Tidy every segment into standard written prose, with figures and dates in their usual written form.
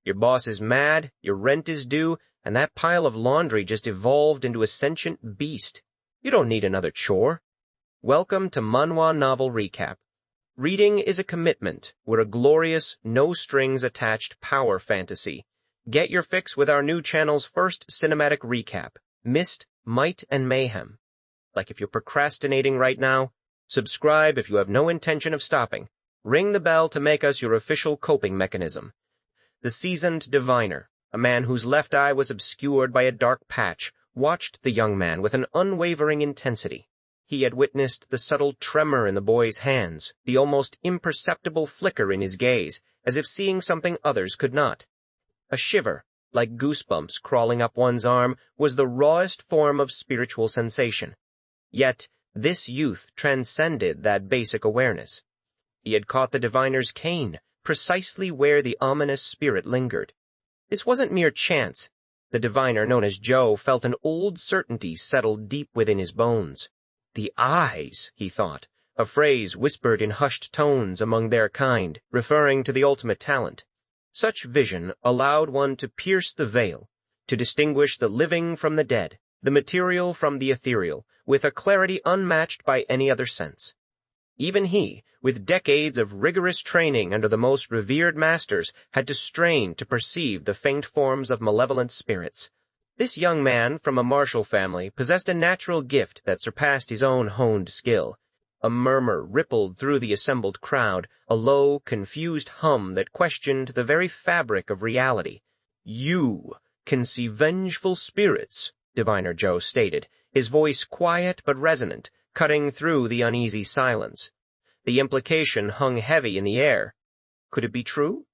Your boss is mad, your rent is due, and that pile of laundry just evolved into a sentient beast. You don't need another chore. Welcome to Manhwa Novel Recap. Reading is a commitment. We're a glorious, no-strings-attached power fantasy. Get your fix with our new channel's first cinematic recap, Mist, Might, and Mayhem. Like if you're procrastinating right now, subscribe if you have no intention of stopping. Ring the bell to make us your official coping mechanism. The seasoned diviner, a man whose left eye was obscured by a dark patch, watched the young man with an unwavering intensity. He had witnessed the subtle tremor in the boy's hands, the almost imperceptible flicker in his gaze, as if seeing something others could not. A shiver, like goosebumps crawling up one's arm, was the rawest form of spiritual sensation. Yet, this youth transcended that basic awareness. He had caught the diviner's cane, precisely where the ominous spirit lingered. This wasn't mere chance. The diviner, known as Joe, felt an old certainty settle deep within his bones. The eyes, he thought, a phrase whispered in hushed tones among their kind, referring to the ultimate talent. Such vision allowed one to pierce the veil, to distinguish the living from the dead, the material from the ethereal, with a clarity unmatched by any other sense. Even he, with decades of rigorous training under the most revered masters, had to strain to perceive the faint forms of malevolent spirits. This young man from a martial family possessed a natural gift that surpassed his own honed skill. A murmur rippled through the assembled crowd, a low, confused hum that questioned the very fabric of reality. "You can see vengeful spirits," Diviner Joe stated, his voice quiet but resonant, cutting through the uneasy silence. The implication hung heavy in the air. Could it be true?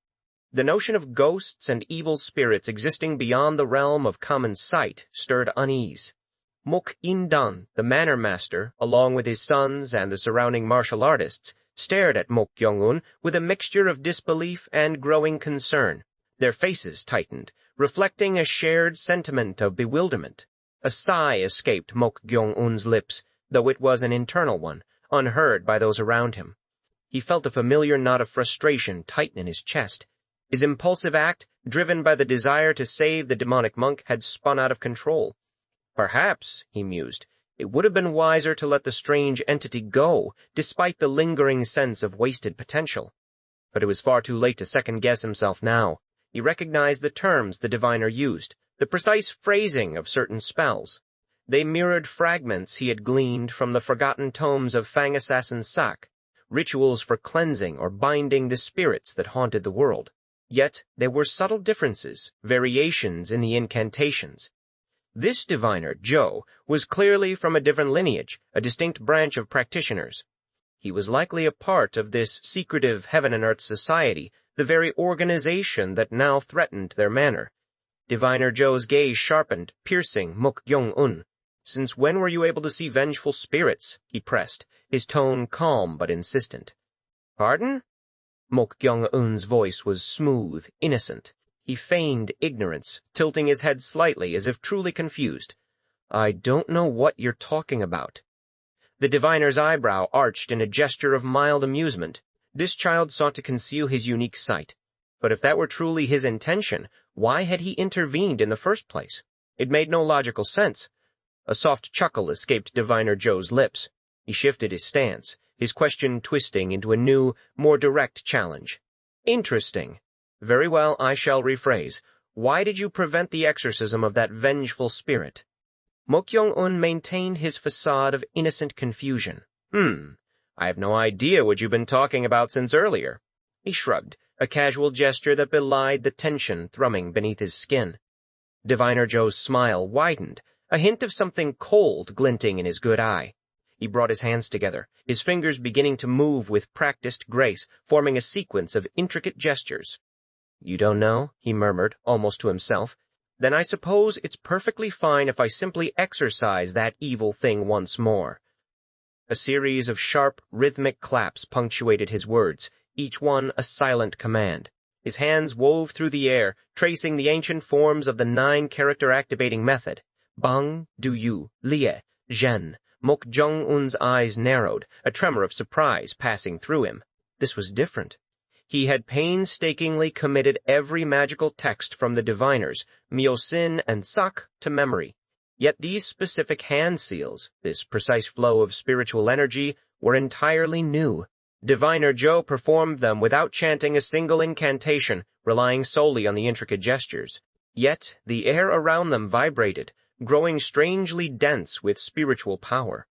The notion of ghosts and evil spirits existing beyond the realm of common sight stirred unease. Mok In-dan, the manor master, along with his sons and the surrounding martial artists, stared at Mok Kyung-un with a mixture of disbelief and growing concern. Their faces tightened, reflecting a shared sentiment of bewilderment. A sigh escaped Mok Kyung-un's lips, though it was an internal one, unheard by those around him. He felt a familiar knot of frustration tighten in his chest. His impulsive act, driven by the desire to save the demonic monk, had spun out of control. Perhaps, he mused, it would have been wiser to let the strange entity go, despite the lingering sense of wasted potential. But it was far too late to second-guess himself now. He recognized the terms the diviner used, the precise phrasing of certain spells. They mirrored fragments he had gleaned from the forgotten tomes of Fang Assassin Sak, rituals for cleansing or binding the spirits that haunted the world. Yet there were subtle differences, variations in the incantations. This diviner, Joe, was clearly from a different lineage, a distinct branch of practitioners. He was likely a part of this secretive heaven and earth society, the very organization that now threatened their manor. Diviner Joe's gaze sharpened, piercing Mok Kyung-un. "Since when were you able to see vengeful spirits?" he pressed, his tone calm but insistent. "Pardon?" Mok Kyung-un's voice was smooth, innocent. He feigned ignorance, tilting his head slightly as if truly confused. "I don't know what you're talking about." The diviner's eyebrow arched in a gesture of mild amusement. This child sought to conceal his unique sight. But if that were truly his intention, why had he intervened in the first place? It made no logical sense. A soft chuckle escaped Diviner Joe's lips. He shifted his stance, his question twisting into a new, more direct challenge. "Interesting. Very well, I shall rephrase. Why did you prevent the exorcism of that vengeful spirit?" Mok Kyung-un maintained his facade of innocent confusion. I have no idea what you've been talking about since earlier." He shrugged, a casual gesture that belied the tension thrumming beneath his skin. Diviner Joe's smile widened, a hint of something cold glinting in his good eye. He brought his hands together, his fingers beginning to move with practiced grace, forming a sequence of intricate gestures. "You don't know?" he murmured, almost to himself. "Then I suppose it's perfectly fine if I simply exorcise that evil thing once more." A series of sharp, rhythmic claps punctuated his words, each one a silent command. His hands wove through the air, tracing the ancient forms of the 9-character activating method. Bang, Du-yu, Lie, Zhen. Mok Kyung-un's eyes narrowed, a tremor of surprise passing through him. This was different. He had painstakingly committed every magical text from the diviners, Myosin and Sak, to memory. Yet these specific hand seals, this precise flow of spiritual energy, were entirely new. Diviner Joe performed them without chanting a single incantation, relying solely on the intricate gestures. Yet the air around them vibrated, growing strangely dense with spiritual power.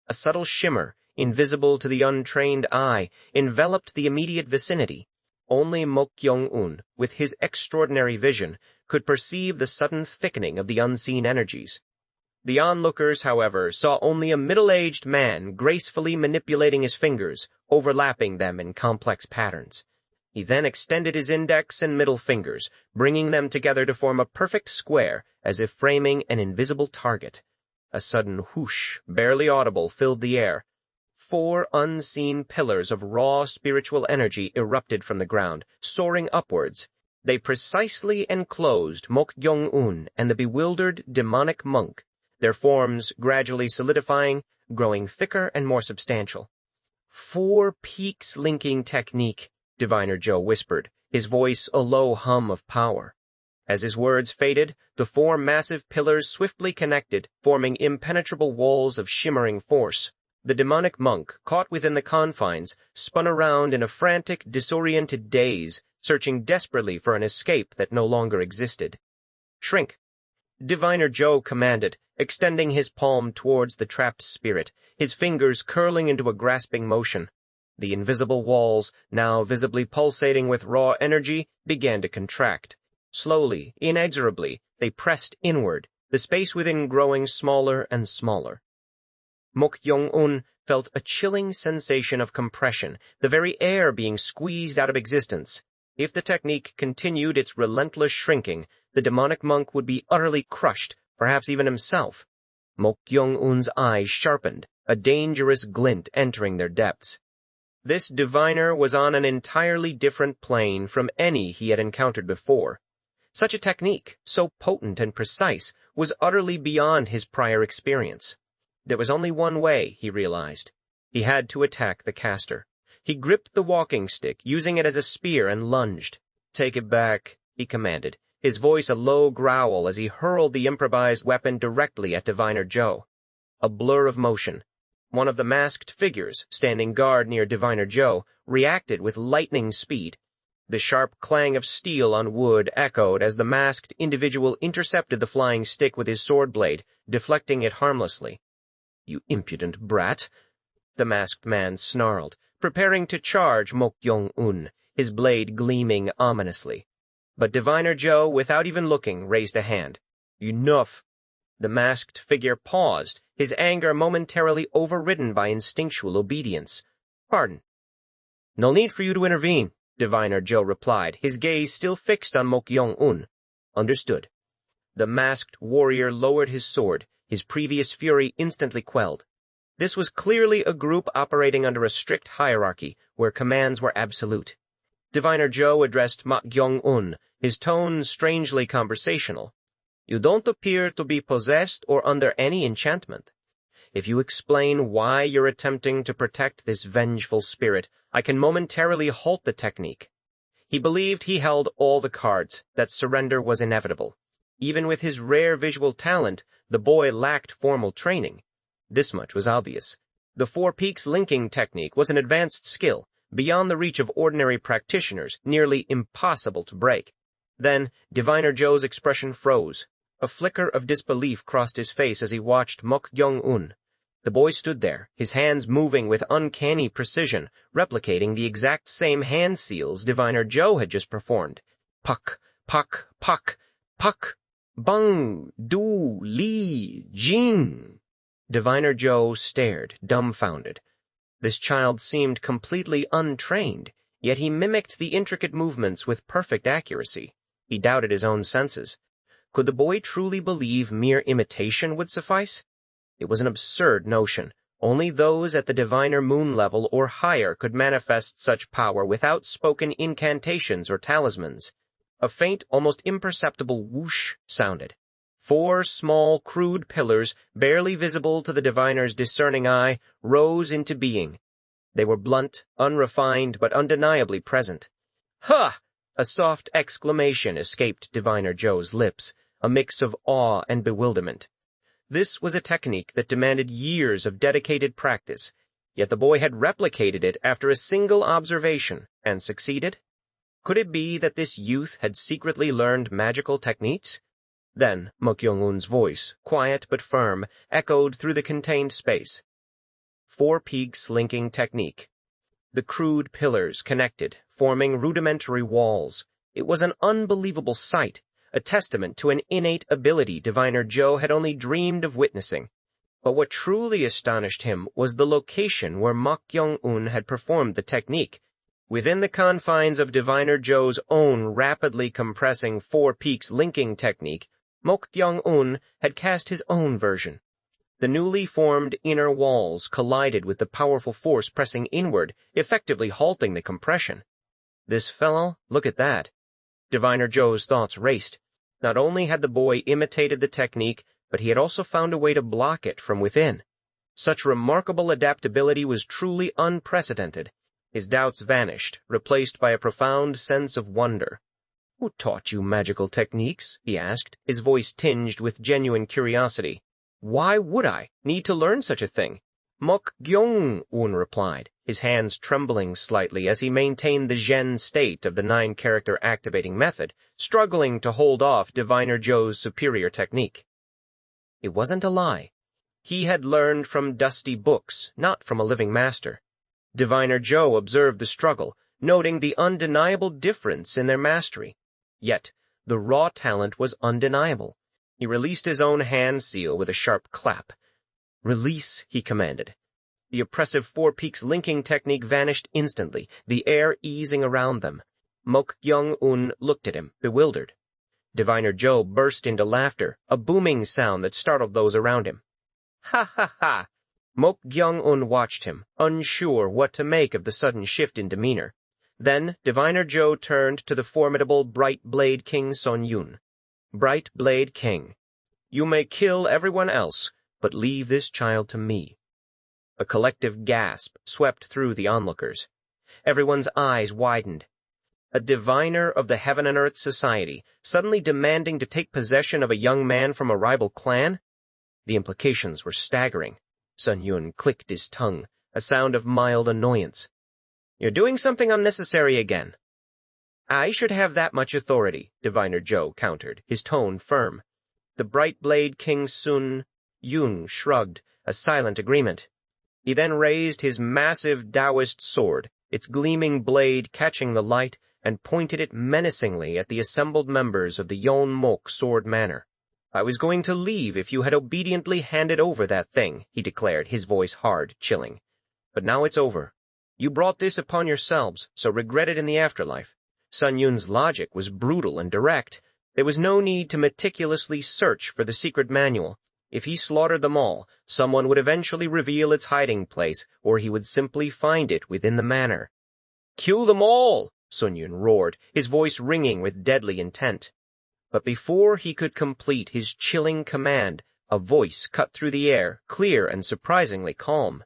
A subtle shimmer, invisible to the untrained eye, enveloped the immediate vicinity. Only Mokyung-un, with his extraordinary vision, could perceive the sudden thickening of the unseen energies. The onlookers, however, saw only a middle-aged man gracefully manipulating his fingers, overlapping them in complex patterns. He then extended his index and middle fingers, bringing them together to form a perfect square, as if framing an invisible target. A sudden whoosh, barely audible, filled the air. 4 unseen pillars of raw spiritual energy erupted from the ground, soaring upwards. They precisely enclosed Mokyung-un and the bewildered demonic monk, their forms gradually solidifying, growing thicker and more substantial. 4 peaks linking technique, Diviner Joe whispered, his voice a low hum of power. As his words faded, the 4 massive pillars swiftly connected, forming impenetrable walls of shimmering force. The demonic monk, caught within the confines, spun around in a frantic, disoriented daze, searching desperately for an escape that no longer existed. "Shrink," Diviner Joe commanded, extending his palm towards the trapped spirit, his fingers curling into a grasping motion. The invisible walls, now visibly pulsating with raw energy, began to contract. Slowly, inexorably, they pressed inward, the space within growing smaller and smaller. Mokyung-un felt a chilling sensation of compression, the very air being squeezed out of existence. If the technique continued its relentless shrinking, the demonic monk would be utterly crushed, perhaps even himself. Mokyung-un's eyes sharpened, a dangerous glint entering their depths. This diviner was on an entirely different plane from any he had encountered before. Such a technique, so potent and precise, was utterly beyond his prior experience. There was only one way, he realized. He had to attack the caster. He gripped the walking stick, using it as a spear, and lunged. "Take it back," he commanded, his voice a low growl as he hurled the improvised weapon directly at Diviner Joe. A blur of motion. One of the masked figures, standing guard near Diviner Joe, reacted with lightning speed. The sharp clang of steel on wood echoed as the masked individual intercepted the flying stick with his sword blade, deflecting it harmlessly. "You impudent brat," the masked man snarled, preparing to charge Mokyung-un, his blade gleaming ominously. But Diviner Joe, without even looking, raised a hand. "Enough." The masked figure paused, his anger momentarily overridden by instinctual obedience. "Pardon." "No need for you to intervene," Diviner Joe replied, his gaze still fixed on Mokyung-un. "Understood." The masked warrior lowered his sword, his previous fury instantly quelled. This was clearly a group operating under a strict hierarchy, where commands were absolute. Diviner Joe addressed Mokyung-un, his tone strangely conversational. "You don't appear to be possessed or under any enchantment. If you explain why you're attempting to protect this vengeful spirit, I can momentarily halt the technique." He believed he held all the cards, that surrender was inevitable. Even with his rare visual talent, the boy lacked formal training. This much was obvious. The 4 peaks linking technique was an advanced skill, beyond the reach of ordinary practitioners, nearly impossible to break. Then, Diviner Joe's expression froze. A flicker of disbelief crossed his face as he watched Mokyung-un. The boy stood there, his hands moving with uncanny precision, replicating the exact same hand seals Diviner Joe had just performed. Puck, puck, puck, puck, bung, du, li, jing. Diviner Joe stared, dumbfounded. This child seemed completely untrained, yet he mimicked the intricate movements with perfect accuracy. He doubted his own senses. Could the boy truly believe mere imitation would suffice? It was an absurd notion. Only those at the diviner moon level or higher could manifest such power without spoken incantations or talismans. A faint, almost imperceptible whoosh sounded. 4 small, crude pillars, barely visible to the diviner's discerning eye, rose into being. They were blunt, unrefined, but undeniably present. Ha! A soft exclamation escaped Diviner Joe's lips, a mix of awe and bewilderment. This was a technique that demanded years of dedicated practice, yet the boy had replicated it after a single observation and succeeded. Could it be that this youth had secretly learned magical techniques? Then Mok-Young-un's voice, quiet but firm, echoed through the contained space. 4 peaks linking technique. The crude pillars connected, forming rudimentary walls. It was an unbelievable sight, a testament to an innate ability Diviner Joe had only dreamed of witnessing. But what truly astonished him was the location where Mok-Young-un had performed the technique. Within the confines of Diviner Joe's own rapidly compressing 4 peaks linking technique, Mok-Young-un had cast his own version. The newly formed inner walls collided with the powerful force pressing inward, effectively halting the compression. This fellow, look at that. Diviner Joe's thoughts raced. Not only had the boy imitated the technique, but he had also found a way to block it from within. Such remarkable adaptability was truly unprecedented. His doubts vanished, replaced by a profound sense of wonder. "Who taught you magical techniques?" he asked, his voice tinged with genuine curiosity. "Why would I need to learn such a thing?" Mok-Young-un replied, his hands trembling slightly as he maintained the Zhen state of the 9-character activating method, struggling to hold off Diviner Joe's superior technique. It wasn't a lie. He had learned from dusty books, not from a living master. Diviner Joe observed the struggle, noting the undeniable difference in their mastery. Yet, the raw talent was undeniable. He released his own hand seal with a sharp clap. "Release," he commanded. The oppressive 4 peaks linking technique vanished instantly, the air easing around them. Mok-Young-un looked at him, bewildered. Diviner Joe burst into laughter, a booming sound that startled those around him. "Ha ha ha!" Mok-Young-un watched him, unsure what to make of the sudden shift in demeanor. Then Diviner Joe turned to the formidable Bright Blade King Sun-yun. "Bright Blade King, you may kill everyone else, but leave this child to me." A collective gasp swept through the onlookers. Everyone's eyes widened. A diviner of the Heaven and Earth Society, suddenly demanding to take possession of a young man from a rival clan? The implications were staggering. Sun-yun clicked his tongue, a sound of mild annoyance. "You're doing something unnecessary again." "I should have that much authority," Diviner Joe countered, his tone firm. The Bright Blade King Sun-yun shrugged, a silent agreement. He then raised his massive Taoist sword, its gleaming blade catching the light, and pointed it menacingly at the assembled members of the Yon Mok Sword Manor. "I was going to leave if you had obediently handed over that thing," he declared, his voice hard, chilling. "But now it's over. You brought this upon yourselves, so regret it in the afterlife." Sun-yun's logic was brutal and direct. There was no need to meticulously search for the secret manual. If he slaughtered them all, someone would eventually reveal its hiding place, or he would simply find it within the manor. "Kill them all!" Sun-yun roared, his voice ringing with deadly intent. But before he could complete his chilling command, a voice cut through the air, clear and surprisingly calm.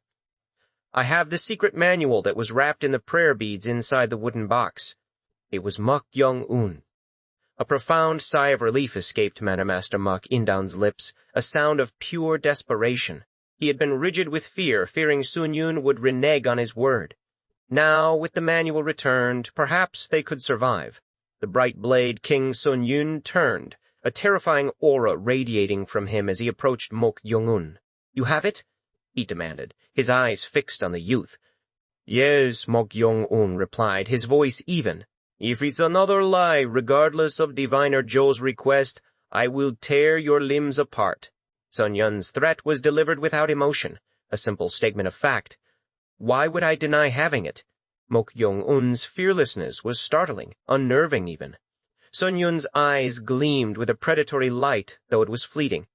"I have the secret manual that was wrapped in the prayer beads inside the wooden box." It was Mok-Young-un. A profound sigh of relief escaped Manor Master Mok-Indan's lips, a sound of pure desperation. He had been rigid with fear, fearing Sun-yun would renege on his word. Now, with the manual returned, perhaps they could survive. The Bright Blade King Sun-yun turned, a terrifying aura radiating from him as he approached Mok-Young-un. "You have it?" he demanded, his eyes fixed on the youth. "Yes," Mok-Young-un replied, his voice even. "If it's another lie, regardless of Diviner Joe's request, I will tear your limbs apart." Sun-yun's threat was delivered without emotion, a simple statement of fact. Why would I deny having it? Mok-Young-un's fearlessness was startling, unnerving even. Sun-yun's eyes gleamed with a predatory light, though it was fleeting.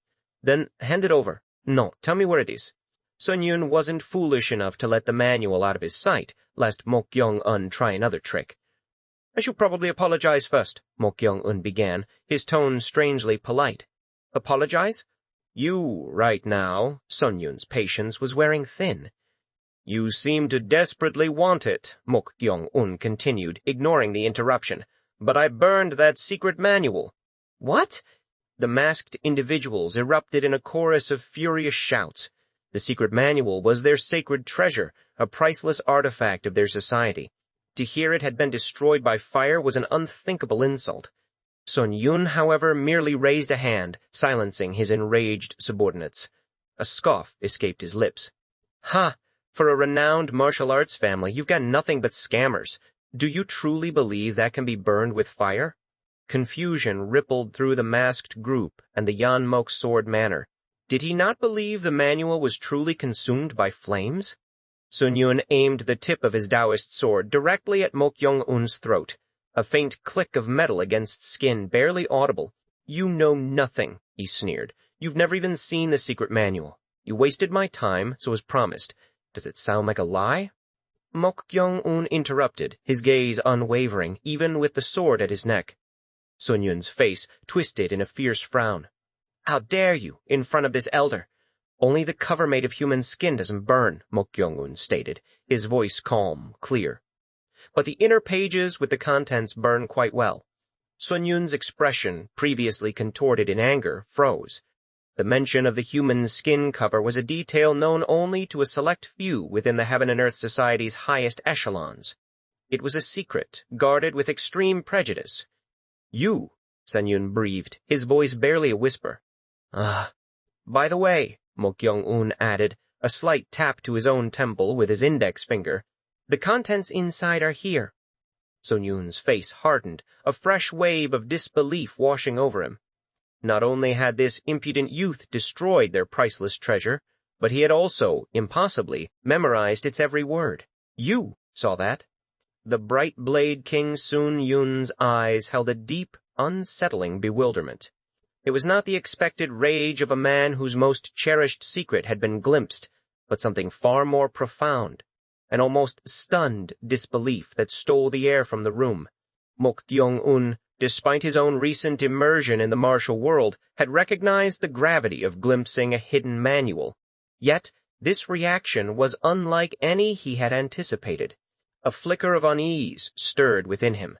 "Then hand it over." "No, tell me where it is." Sun-yun wasn't foolish enough to let the manual out of his sight, lest Mok-Young-un try another trick. "I should probably apologize first," Mok-Young-un began, his tone strangely polite. "Apologize? You, right now." Sun-yun's patience was wearing thin. You seem to desperately want it, Mok Kyung-un continued, ignoring the interruption. But I burned that secret manual. What? The masked individuals erupted in a chorus of furious shouts. The secret manual was their sacred treasure, a priceless artifact of their society. To hear it had been destroyed by fire was an unthinkable insult. Sun Yun, however, merely raised a hand, silencing his enraged subordinates. A scoff escaped his lips. Ha! For a renowned martial arts family, you've got nothing but scammers. Do you truly believe that can be burned with fire? Confusion rippled through the masked group and the Yan Mok sword manor. Did he not believe the manual was truly consumed by flames? Sun Yun aimed the tip of his Taoist sword directly at Mok Kyung-un's throat. A faint click of metal against skin, barely audible. You know nothing, he sneered. You've never even seen the secret manual. You wasted my time, so as promised. Does it sound like a lie? Mok Kyung-un interrupted, his gaze unwavering, even with the sword at his neck. Sun Yun's face twisted in a fierce frown. How dare you, in front of this elder? Only the cover made of human skin doesn't burn, Mok Kyung-un stated, his voice calm, clear. But the inner pages with the contents burn quite well. Sun Yun's expression, previously contorted in anger, froze. The mention of the human skin cover was a detail known only to a select few within the Heaven and Earth Society's highest echelons. It was a secret, guarded with extreme prejudice. You, Sun Yun breathed, his voice barely a whisper. By the way, Mok Kyung-un added, a slight tap to his own temple with his index finger, the contents inside are here. Sun Yun's face hardened, a fresh wave of disbelief washing over him. Not only had this impudent youth destroyed their priceless treasure, but he had also, impossibly, memorized its every word. You saw that. The bright blade King Sun Yun's eyes held a deep, unsettling bewilderment. It was not the expected rage of a man whose most cherished secret had been glimpsed, but something far more profound, an almost stunned disbelief that stole the air from the room. Mok Kyung-un, despite his own recent immersion in the martial world, had recognized the gravity of glimpsing a hidden manual. Yet, this reaction was unlike any he had anticipated. A flicker of unease stirred within him.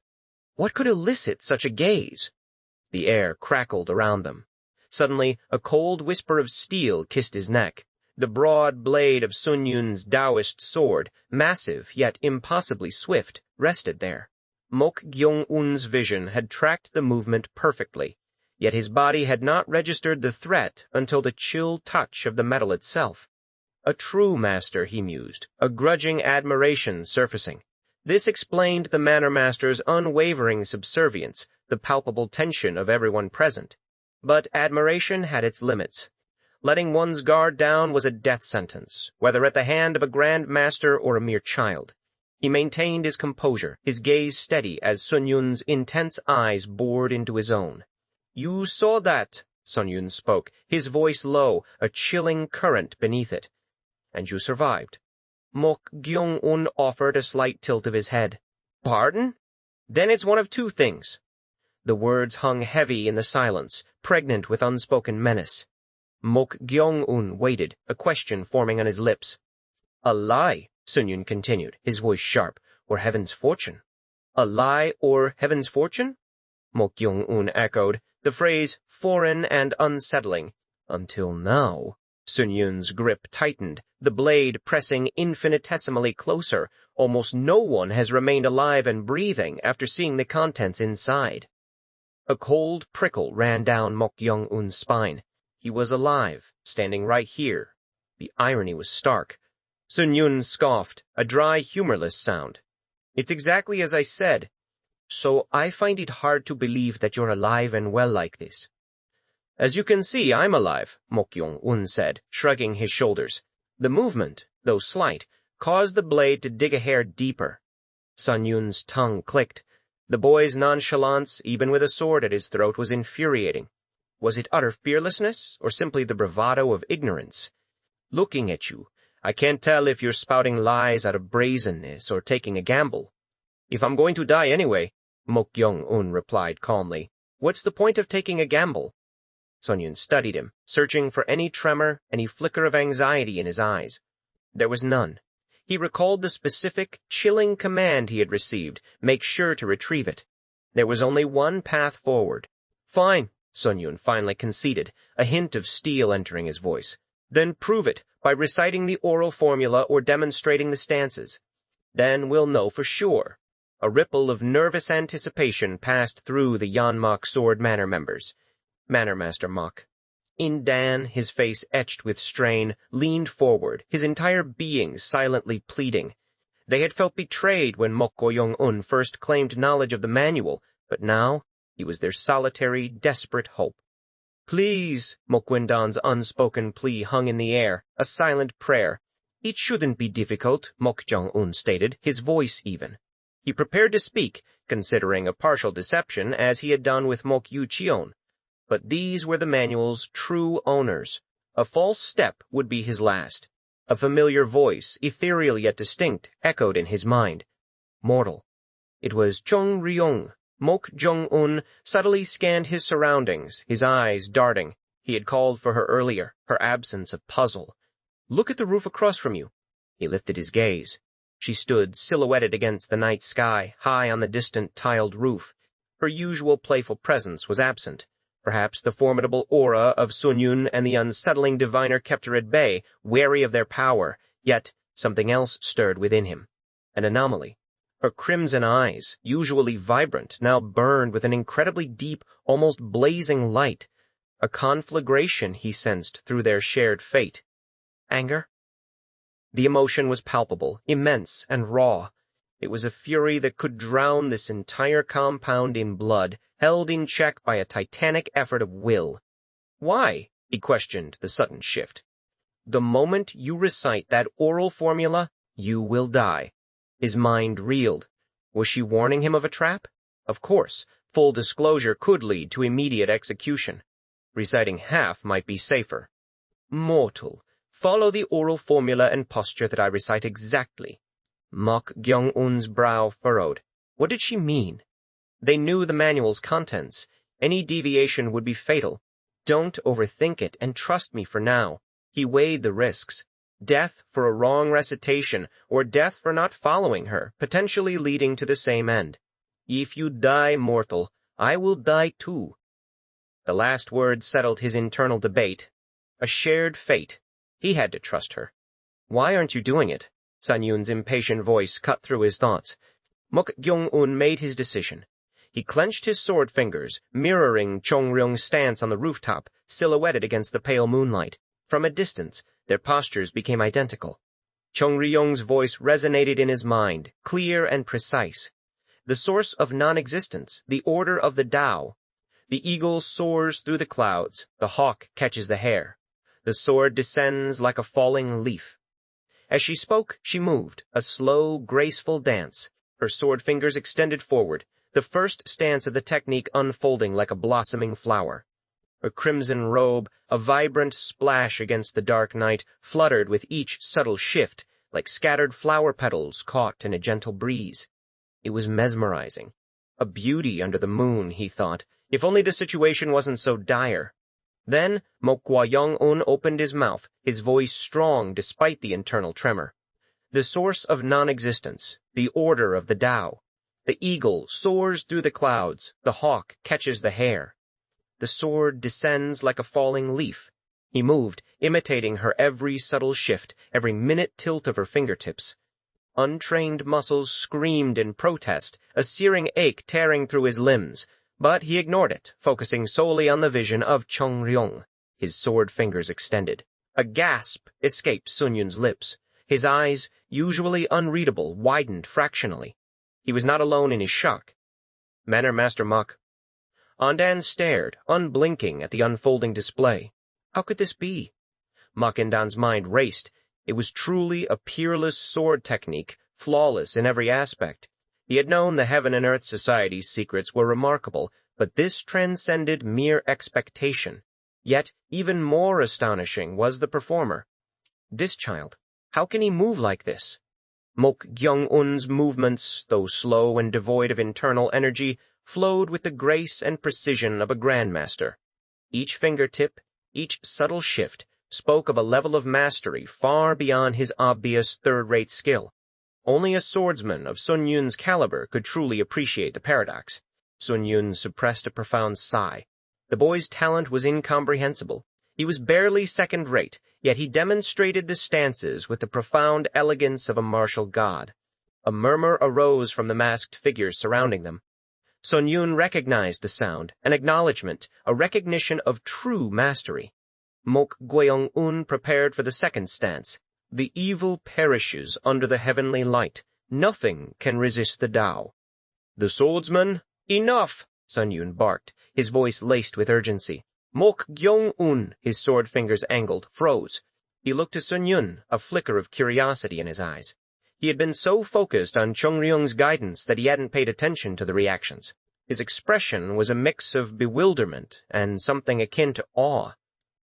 What could elicit such a gaze? The air crackled around them. Suddenly, a cold whisper of steel kissed his neck. The broad blade of Sun Yun's Taoist sword, massive yet impossibly swift, rested there. Mok Kyung-un's vision had tracked the movement perfectly, yet his body had not registered the threat until the chill touch of the metal itself. A true master, he mused, a grudging admiration surfacing. This explained the Manor Master's unwavering subservience, the palpable tension of everyone present. But admiration had its limits. Letting one's guard down was a death sentence, whether at the hand of a grand master or a mere child. He maintained his composure, his gaze steady as Sun Yun's intense eyes bored into his own. You saw that, Sun Yun spoke, his voice low, a chilling current beneath it. And you survived. Mok Kyung-un offered a slight tilt of his head. Pardon? Then it's one of two things. The words hung heavy in the silence, pregnant with unspoken menace. Mok Kyung-un waited, a question forming on his lips. A lie, Sun Yun continued, his voice sharp, or heaven's fortune. A lie or heaven's fortune? Mok Kyung-un echoed, the phrase foreign and unsettling. Until now. Sun Yun's grip tightened, the blade pressing infinitesimally closer. Almost no one has remained alive and breathing after seeing the contents inside. A cold prickle ran down Mok Kyung-un's spine. He was alive, standing right here. The irony was stark. Sun Yun scoffed, a dry, humorless sound. It's exactly as I said. So I find it hard to believe that you're alive and well like this. As you can see, I'm alive, Mok Kyung-un said, shrugging his shoulders. The movement, though slight, caused the blade to dig a hair deeper. Sun Yun's tongue clicked. The boy's nonchalance, even with a sword at his throat, was infuriating. Was it utter fearlessness, or simply the bravado of ignorance? Looking at you, I can't tell if you're spouting lies out of brazenness or taking a gamble. If I'm going to die anyway, Mok Kyung-un replied calmly, what's the point of taking a gamble? Sun Yun studied him, searching for any tremor, any flicker of anxiety in his eyes. There was none. He recalled the specific, chilling command he had received, make sure to retrieve it. There was only one path forward. Fine, Sun Yun finally conceded, a hint of steel entering his voice. Then prove it by reciting the oral formula or demonstrating the stances. Then we'll know for sure. A ripple of nervous anticipation passed through the Yan Mok Sword Manor members. Manor Master Mok. Dan, his face etched with strain, leaned forward, his entire being silently pleading. They had felt betrayed when Mok Goyong-un first claimed knowledge of the manual, but now he was their solitary, desperate hope. Please, Mok Wendan's unspoken plea hung in the air, a silent prayer. It shouldn't be difficult, Mok Jong-un stated, his voice even. He prepared to speak, considering a partial deception as he had done with Mok Yu-cheon. But these were the manual's true owners. A false step would be his last. A familiar voice, ethereal yet distinct, echoed in his mind. Mortal. It was Chong Ryong. Mok Jong-un subtly scanned his surroundings, his eyes darting. He had called for her earlier, her absence a puzzle. Look at the roof across from you. He lifted his gaze. She stood silhouetted against the night sky, high on the distant tiled roof. Her usual playful presence was absent. Perhaps the formidable aura of Sun Yun and the unsettling diviner kept her at bay, wary of their power, yet something else stirred within him. An anomaly. Her crimson eyes, usually vibrant, now burned with an incredibly deep, almost blazing light. A conflagration he sensed through their shared fate. Anger? The emotion was palpable, immense, and raw. It was a fury that could drown this entire compound in blood, held in check by a titanic effort of will. Why? He questioned the sudden shift. The moment you recite that oral formula, you will die. His mind reeled. Was she warning him of a trap? Of course, full disclosure could lead to immediate execution. Reciting half might be safer. Mortal, follow the oral formula and posture that I recite exactly. Mok Gyong-un's brow furrowed. What did she mean? They knew the manual's contents. Any deviation would be fatal. Don't overthink it, and trust me for now. He weighed the risks. Death for a wrong recitation, or death for not following her, potentially leading to the same end. If you die, mortal, I will die too. The last word settled his internal debate. A shared fate. He had to trust her. Why aren't you doing it? Sun Yun's impatient voice cut through his thoughts. Mok Gyong-un made his decision. He clenched his sword fingers, mirroring Chong Ryong's stance on the rooftop, silhouetted against the pale moonlight. From a distance, their postures became identical. Chong Ryong's voice resonated in his mind, clear and precise. The source of non-existence, the order of the Tao. The eagle soars through the clouds, the hawk catches the hare. The sword descends like a falling leaf. As she spoke, she moved, a slow, graceful dance, her sword fingers extended forward, the first stance of the technique unfolding like a blossoming flower. Her crimson robe, a vibrant splash against the dark night, fluttered with each subtle shift, like scattered flower petals caught in a gentle breeze. It was mesmerizing. A beauty under the moon, he thought, if only the situation wasn't so dire. Then Mok Gwayong-un opened his mouth, his voice strong despite the internal tremor. The source of non-existence, the order of the Tao. The eagle soars through the clouds, the hawk catches the hare. The sword descends like a falling leaf. He moved, imitating her every subtle shift, every minute tilt of her fingertips. Untrained muscles screamed in protest, a searing ache tearing through his limbs. But he ignored it, focusing solely on the vision of Chong Ryong, his sword fingers extended. A gasp escaped Sun Yun's lips. His eyes, usually unreadable, widened fractionally. He was not alone in his shock. Manor Master Mok. Andan stared, unblinking, at the unfolding display. How could this be? Makindan's mind raced. It was truly a peerless sword technique, flawless in every aspect. He had known the Heaven and Earth Society's secrets were remarkable, but this transcended mere expectation. Yet, even more astonishing was the performer. This child, how can he move like this? Mok Gyong-un's movements, though slow and devoid of internal energy, flowed with the grace and precision of a grandmaster. Each fingertip, each subtle shift, spoke of a level of mastery far beyond his obvious third-rate skill. Only a swordsman of Sun Yun's caliber could truly appreciate the paradox. Sun Yun suppressed a profound sigh. The boy's talent was incomprehensible. He was barely second-rate, yet he demonstrated the stances with the profound elegance of a martial god. A murmur arose from the masked figures surrounding them. Sun Yun recognized the sound, an acknowledgement, a recognition of true mastery. Mok Gyeong-un prepared for the second stance. The evil perishes under the heavenly light. Nothing can resist the Tao. The swordsman, enough! Sun Yun barked, his voice laced with urgency. Mok Gyeong-un, his sword fingers angled, froze. He looked to Sun Yun, a flicker of curiosity in his eyes. He had been so focused on Chung Ryung's guidance that he hadn't paid attention to the reactions. His expression was a mix of bewilderment and something akin to awe.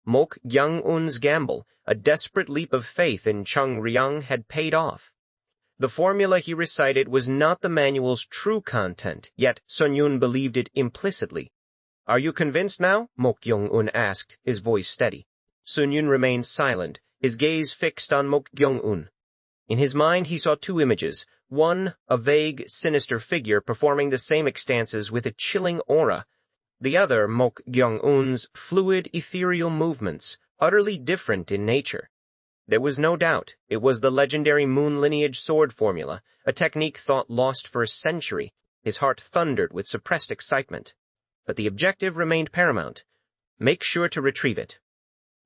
Mok Gyeong-un's gamble, a desperate leap of faith in Chung Ryung, had paid off. The formula he recited was not the manual's true content, yet Sun Yun believed it implicitly. "Are you convinced now?" Mok Gyeong-un asked, his voice steady. Sun Yun remained silent, his gaze fixed on Mok Gyeong-un. In his mind he saw two images. One, a vague, sinister figure performing the same stances with a chilling aura. The other, Mok Gyeong-un's fluid, ethereal movements, utterly different in nature. There was no doubt it was the legendary moon lineage sword formula, a technique thought lost for a century. His heart thundered with suppressed excitement. But the objective remained paramount. Make sure to retrieve it.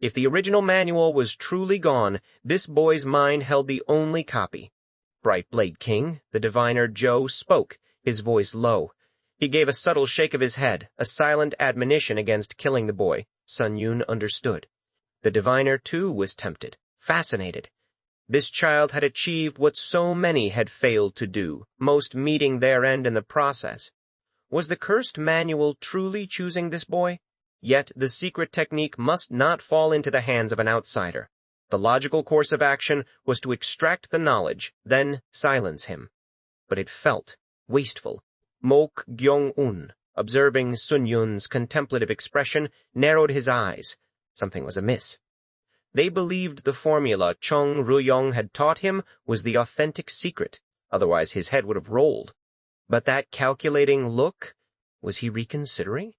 If the original manual was truly gone, this boy's mind held the only copy. Bright Blade King, the diviner Zhou, spoke, his voice low. He gave a subtle shake of his head, a silent admonition against killing the boy. Sun Yun understood. The diviner, too, was tempted, fascinated. This child had achieved what so many had failed to do, most meeting their end in the process. Was the cursed manual truly choosing this boy? Yet the secret technique must not fall into the hands of an outsider. The logical course of action was to extract the knowledge, then silence him. But it felt wasteful. Mok Gyeong-un, observing Sun Yun's contemplative expression, narrowed his eyes. Something was amiss. They believed the formula Chung Ryung had taught him was the authentic secret, otherwise his head would have rolled. But that calculating look, was he reconsidering?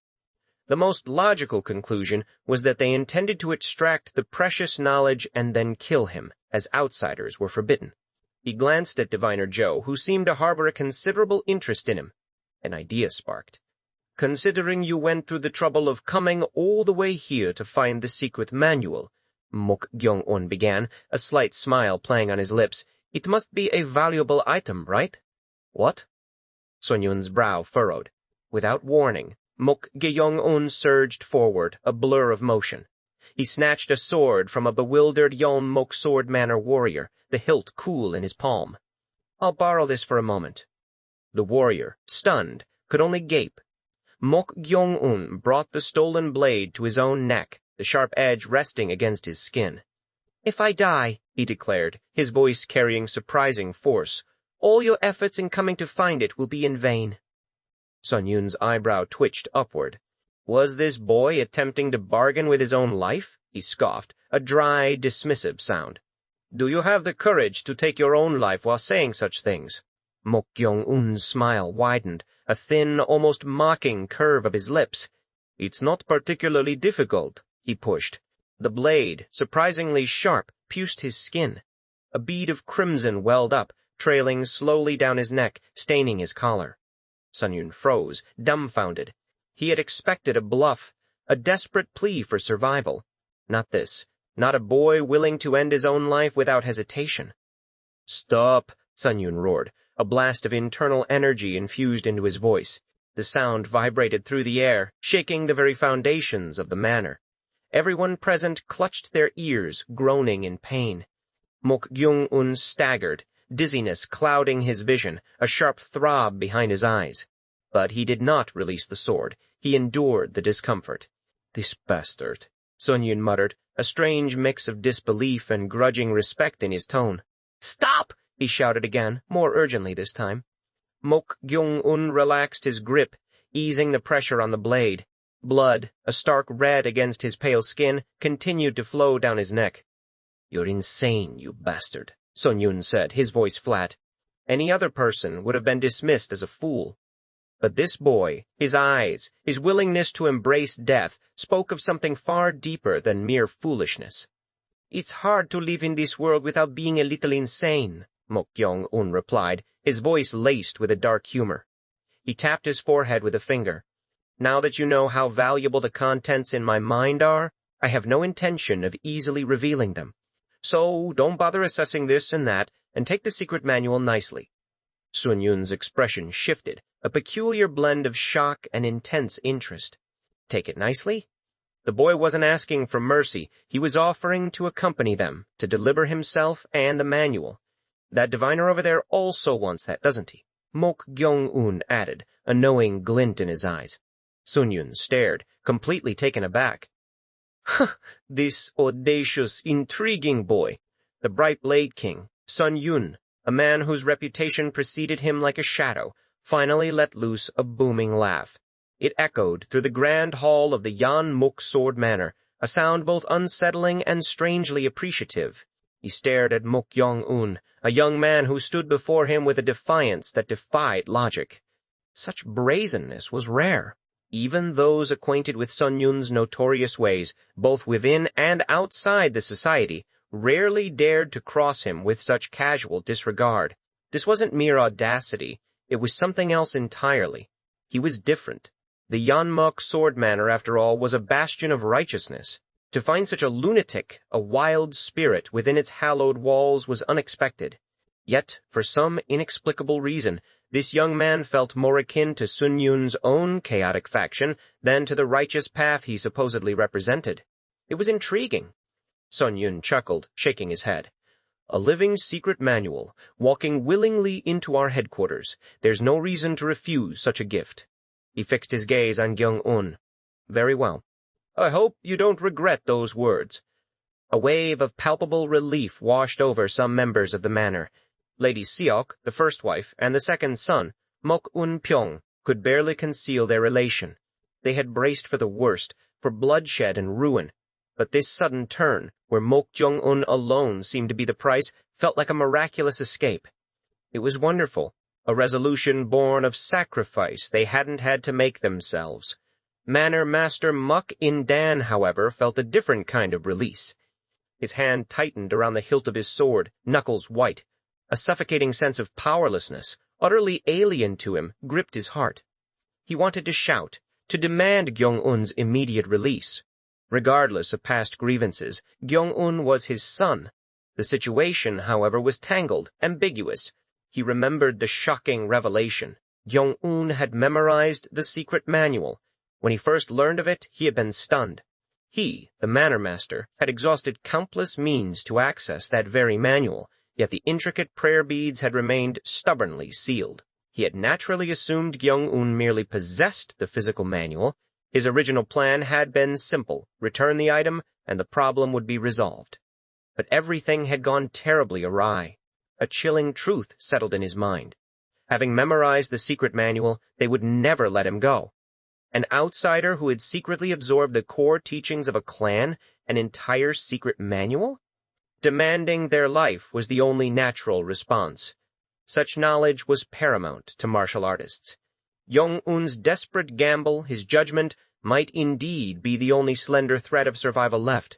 The most logical conclusion was that they intended to extract the precious knowledge and then kill him, as outsiders were forbidden. He glanced at Diviner Zhou, who seemed to harbor a considerable interest in him. An idea sparked. "Considering you went through the trouble of coming all the way here to find the secret manual," Mok Gyeong-un began, a slight smile playing on his lips, "it must be a valuable item, right?" "What?" Sun Yun's brow furrowed. Without warning, Mok Gyeong-un surged forward, a blur of motion. He snatched a sword from a bewildered Yeon Mok sword manor warrior, the hilt cool in his palm. "I'll borrow this for a moment." The warrior, stunned, could only gape. Mok Gyeong-un brought the stolen blade to his own neck, the sharp edge resting against his skin. "If I die," he declared, his voice carrying surprising force, "all your efforts in coming to find it will be in vain." Sun Yun's eyebrow twitched upward. Was this boy attempting to bargain with his own life? He scoffed, a dry, dismissive sound. "Do you have the courage to take your own life while saying such things?" Mok Gyeong-un's smile widened, a thin, almost mocking curve of his lips. "It's not particularly difficult," he pushed. The blade, surprisingly sharp, pierced his skin. A bead of crimson welled up, trailing slowly down his neck, staining his collar. Sun Yun froze, dumbfounded. He had expected a bluff, a desperate plea for survival. Not this. Not a boy willing to end his own life without hesitation. "Stop," Sun Yun roared, a blast of internal energy infused into his voice. The sound vibrated through the air, shaking the very foundations of the manor. Everyone present clutched their ears, groaning in pain. Mok Gyeong-un staggered, dizziness clouding his vision, a sharp throb behind his eyes. But he did not release the sword. He endured the discomfort. "This bastard," Sun Yun muttered, a strange mix of disbelief and grudging respect in his tone. "Stop!" he shouted again, more urgently this time. Mok Gyeong-un relaxed his grip, easing the pressure on the blade. Blood, a stark red against his pale skin, continued to flow down his neck. "You're insane, you bastard," Sun Yun said, his voice flat. Any other person would have been dismissed as a fool. But this boy, his eyes, his willingness to embrace death, spoke of something far deeper than mere foolishness. "It's hard to live in this world without being a little insane," Mok Kyung-un replied, his voice laced with a dark humor. He tapped his forehead with a finger. "Now that you know how valuable the contents in my mind are, I have no intention of easily revealing them. So don't bother assessing this and that, and take the secret manual nicely." Sun Yun's expression shifted, a peculiar blend of shock and intense interest. Take it nicely? The boy wasn't asking for mercy, he was offering to accompany them, to deliver himself and the manual. "That diviner over there also wants that, doesn't he?" Mok Kyung-un added, a knowing glint in his eyes. Sun Yun stared, completely taken aback. This audacious, intriguing boy, the bright Blade King, Sun Yun, a man whose reputation preceded him like a shadow, finally let loose a booming laugh. It echoed through the grand hall of the Yan Mok Sword Manor, a sound both unsettling and strangely appreciative. He stared at Mok Kyung-un, a young man who stood before him with a defiance that defied logic. Such brazenness was rare. Even those acquainted with Sun Yun's notorious ways, both within and outside the society, rarely dared to cross him with such casual disregard. This wasn't mere audacity, it was something else entirely. He was different. The Yanmok Sword Manor, after all, was a bastion of righteousness. To find such a lunatic, a wild spirit within its hallowed walls was unexpected. Yet, for some inexplicable reason, this young man felt more akin to Sun Yun's own chaotic faction than to the righteous path he supposedly represented. It was intriguing. Sun Yun chuckled, shaking his head. "A living secret manual, walking willingly into our headquarters. There's no reason to refuse such a gift." He fixed his gaze on Kyung-un. "Very well. I hope you don't regret those words." A wave of palpable relief washed over some members of the manor. Lady Seok, the first wife, and the second son, Mok Un-pyong, could barely conceal their elation. They had braced for the worst, for bloodshed and ruin. But this sudden turn, where Mok Jong-un alone seemed to be the price, felt like a miraculous escape. It was wonderful, a resolution born of sacrifice they hadn't had to make themselves. Manor Master Muk In-dan, however, felt a different kind of release. His hand tightened around the hilt of his sword, knuckles white. A suffocating sense of powerlessness, utterly alien to him, gripped his heart. He wanted to shout, to demand Kyung-un's immediate release. Regardless of past grievances, Kyung-un was his son. The situation, however, was tangled, ambiguous. He remembered the shocking revelation. Kyung-un had memorized the secret manual. When he first learned of it, he had been stunned. He, the manor master, had exhausted countless means to access that very manual, yet the intricate prayer beads had remained stubbornly sealed. He had naturally assumed Kyung-un merely possessed the physical manual. His original plan had been simple: return the item, and the problem would be resolved. But everything had gone terribly awry. A chilling truth settled in his mind. Having memorized the secret manual, they would never let him go. An outsider who had secretly absorbed the core teachings of a clan, an entire secret manual? Demanding their life was the only natural response. Such knowledge was paramount to martial artists. Kyung-un's desperate gamble, his judgment, might indeed be the only slender thread of survival left.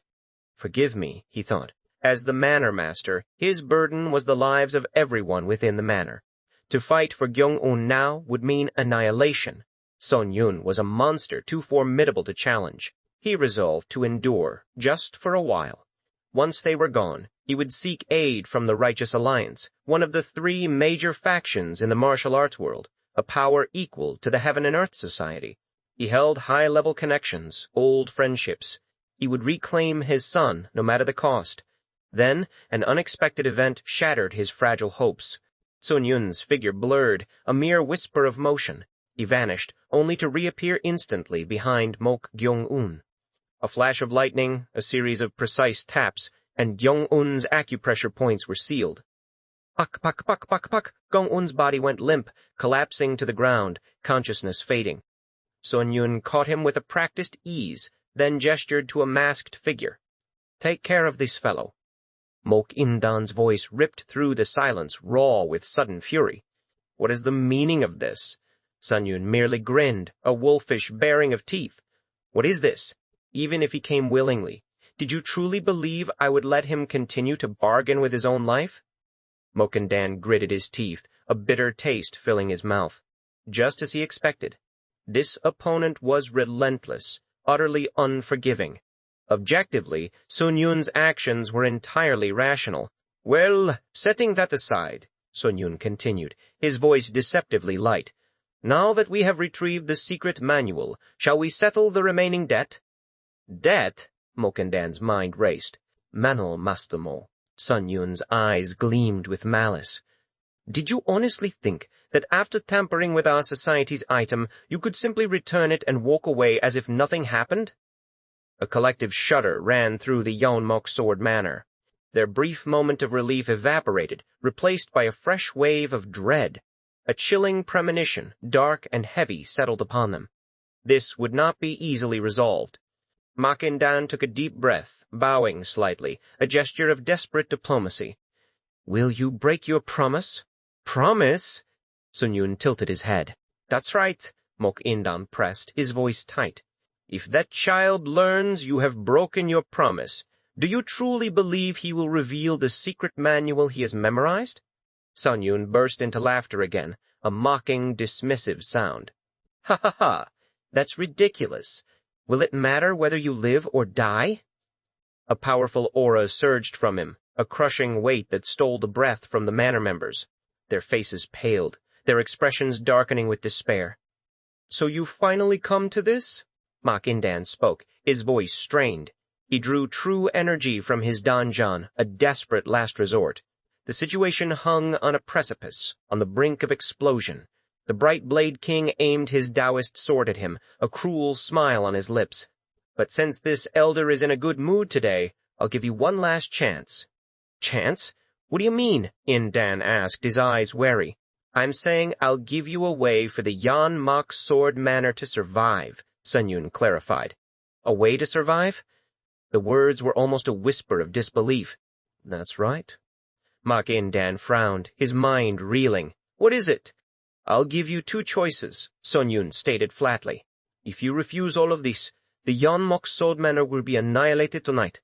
Forgive me, he thought. As the manor master, his burden was the lives of everyone within the manor. To fight for Kyung-un now would mean annihilation. Sun Yun was a monster too formidable to challenge. He resolved to endure, just for a while. Once they were gone, he would seek aid from the Righteous Alliance, one of the three major factions in the martial arts world, a power equal to the Heaven and Earth Society. He held high-level connections, old friendships. He would reclaim his son, no matter the cost. Then, an unexpected event shattered his fragile hopes. Sun Yun's figure blurred, a mere whisper of motion. He vanished, only to reappear instantly behind Mok Kyung-un. A flash of lightning, a series of precise taps, and Kyung-un's acupressure points were sealed. Pak, pak, pak, pak, pak. Kyung-un's body went limp, collapsing to the ground, consciousness fading. Sun Yun caught him with a practiced ease, then gestured to a masked figure. "Take care of this fellow." Mok Indan's voice ripped through the silence, raw with sudden fury. "What is the meaning of this?" Sun Yun merely grinned, a wolfish baring of teeth. "What is this? Even if he came willingly, did you truly believe I would let him continue to bargain with his own life?" Mok Indan gritted his teeth, a bitter taste filling his mouth. Just as he expected, this opponent was relentless, utterly unforgiving. Objectively, Sun Yun's actions were entirely rational. "Well, setting that aside," Sun Yun continued, his voice deceptively light, "now that we have retrieved the secret manual, shall we settle the remaining debt?" "Debt?" Mokundan's mind raced. "Manol Mastamo." Sun Yun's eyes gleamed with malice. "Did you honestly think that after tampering with our society's item, you could simply return it and walk away as if nothing happened?" A collective shudder ran through the Yeonmok Sword Manor. Their brief moment of relief evaporated, replaced by a fresh wave of dread. A chilling premonition, dark and heavy, settled upon them. This would not be easily resolved. Mok Indan took a deep breath, bowing slightly, a gesture of desperate diplomacy. "Will you break your promise?" "Promise?" Sun Yun tilted his head. "That's right," Mok Indan pressed, his voice tight. "If that child learns you have broken your promise, do you truly believe he will reveal the secret manual he has memorized?" Sun Yun burst into laughter again, a mocking, dismissive sound. "Ha ha ha! That's ridiculous. Will it matter whether you live or die?" A powerful aura surged from him, a crushing weight that stole the breath from the manor members. Their faces paled, their expressions darkening with despair. "So you've finally come to this?" Mok Indan spoke, his voice strained. He drew true energy from his donjon, a desperate last resort. The situation hung on a precipice, on the brink of explosion. The bright Blade King aimed his Taoist sword at him, a cruel smile on his lips. "But since this elder is in a good mood today, I'll give you one last chance." "Chance? What do you mean?" Indan asked, his eyes wary. "I'm saying I'll give you a way for the Yeonmok Sword Manor to survive," Sun Yun clarified. "A way to survive?" The words were almost a whisper of disbelief. "That's right." Mok Indan frowned, his mind reeling. "What is it?" "I'll give you two choices," Sun Yun stated flatly. "If you refuse all of this, the Yeonmok Sword Manor will be annihilated tonight."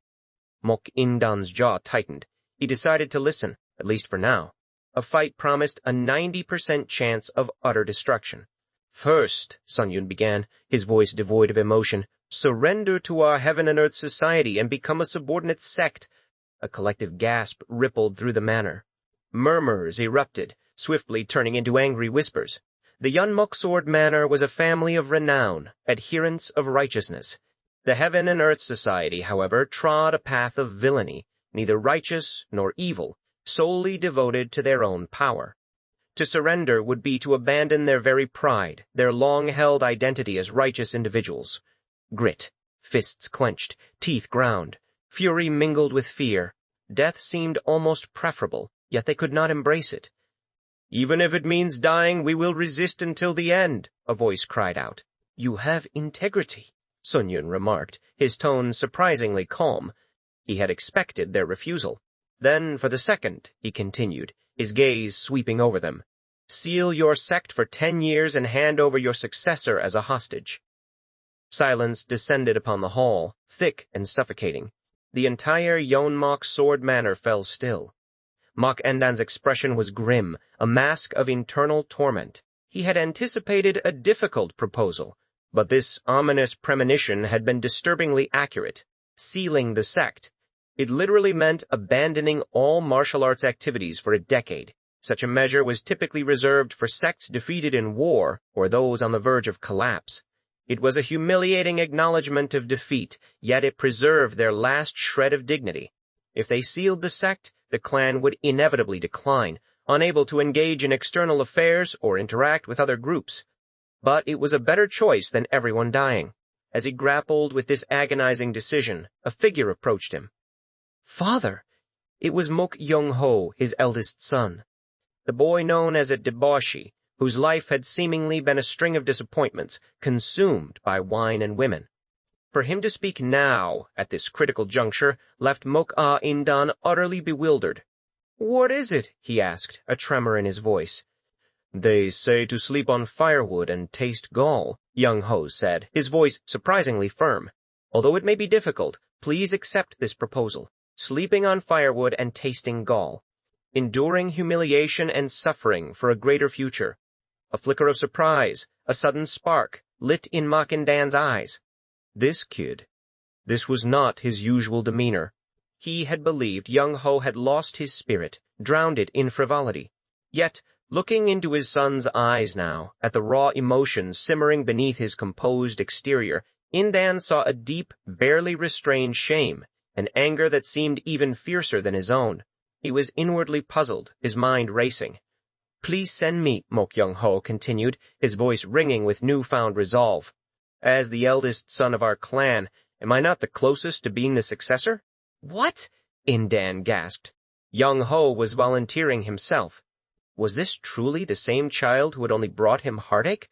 Mok Indan's jaw tightened. He decided to listen, at least for now. A fight promised a 90% chance of utter destruction. "First," Sun Yun began, his voice devoid of emotion, "surrender to our heaven and earth society and become a subordinate sect." A collective gasp rippled through the manor. Murmurs erupted, swiftly turning into angry whispers. The Yeonmok Sword Manor was a family of renown, adherents of righteousness. The Heaven and Earth Society, however, trod a path of villainy, neither righteous nor evil, solely devoted to their own power. To surrender would be to abandon their very pride, their long-held identity as righteous individuals. Grit, fists clenched, teeth ground, fury mingled with fear. Death seemed almost preferable, yet they could not embrace it. "Even if it means dying, we will resist until the end," a voice cried out. "You have integrity," Sun Yun remarked, his tone surprisingly calm. He had expected their refusal. "Then, for the second," he continued, his gaze sweeping over them, "seal your sect for 10 years and hand over your successor as a hostage." Silence descended upon the hall, thick and suffocating. The entire Yeonmok Sword Manor fell still. Mok Indan's expression was grim, a mask of internal torment. He had anticipated a difficult proposal, but this ominous premonition had been disturbingly accurate. Sealing the sect. It literally meant abandoning all martial arts activities for a decade. Such a measure was typically reserved for sects defeated in war or those on the verge of collapse. It was a humiliating acknowledgement of defeat, yet it preserved their last shred of dignity. If they sealed the sect, the clan would inevitably decline, unable to engage in external affairs or interact with other groups. But it was a better choice than everyone dying. As he grappled with this agonizing decision, a figure approached him. "Father!" It was Mok Young-ho, his eldest son. The boy known as a debauchee, whose life had seemingly been a string of disappointments, consumed by wine and women. For him to speak now, at this critical juncture, left Mok-Ah-Indan utterly bewildered. "What is it?" he asked, a tremor in his voice. "They say to sleep on firewood and taste gall," Young Ho said, his voice surprisingly firm. "Although it may be difficult, please accept this proposal. Sleeping on firewood and tasting gall. Enduring humiliation and suffering for a greater future. A flicker of surprise, a sudden spark, lit in Mok-Indan's eyes. This kid. This was not his usual demeanor. He had believed Young Ho had lost his spirit, drowned it in frivolity. Yet, looking into his son's eyes now, at the raw emotions simmering beneath his composed exterior, Indan saw a deep, barely restrained shame, an anger that seemed even fiercer than his own. He was inwardly puzzled, his mind racing. "Please send me," Mok Young Ho continued, his voice ringing with newfound resolve. "As the eldest son of our clan, am I not the closest to being the successor?" "What?" Indan gasped. Young Ho was volunteering himself. Was this truly the same child who had only brought him heartache?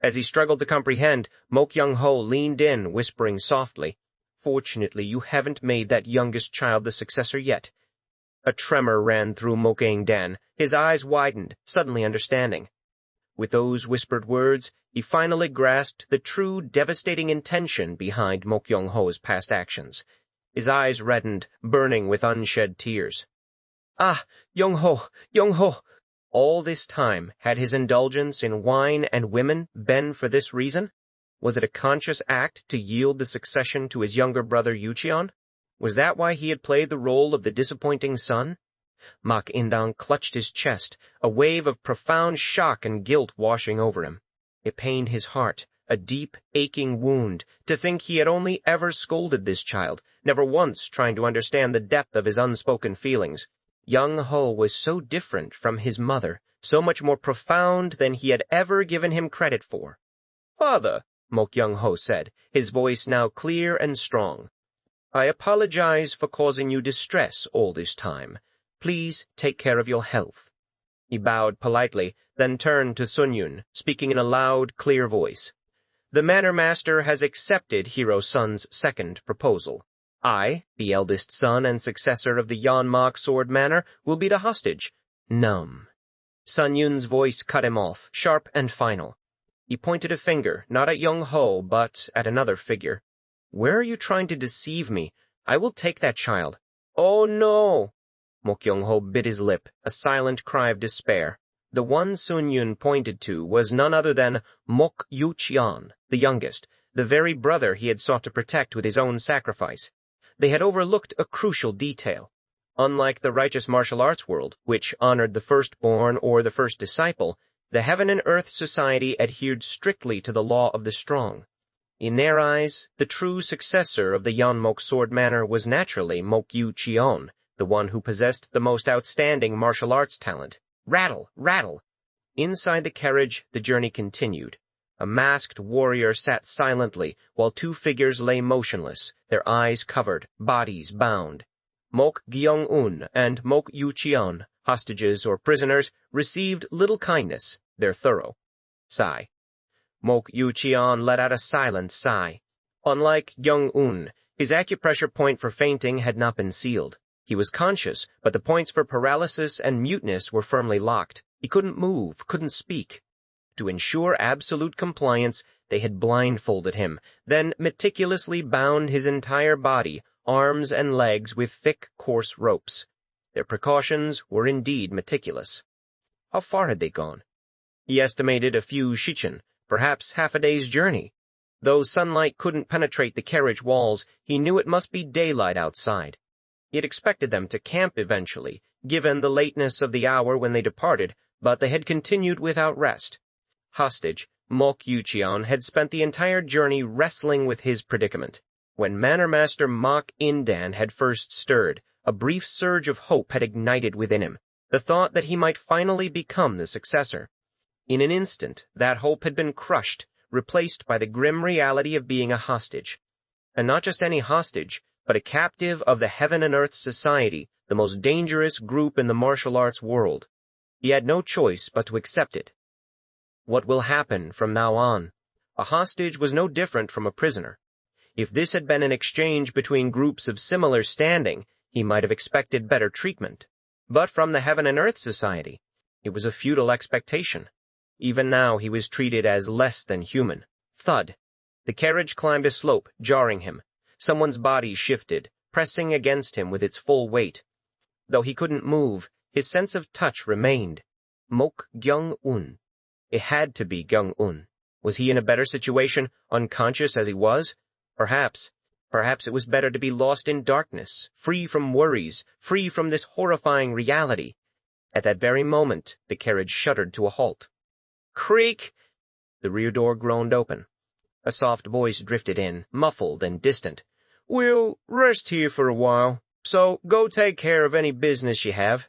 As he struggled to comprehend, Mok Young Ho leaned in, whispering softly, "Fortunately, you haven't made that youngest child the successor yet." A tremor ran through Mok-Indan, his eyes widened, suddenly understanding. With those whispered words, he finally grasped the true, devastating intention behind Mok Young Ho's past actions. His eyes reddened, burning with unshed tears. "Ah, Young Ho, Young Ho!" All this time, had his indulgence in wine and women been for this reason? Was it a conscious act to yield the succession to his younger brother Yucheon? Was that why he had played the role of the disappointing son? Mok-Indan clutched his chest, a wave of profound shock and guilt washing over him. It pained his heart, a deep, aching wound, to think he had only ever scolded this child, never once trying to understand the depth of his unspoken feelings. Young Ho was so different from his mother, so much more profound than he had ever given him credit for. "Father," Mok Young Ho said, his voice now clear and strong, "I apologize for causing you distress all this time. Please take care of your health." He bowed politely, then turned to Sunyun, speaking in a loud, clear voice. "The Manor Master has accepted Hiro-san's second proposal. I, the eldest son and successor of the Yeonmok Sword Manor, will be the hostage." Numb. Sunyun's voice cut him off, sharp and final. He pointed a finger, not at Young Ho, but at another figure. "Where are you trying to deceive me? I will take that child." "Oh no!" Mok Young Ho bit his lip, a silent cry of despair. The one Sunyun pointed to was none other than Mok Yucheon, the youngest, the very brother he had sought to protect with his own sacrifice. They had overlooked a crucial detail. Unlike the righteous martial arts world, which honored the firstborn or the first disciple, the Heaven and Earth Society adhered strictly to the law of the strong. In their eyes, the true successor of the Yeonmok Sword Manor was naturally Mok Yucheon, the one who possessed the most outstanding martial arts talent. Rattle, rattle! Inside the carriage, the journey continued. A masked warrior sat silently, while two figures lay motionless, their eyes covered, bodies bound. Mok Gyeong-un and Mok Yucheon, hostages or prisoners, received little kindness, they're thorough. Sigh. Mok Yucheon let out a silent sigh. Unlike Gyeong-un, his acupressure point for fainting had not been sealed. He was conscious, but the points for paralysis and muteness were firmly locked. He couldn't move, couldn't speak. To ensure absolute compliance, they had blindfolded him, then meticulously bound his entire body, arms and legs, with thick, coarse ropes. Their precautions were indeed meticulous. How far had they gone? He estimated a few shichen, perhaps half a day's journey. Though sunlight couldn't penetrate the carriage walls, he knew it must be daylight outside. He had expected them to camp eventually, given the lateness of the hour when they departed, but they had continued without rest. Hostage, Mok Yucheon had spent the entire journey wrestling with his predicament. When Manor Master Mok-Indan had first stirred, a brief surge of hope had ignited within him, the thought that he might finally become the successor. In an instant, that hope had been crushed, replaced by the grim reality of being a hostage. And not just any hostage, but a captive of the Heaven and Earth Society, the most dangerous group in the martial arts world. He had no choice but to accept it. What will happen from now on? A hostage was no different from a prisoner. If this had been an exchange between groups of similar standing, he might have expected better treatment. But from the Heaven and Earth Society, it was a futile expectation. Even now he was treated as less than human. Thud. The carriage climbed a slope, jarring him. Someone's body shifted, pressing against him with its full weight. Though he couldn't move, his sense of touch remained. Mok Gyung-un. It had to be Gyung-un. Was he in a better situation, unconscious as he was? Perhaps it was better to be lost in darkness, free from worries, free from this horrifying reality. At that very moment, the carriage shuddered to a halt. Creak! The rear door groaned open. A soft voice drifted in, muffled and distant. We'll rest here for a while, so go take care of any business you have.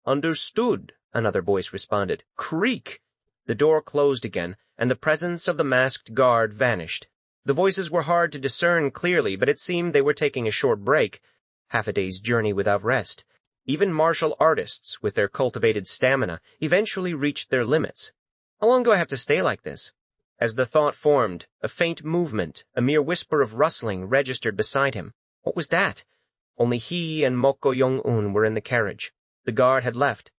Understood, another voice responded. Creak! The door closed again, and the presence of the masked guard vanished. The voices were hard to discern clearly, but it seemed they were taking a short break, half a day's journey without rest. Even martial artists, with their cultivated stamina, eventually reached their limits. How long do I have to stay like this? As the thought formed, a faint movement, a mere whisper of rustling, registered beside him. What was that? Only he and Moko Young-un were in the carriage. The guard had left.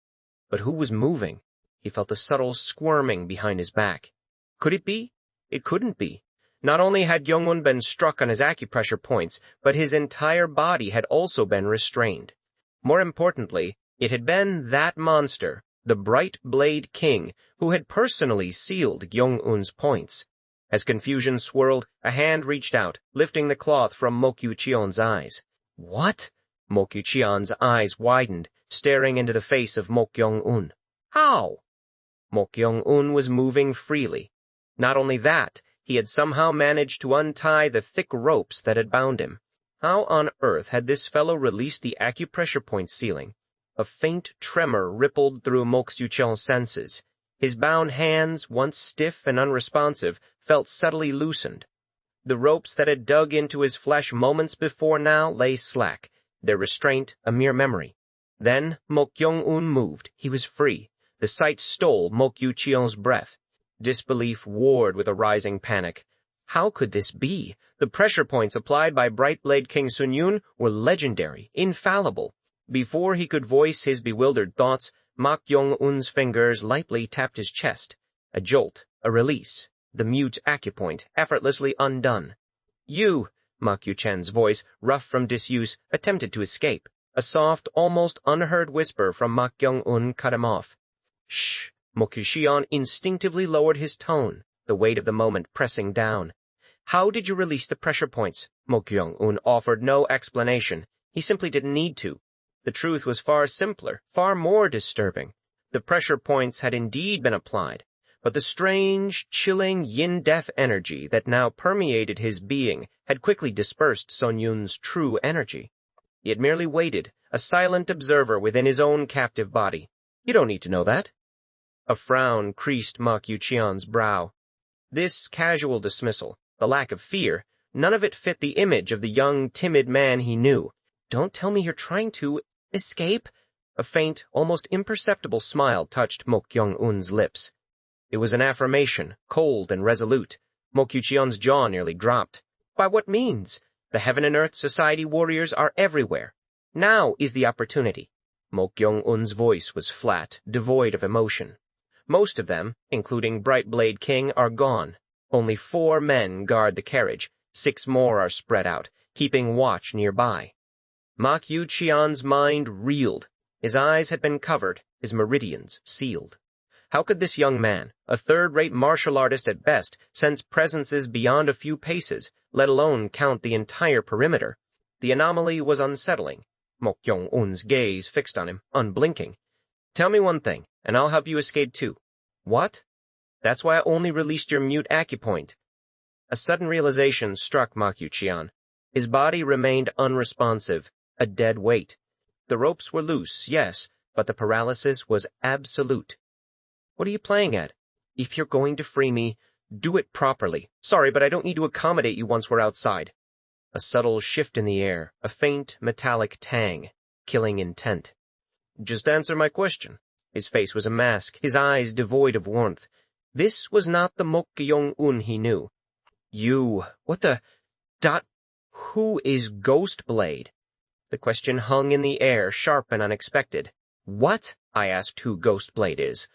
But who was moving? He felt a subtle squirming behind his back. Could it be? It couldn't be. Not only had Young-un been struck on his acupressure points, but his entire body had also been restrained. More importantly, it had been that monster, the Bright Blade King, who had personally sealed Young-un's points. As confusion swirled, a hand reached out, lifting the cloth from Mokyu-cheon's eyes. What? Mokyu-cheon's eyes widened, staring into the face of Mok Young-un. How? Mok Young-un was moving freely. Not only that, he had somehow managed to untie the thick ropes that had bound him. How on earth had this fellow released the acupressure point sealing? A faint tremor rippled through Mokyu-cheon's senses. His bound hands, once stiff and unresponsive, felt subtly loosened. The ropes that had dug into his flesh moments before now lay slack, their restraint a mere memory. Then Mok Young-un moved. He was free. The sight stole Mokyu-cheon's breath. Disbelief warred with a rising panic. How could this be? The pressure points applied by Bright Blade King Sun-yun were legendary, infallible. Before he could voice his bewildered thoughts, Mok Young-un's fingers lightly tapped his chest. A jolt, a release, the mute acupoint effortlessly undone. You, Mokyu-chen's voice, rough from disuse, attempted to escape. A soft, almost unheard whisper from Mok Young-un cut him off. Shh! Mokyu-cheon instinctively lowered his tone, the weight of the moment pressing down. How did you release the pressure points? Mok Young-un offered no explanation. He simply didn't need to. The truth was far simpler, far more disturbing. The pressure points had indeed been applied, but the strange, chilling yin-death energy that now permeated his being had quickly dispersed Sun-yun's true energy. He had merely waited, a silent observer within his own captive body. You don't need to know that. A frown creased Mokyu-cheon's brow. This casual dismissal, the lack of fear, none of it fit the image of the young, timid man he knew. Don't tell me you're trying to escape? A faint, almost imperceptible smile touched Mok Young-un's lips. It was an affirmation, cold and resolute. Mokyu-cheon's jaw nearly dropped. By what means? The Heaven and Earth Society warriors are everywhere. Now is the opportunity. Mok Young-un's voice was flat, devoid of emotion. Most of them, including Bright Blade King, are gone. Only 4 men guard the carriage. 6 more are spread out, keeping watch nearby. Mokyu-cheon's mind reeled. His eyes had been covered, his meridians sealed. How could this young man, a third-rate martial artist at best, sense presences beyond a few paces, let alone count the entire perimeter? The anomaly was unsettling. Mok Young-un's gaze fixed on him, unblinking. Tell me one thing, and I'll help you escape too. What? That's why I only released your mute acupoint. A sudden realization struck Mokyu-cheon. His body remained unresponsive, a dead weight. The ropes were loose, yes, but the paralysis was absolute. What are you playing at? If you're going to free me, do it properly. Sorry, but I don't need to accommodate you once we're outside. A subtle shift in the air, a faint, metallic tang, killing intent. Just answer my question. His face was a mask, his eyes devoid of warmth. This was not the Mok Kyung-un he knew. What the... Who is Ghostblade? The question hung in the air, sharp and unexpected. What? I asked who Ghostblade is.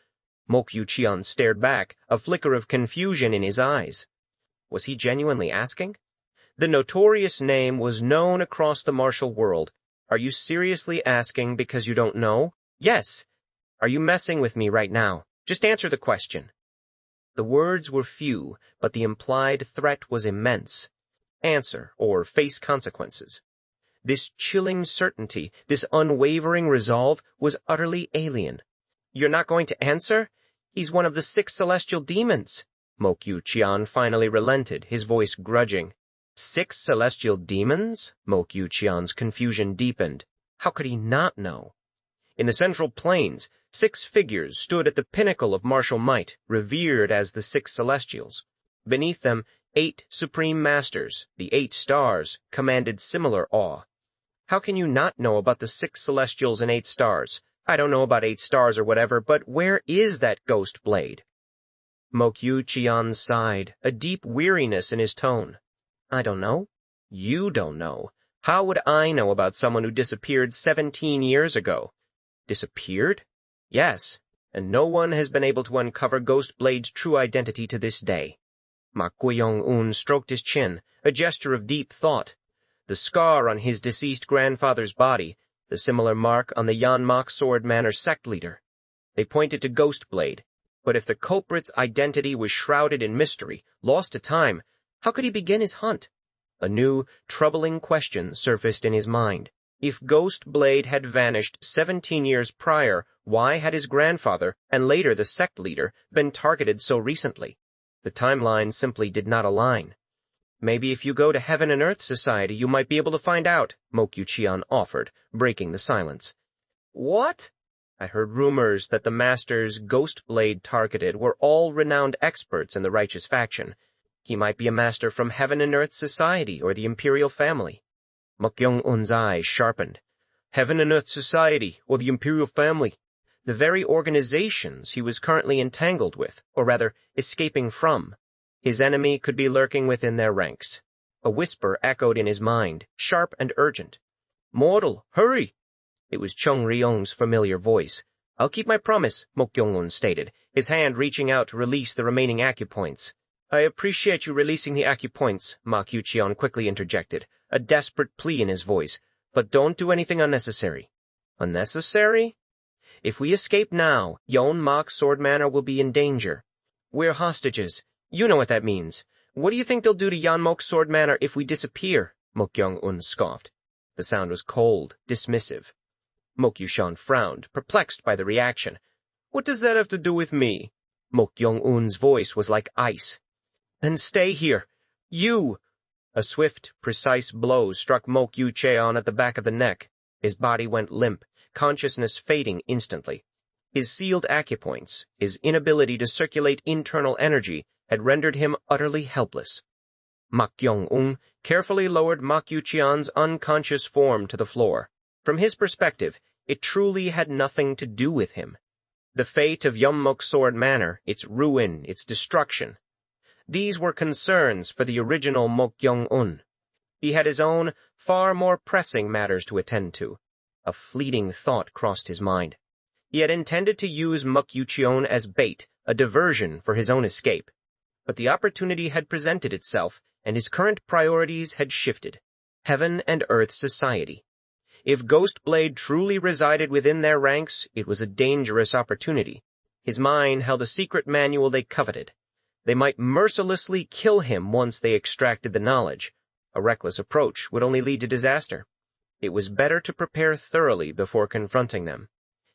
Mok Yu-cheon stared back, a flicker of confusion in his eyes. Was he genuinely asking? The notorious name was known across the martial world. Are you seriously asking because you don't know? Yes. Are you messing with me right now? Just answer the question. The words were few, but the implied threat was immense. Answer, or face consequences. This chilling certainty, this unwavering resolve, was utterly alien. You're not going to answer? He's one of the 6 celestial demons. Mok Yu-cheon finally relented, his voice grudging. 6 celestial demons? Mok Yu-cheon's confusion deepened. How could he not know? In the Central Plains, 6 figures stood at the pinnacle of martial might, revered as the 6 celestials. Beneath them, 8 supreme masters, the 8 stars, commanded similar awe. How can you not know about the 6 celestials and 8 stars? I don't know about 8 stars or whatever, but where is that ghost blade? Mok Yu-cheon sighed, a deep weariness in his tone. I don't know. You don't know. How would I know about someone who disappeared 17 years ago? Disappeared? Yes, and no one has been able to uncover Ghostblade's true identity to this day. Mok Kyung-un stroked his chin, a gesture of deep thought. The scar on his deceased grandfather's body, the similar mark on the Yanmok Sword Manor sect leader. They pointed to Ghostblade, but if the culprit's identity was shrouded in mystery, lost to time, how could he begin his hunt? A new, troubling question surfaced in his mind. If Ghostblade had vanished 17 years prior, why had his grandfather, and later the sect leader, been targeted so recently? The timeline simply did not align. Maybe if you go to Heaven and Earth Society you might be able to find out, Mok Yu-cheon offered, breaking the silence. What? I heard rumors that the masters Ghostblade targeted were all renowned experts in the righteous faction. He might be a master from Heaven and Earth Society or the Imperial family. Mok Kyung-un's eyes sharpened. Heaven and Earth Society or the Imperial family. The very organizations he was currently entangled with, or rather, escaping from. His enemy could be lurking within their ranks. A whisper echoed in his mind, sharp and urgent. Mortal, hurry! It was Chung Ryong's familiar voice. I'll keep my promise, Mok Kyung-un stated, his hand reaching out to release the remaining acupoints. I appreciate you releasing the acupoints, Mok Yu-cheon quickly interjected, a desperate plea in his voice, but don't do anything unnecessary. Unnecessary? If we escape now, Yanmok Sword Manor will be in danger. We're hostages. You know what that means. What do you think they'll do to Yanmok Sword Manor if we disappear? Mok Kyung-un scoffed. The sound was cold, dismissive. Mok Yu-cheon frowned, perplexed by the reaction. What does that have to do with me? Mok Kyung-un's voice was like ice. Then stay here. You! A swift, precise blow struck Mok Yu-cheon at the back of the neck. His body went limp, consciousness fading instantly. His sealed acupoints, his inability to circulate internal energy, had rendered him utterly helpless. Mok Kyung-un carefully lowered Mok Yu-cheon's unconscious form to the floor. From his perspective, it truly had nothing to do with him. The fate of Yanmok Sword Manor, its ruin, its destruction. These were concerns for the original Mok Kyung-un. He had his own, far more pressing matters to attend to. A fleeting thought crossed his mind. He had intended to use Mok Yu-cheon as bait, a diversion for his own escape. But the opportunity had presented itself, and his current priorities had shifted. Heaven and Earth Society. If Ghostblade truly resided within their ranks, it was a dangerous opportunity. His mind held a secret manual they coveted. They might mercilessly kill him once they extracted the knowledge. A reckless approach would only lead to disaster. It was better to prepare thoroughly before confronting them.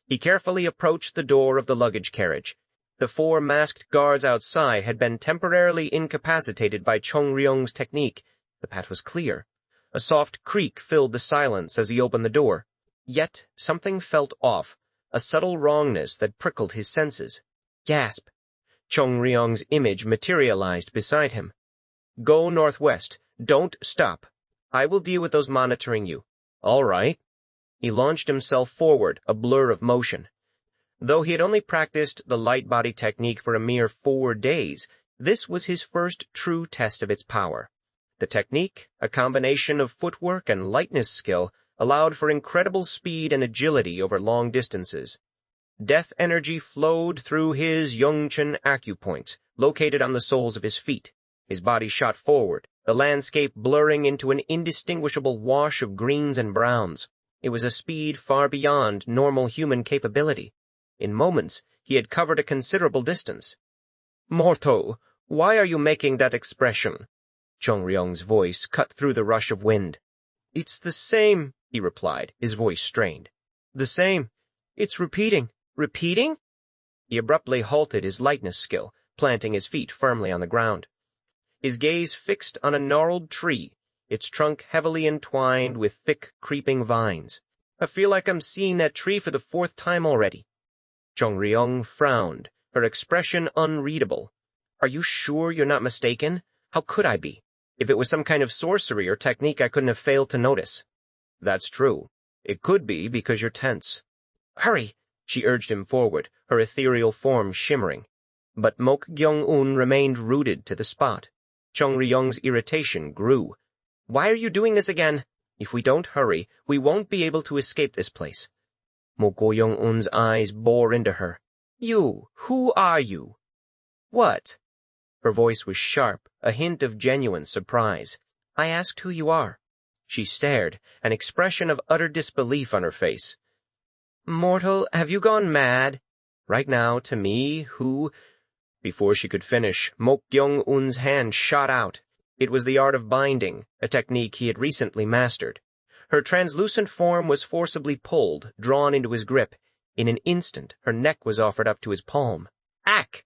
He carefully approached the door of the luggage carriage. The 4 masked guards outside had been temporarily incapacitated by Chung Ryong's technique. The path was clear. A soft creak filled the silence as he opened the door. Yet something felt off, a subtle wrongness that prickled his senses. Gasp! Chung Ryong's image materialized beside him. Go northwest. Don't stop. I will deal with those monitoring you. All right. He launched himself forward, a blur of motion. Though he had only practiced the light body technique for a mere 4 days, this was his first true test of its power. The technique, a combination of footwork and lightness skill, allowed for incredible speed and agility over long distances. Death energy flowed through his Yongchen acupoints, located on the soles of his feet. His body shot forward, the landscape blurring into an indistinguishable wash of greens and browns. It was a speed far beyond normal human capability. In moments, he had covered a considerable distance. "Mortal, why are you making that expression?" Chong-ryong's voice cut through the rush of wind. "It's the same," he replied, his voice strained. "The same. It's repeating." "Repeating?" He abruptly halted his lightness skill, planting his feet firmly on the ground. His gaze fixed on a gnarled tree, its trunk heavily entwined with thick, creeping vines. "I feel like I'm seeing that tree for the 4th time already." Chong-ryong frowned, her expression unreadable. "Are you sure you're not mistaken? How could I be? If it was some kind of sorcery or technique I couldn't have failed to notice." "That's true. It could be because you're tense." "Hurry!" She urged him forward, her ethereal form shimmering. But Mok Gyung-un remained rooted to the spot. Chong-ryong's irritation grew. "Why are you doing this again? If we don't hurry, we won't be able to escape this place." Mok Gyung-un's eyes bore into her. "You, who are you?" "What?" Her voice was sharp, a hint of genuine surprise. "I asked who you are." She stared, an expression of utter disbelief on her face. "Mortal, have you gone mad? Right now, to me, who—" Before she could finish, Mok Gyung-un's hand shot out. It was the art of binding, a technique he had recently mastered. Her translucent form was forcibly pulled, drawn into his grip. In an instant, her neck was offered up to his palm. "Ack!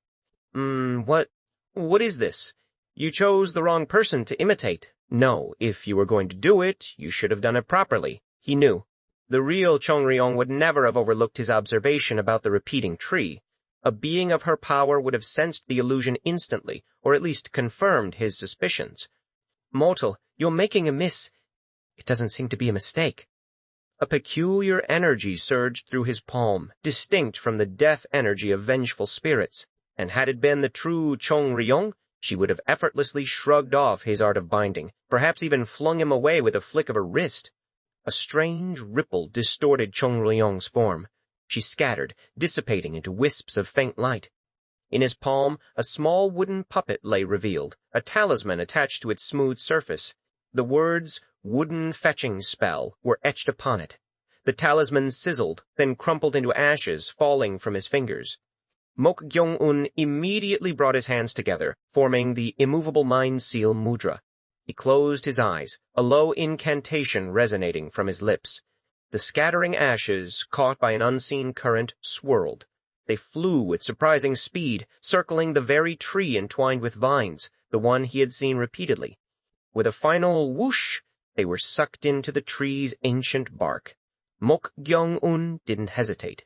What is this? You chose the wrong person to imitate. No, if you were going to do it, you should have done it properly." He knew. The real Chong-ryong would never have overlooked his observation about the repeating tree. A being of her power would have sensed the illusion instantly, or at least confirmed his suspicions. "Mortal, you're making a miss. It doesn't seem to be a mistake." A peculiar energy surged through his palm, distinct from the death energy of vengeful spirits, and had it been the true Chong-ryong, she would have effortlessly shrugged off his art of binding, perhaps even flung him away with a flick of her wrist. A strange ripple distorted Chong-ryong's form. She scattered, dissipating into wisps of faint light. In his palm, a small wooden puppet lay revealed, a talisman attached to its smooth surface. The words, "wooden fetching spell," were etched upon it. The talisman sizzled, then crumpled into ashes, falling from his fingers. Mok Gyung-un immediately brought his hands together, forming the immovable mind seal mudra. He closed his eyes, a low incantation resonating from his lips. The scattering ashes, caught by an unseen current, swirled. They flew with surprising speed, circling the very tree entwined with vines, the one he had seen repeatedly. With a final whoosh, they were sucked into the tree's ancient bark. Mok Gyung-un didn't hesitate.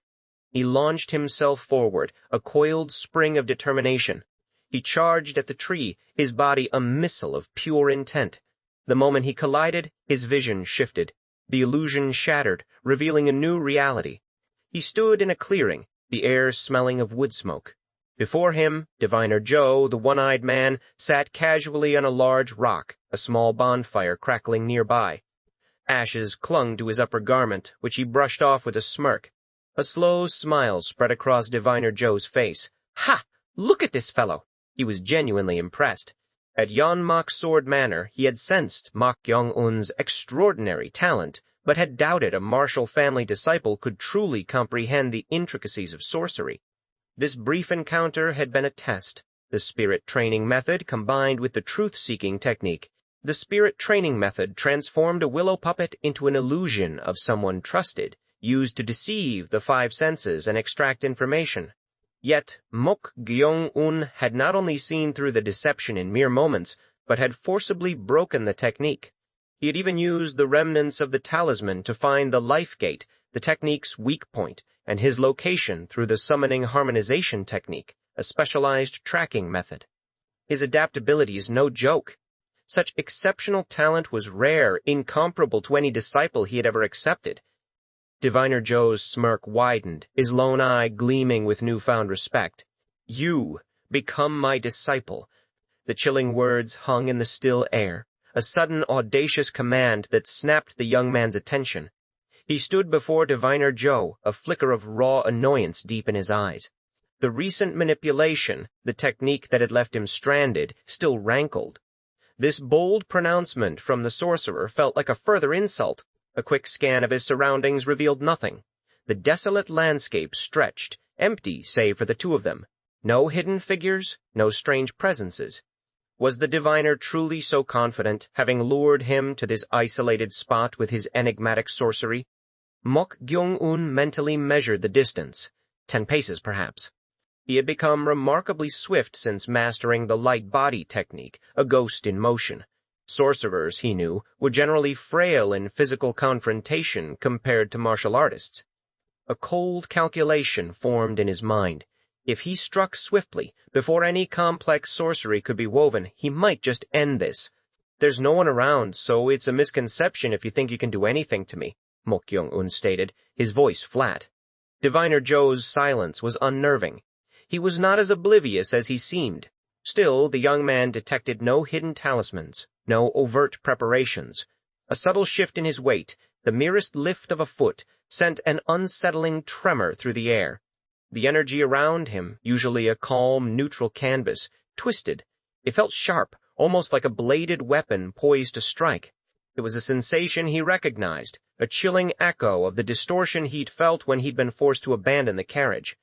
He launched himself forward, a coiled spring of determination. He charged at the tree, his body a missile of pure intent. The moment he collided, his vision shifted. The illusion shattered, revealing a new reality. He stood in a clearing, the air smelling of wood smoke. Before him, Diviner Joe, the one-eyed man, sat casually on a large rock, a small bonfire crackling nearby. Ashes clung to his upper garment, which he brushed off with a smirk. A slow smile spread across Diviner Joe's face. "Ha! Look at this fellow!" He was genuinely impressed. At Yeonmok's Sword Manor, he had sensed Mok Gyung-un's extraordinary talent, but had doubted a martial family disciple could truly comprehend the intricacies of sorcery. This brief encounter had been a test, the spirit training method combined with the truth-seeking technique. The spirit training method transformed a willow puppet into an illusion of someone trusted, used to deceive the 5 senses and extract information. Yet, Mok Gyung-un had not only seen through the deception in mere moments, but had forcibly broken the technique. He had even used the remnants of the talisman to find the life gate, the technique's weak point, and his location through the summoning harmonization technique, a specialized tracking method. His adaptability is no joke. Such exceptional talent was rare, incomparable to any disciple he had ever accepted. Diviner Joe's smirk widened, his lone eye gleaming with newfound respect. You become my disciple. The chilling words hung in the still air, a sudden audacious command that snapped the young man's attention. He stood before Diviner Joe, a flicker of raw annoyance deep in his eyes. The recent manipulation, the technique that had left him stranded, still rankled. This bold pronouncement from the sorcerer felt like a further insult. A quick scan of his surroundings revealed nothing. The desolate landscape stretched, empty save for the two of them. No hidden figures, no strange presences. Was the diviner truly so confident, having lured him to this isolated spot with his enigmatic sorcery? Mok Gyung-un mentally measured the distance. 10 paces, perhaps. He had become remarkably swift since mastering the light body technique, a ghost in motion. Sorcerers, he knew, were generally frail in physical confrontation compared to martial artists. A cold calculation formed in his mind. If he struck swiftly, before any complex sorcery could be woven, he might just end this. There's no one around, so it's a misconception if you think you can do anything to me, Mok Gyung-un stated, his voice flat. Diviner Joe's silence was unnerving. He was not as oblivious as he seemed. Still, the young man detected no hidden talismans, no overt preparations. A subtle shift in his weight, the merest lift of a foot, sent an unsettling tremor through the air. The energy around him, usually a calm, neutral canvas, twisted. It felt sharp, almost like a bladed weapon poised to strike. It was a sensation he recognized, a chilling echo of the distortion he'd felt when he'd been forced to abandon the carriage.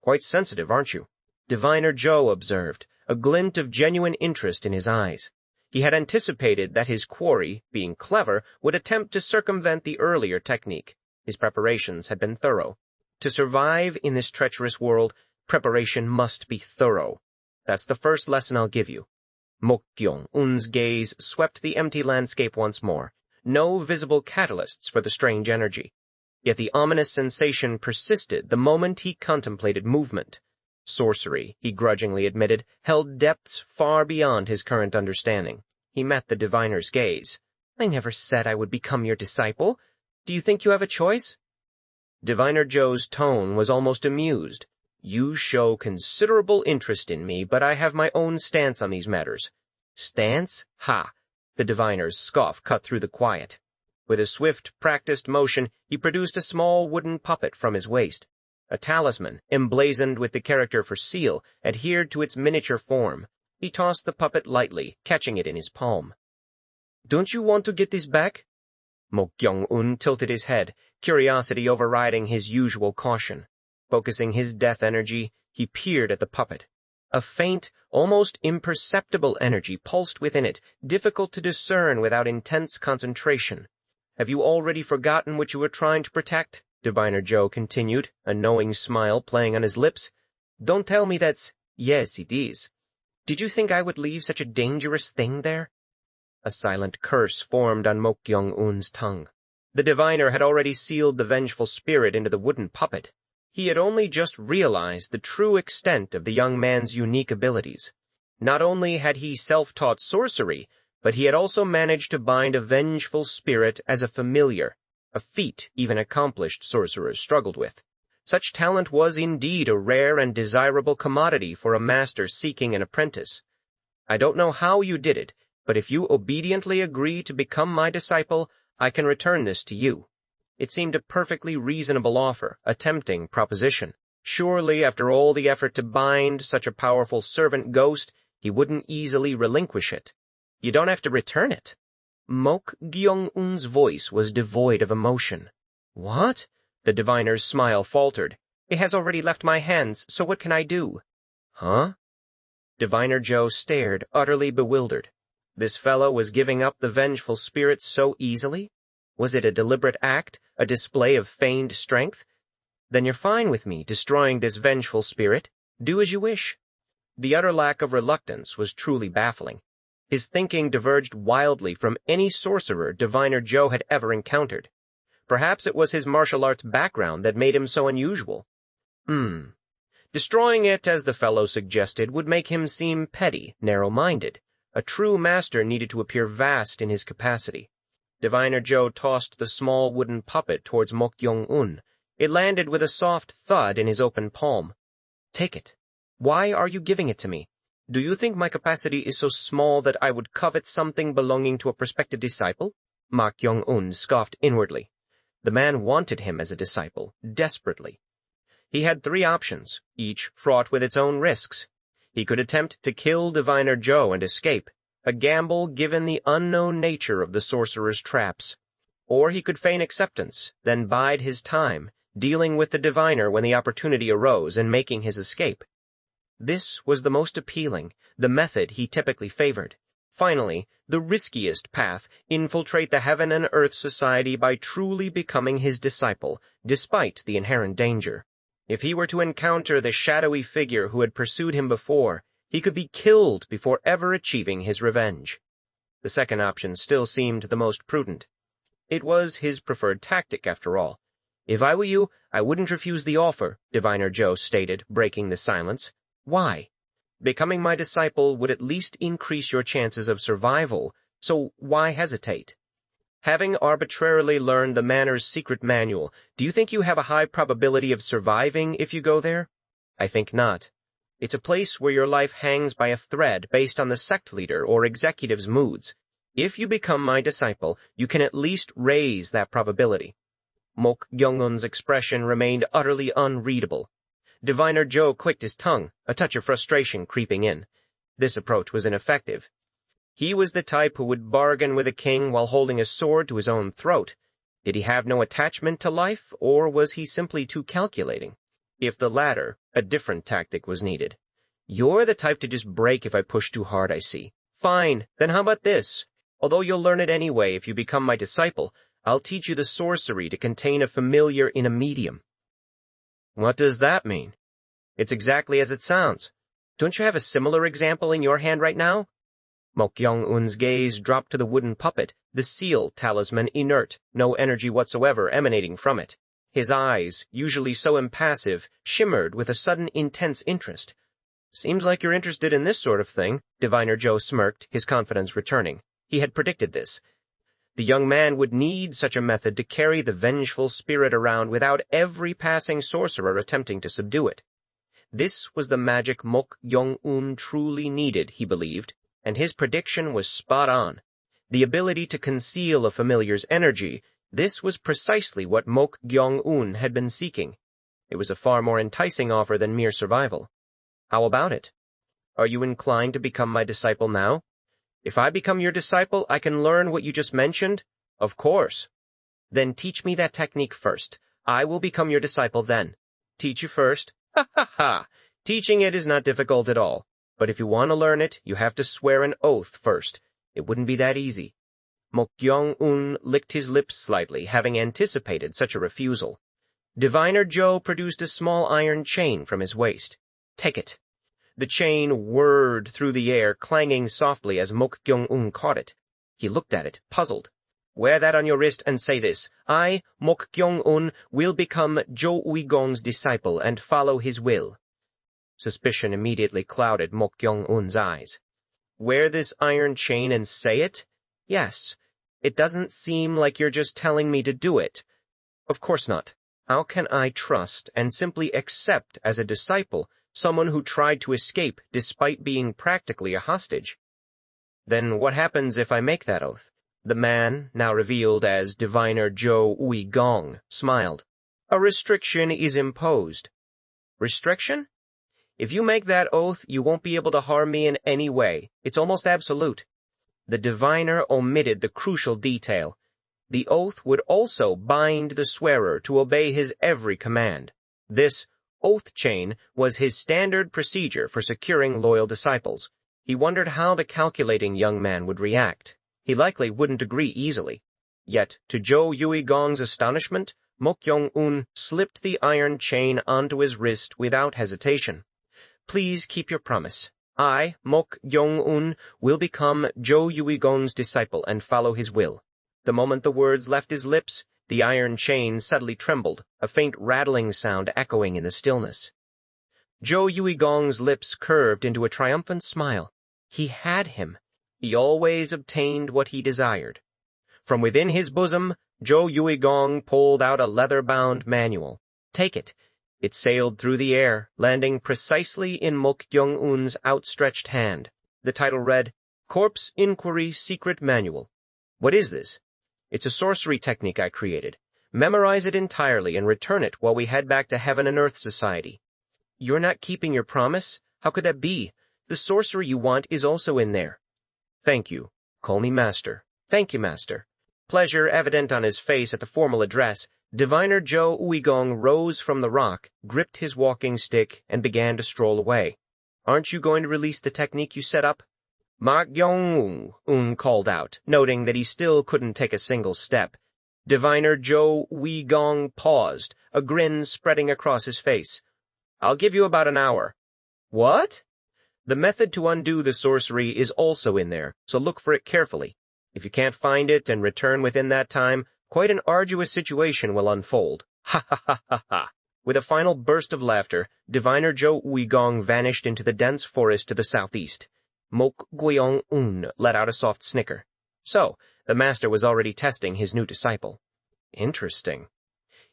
Quite sensitive, aren't you? Diviner Joe observed, a glint of genuine interest in his eyes. He had anticipated that his quarry, being clever, would attempt to circumvent the earlier technique. His preparations had been thorough. To survive in this treacherous world, preparation must be thorough. That's the first lesson I'll give you. Mok Gyung-un's gaze swept the empty landscape once more. No visible catalysts for the strange energy. Yet the ominous sensation persisted the moment he contemplated movement. Sorcery, he grudgingly admitted, held depths far beyond his current understanding. He met the diviner's gaze. I never said I would become your disciple. Do you think you have a choice? Diviner Joe's tone was almost amused. You show considerable interest in me, but I have my own stance on these matters. Stance? Ha! The diviner's scoff cut through the quiet. With a swift, practiced motion, he produced a small wooden puppet from his waist. A talisman, emblazoned with the character for seal, adhered to its miniature form. He tossed the puppet lightly, catching it in his palm. Don't you want to get this back? Mok Gyung-un tilted his head, curiosity overriding his usual caution. Focusing his death energy, he peered at the puppet. A faint, almost imperceptible energy pulsed within it, difficult to discern without intense concentration. Have you already forgotten what you were trying to protect? Diviner Joe continued, a knowing smile playing on his lips. Don't tell me that's... Yes, it is. Did you think I would leave such a dangerous thing there? A silent curse formed on Mok Gyung-un's tongue. The diviner had already sealed the vengeful spirit into the wooden puppet. He had only just realized the true extent of the young man's unique abilities. Not only had he self-taught sorcery, but he had also managed to bind a vengeful spirit as a familiar, a feat even accomplished sorcerers struggled with. Such talent was indeed a rare and desirable commodity for a master seeking an apprentice. I don't know how you did it, but if you obediently agree to become my disciple, I can return this to you. It seemed a perfectly reasonable offer, a tempting proposition. Surely, after all the effort to bind such a powerful servant ghost, he wouldn't easily relinquish it. You don't have to return it. Mok Gyung-un's voice was devoid of emotion. What? The diviner's smile faltered. It has already left my hands, so what can I do? Huh? Diviner Joe stared, utterly bewildered. This fellow was giving up the vengeful spirit so easily? Was it a deliberate act, a display of feigned strength? Then you're fine with me destroying this vengeful spirit. Do as you wish. The utter lack of reluctance was truly baffling. His thinking diverged wildly from any sorcerer Diviner Joe had ever encountered. Perhaps it was his martial arts background that made him so unusual. Destroying it, as the fellow suggested, would make him seem petty, narrow-minded. A true master needed to appear vast in his capacity. Diviner Joe tossed the small wooden puppet towards Mok Yong-un. It landed with a soft thud in his open palm. "Take it. Why are you giving it to me? Do you think my capacity is so small that I would covet something belonging to a prospective disciple?" Mok Yong-un scoffed inwardly. The man wanted him as a disciple, desperately. He had 3 options, each fraught with its own risks. He could attempt to kill Diviner Joe and escape, a gamble given the unknown nature of the sorcerer's traps. Or he could feign acceptance, then bide his time, dealing with the diviner when the opportunity arose and making his escape. This was the most appealing, the method he typically favored. Finally, the riskiest path, infiltrate the Heaven and Earth Society by truly becoming his disciple, despite the inherent danger. If he were to encounter the shadowy figure who had pursued him before, he could be killed before ever achieving his revenge. The second option still seemed the most prudent. It was his preferred tactic, after all. "If I were you, I wouldn't refuse the offer," Diviner Joe stated, breaking the silence. "Why? Becoming my disciple would at least increase your chances of survival, so why hesitate? Having arbitrarily learned the Manor's secret manual, do you think you have a high probability of surviving if you go there? I think not. It's a place where your life hangs by a thread based on the sect leader or executive's moods. If you become my disciple, you can at least raise that probability." Mok Yong-un's expression remained utterly unreadable. Diviner Joe clicked his tongue, a touch of frustration creeping in. This approach was ineffective. He was the type who would bargain with a king while holding a sword to his own throat. Did he have no attachment to life, or was he simply too calculating? If the latter, a different tactic was needed. "You're the type to just break if I push too hard, I see. Fine, then how about this? Although you'll learn it anyway if you become my disciple, I'll teach you the sorcery to contain a familiar in a medium." "What does that mean?" "It's exactly as it sounds. Don't you have a similar example in your hand right now?" Mok Yong-un's gaze dropped to the wooden puppet, the seal talisman inert, no energy whatsoever emanating from it. His eyes, usually so impassive, shimmered with a sudden intense interest. "Seems like you're interested in this sort of thing," Diviner Joe smirked, his confidence returning. He had predicted this. The young man would need such a method to carry the vengeful spirit around without every passing sorcerer attempting to subdue it. This was the magic Mok Yong-un truly needed, he believed, and his prediction was spot on. The ability to conceal a familiar's energy, this was precisely what Mok Yong-un had been seeking. It was a far more enticing offer than mere survival. How about it? Are you inclined to become my disciple now? If I become your disciple, I can learn what you just mentioned? Of course. Then teach me that technique first. I will become your disciple then. Teach you first? Ha ha ha! Teaching it is not difficult at all. But if you want to learn it, you have to swear an oath first. It wouldn't be that easy. Mok Yong-un licked his lips slightly, having anticipated such a refusal. Diviner Joe produced a small iron chain from his waist. "Take it." The chain whirred through the air, clanging softly as Mok Yong-un caught it. He looked at it, puzzled. "Wear that on your wrist and say this. I, Mok Yong-un, will become Jo Uigong's disciple and follow his will." Suspicion immediately clouded Mok Yong-un's eyes. "Wear this iron chain and say it? Yes. It doesn't seem like you're just telling me to do it." "Of course not. How can I trust and simply accept as a disciple someone who tried to escape despite being practically a hostage?" "Then what happens if I make that oath?" The man, now revealed as Diviner Jo Uigong, smiled. "A restriction is imposed." "Restriction?" "If you make that oath, you won't be able to harm me in any way. It's almost absolute." The diviner omitted the crucial detail. The oath would also bind the swearer to obey his every command. This oath chain was his standard procedure for securing loyal disciples. He wondered how the calculating young man would react. He likely wouldn't agree easily. Yet, to Jo Uigong's astonishment, Mok Yong-un slipped the iron chain onto his wrist without hesitation. "Please keep your promise. I, Mok Yong-un, will become Jo Uigong's disciple and follow his will." The moment the words left his lips, the iron chain suddenly trembled, a faint rattling sound echoing in the stillness. Jo Uigong's lips curved into a triumphant smile. He had him. He always obtained what he desired. From within his bosom, Zhou Yuigong pulled out a leather-bound manual. Take it. It sailed through the air, landing precisely in Mok Kyung-un's outstretched hand. The title read, Corpse Inquiry Secret Manual. What is this? It's a sorcery technique I created. Memorize it entirely and return it while we head back to Heaven and Earth Society. You're not keeping your promise? How could that be? The sorcery you want is also in there. Thank you. Call me Master. Thank you, Master. Pleasure evident on his face at the formal address, Diviner Zhou Uigong rose from the rock, gripped his walking stick, and began to stroll away. Aren't you going to release the technique you set up? Ma Gyong-un called out, noting that he still couldn't take a single step. Diviner Zhou Uigong paused, a grin spreading across his face. I'll give you about an hour. What? The method to undo the sorcery is also in there, so look for it carefully. If you can't find it and return within that time, quite an arduous situation will unfold. Ha ha ha ha ha. With a final burst of laughter, Diviner Zhou Uigong vanished into the dense forest to the southeast. Mok Gyong-un let out a soft snicker. So, the master was already testing his new disciple. Interesting.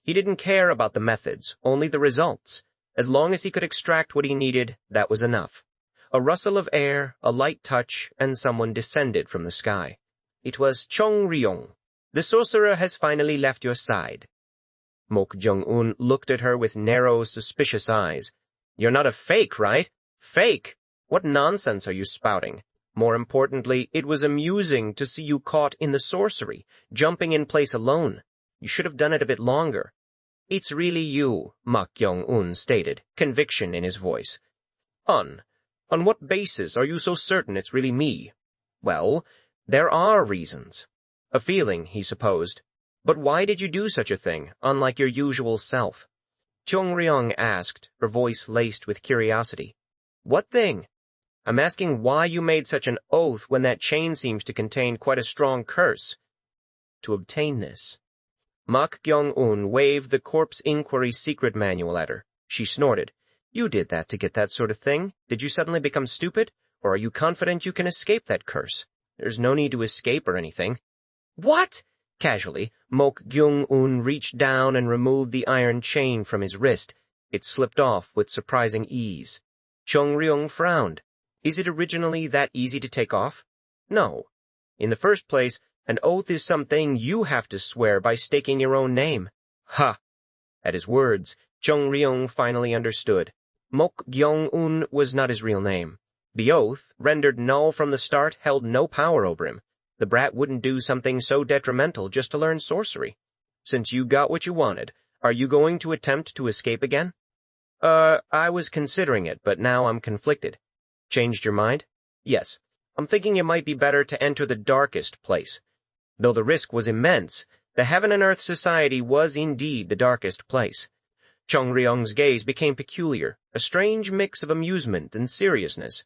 He didn't care about the methods, only the results. As long as he could extract what he needed, that was enough. A rustle of air, a light touch, and someone descended from the sky. It was Chong Ryong. The sorcerer has finally left your side. Mok Jong-un looked at her with narrow, suspicious eyes. You're not a fake, right? Fake? What nonsense are you spouting? More importantly, it was amusing to see you caught in the sorcery, jumping in place alone. You should have done it a bit longer. It's really you, Mok Jong-un stated, conviction in his voice. On what basis are you so certain it's really me? Well, there are reasons. A feeling, he supposed. But why did you do such a thing, unlike your usual self? Chong Ryong asked, her voice laced with curiosity. What thing? I'm asking why you made such an oath when that chain seems to contain quite a strong curse. To obtain this. Mok Gyong-un waved the Corpse Inquiry Secret Manual at her. She snorted. You did that to get that sort of thing? Did you suddenly become stupid? Or are you confident you can escape that curse? There's no need to escape or anything. What? Casually, Mok Gyung-un reached down and removed the iron chain from his wrist. It slipped off with surprising ease. Chong Ryong frowned. Is it originally that easy to take off? No. In the first place, an oath is something you have to swear by staking your own name. Ha! At his words, Chong Ryong finally understood. Mok Gyong-un was not his real name. The oath, rendered null from the start, held no power over him. The brat wouldn't do something so detrimental just to learn sorcery. Since you got what you wanted, are you going to attempt to escape again? I was considering it, but now I'm conflicted. Changed your mind? Yes. I'm thinking it might be better to enter the darkest place. Though the risk was immense, the Heaven and Earth Society was indeed the darkest place. Chong Ryong's gaze became peculiar, a strange mix of amusement and seriousness.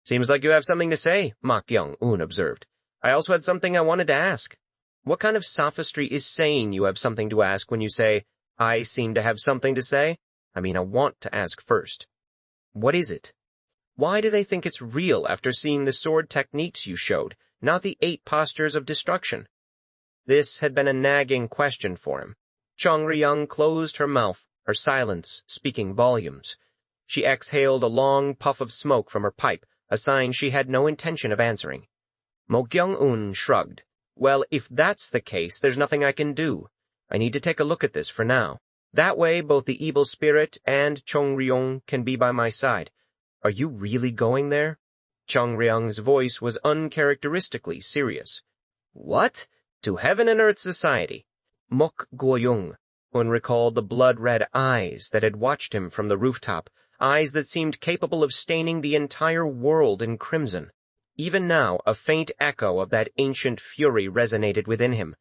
Seems like you have something to say, Mok Gyong-un observed. I also had something I wanted to ask. What kind of sophistry is saying you have something to ask when you say, I seem to have something to say? I mean, I want to ask first. What is it? Why do they think it's real after seeing the sword techniques you showed, not the 8 postures of destruction? This had been a nagging question for him. Chong Ryong closed her mouth, her silence speaking volumes. She exhaled a long puff of smoke from her pipe, a sign she had no intention of answering. Mok Gyong-un shrugged. Well, if that's the case, there's nothing I can do. I need to take a look at this for now. That way, both the evil spirit and Chong Ryong can be by my side. Are you really going there? Chong Ryong's voice was uncharacteristically serious. What? To Heaven and Earth Society? Mok Gyong-un recalled the blood-red eyes that had watched him from the rooftop, eyes that seemed capable of staining the entire world in crimson. Even now, a faint echo of that ancient fury resonated within him.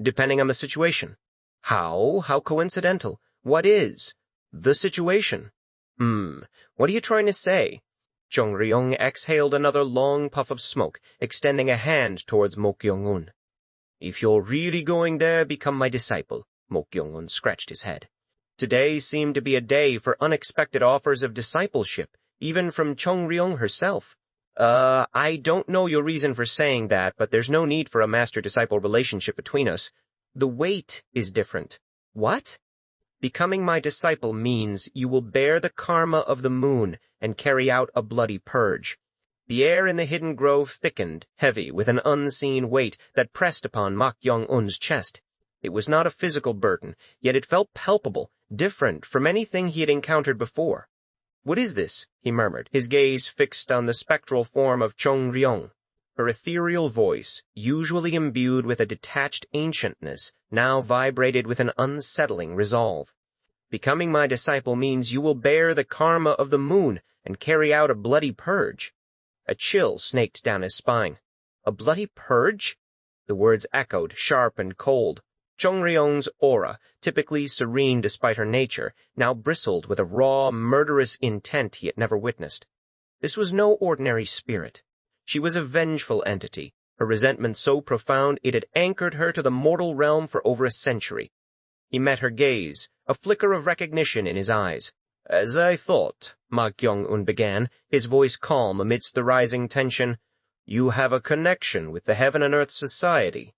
Depending on the situation. How coincidental. What is the situation? What are you trying to say? Chong Ryong exhaled another long puff of smoke, extending a hand towards Mok Gyong-un. If you're really going there, become my disciple, Mok Gyong-un scratched his head. Today seemed to be a day for unexpected offers of discipleship, even from Chong Ryong herself. I don't know your reason for saying that, but there's no need for a master-disciple relationship between us. The weight is different. What? Becoming my disciple means you will bear the karma of the moon and carry out a bloody purge. The air in the hidden grove thickened, heavy, with an unseen weight that pressed upon Mak Yong-un's chest. It was not a physical burden, yet it felt palpable, different from anything he had encountered before. "What is this?" he murmured, his gaze fixed on the spectral form of Chong Ryong. Her ethereal voice, usually imbued with a detached ancientness, now vibrated with an unsettling resolve. "Becoming my disciple means you will bear the karma of the moon and carry out a bloody purge." A chill snaked down his spine. A bloody purge? The words echoed, sharp and cold. Chong Ryong's aura, typically serene despite her nature, now bristled with a raw, murderous intent he had never witnessed. This was no ordinary spirit. She was a vengeful entity, her resentment so profound it had anchored her to the mortal realm for over a century. He met her gaze, a flicker of recognition in his eyes. "As I thought," Ma Kyung-un began, his voice calm amidst the rising tension, "you have a connection with the Heaven and Earth Society."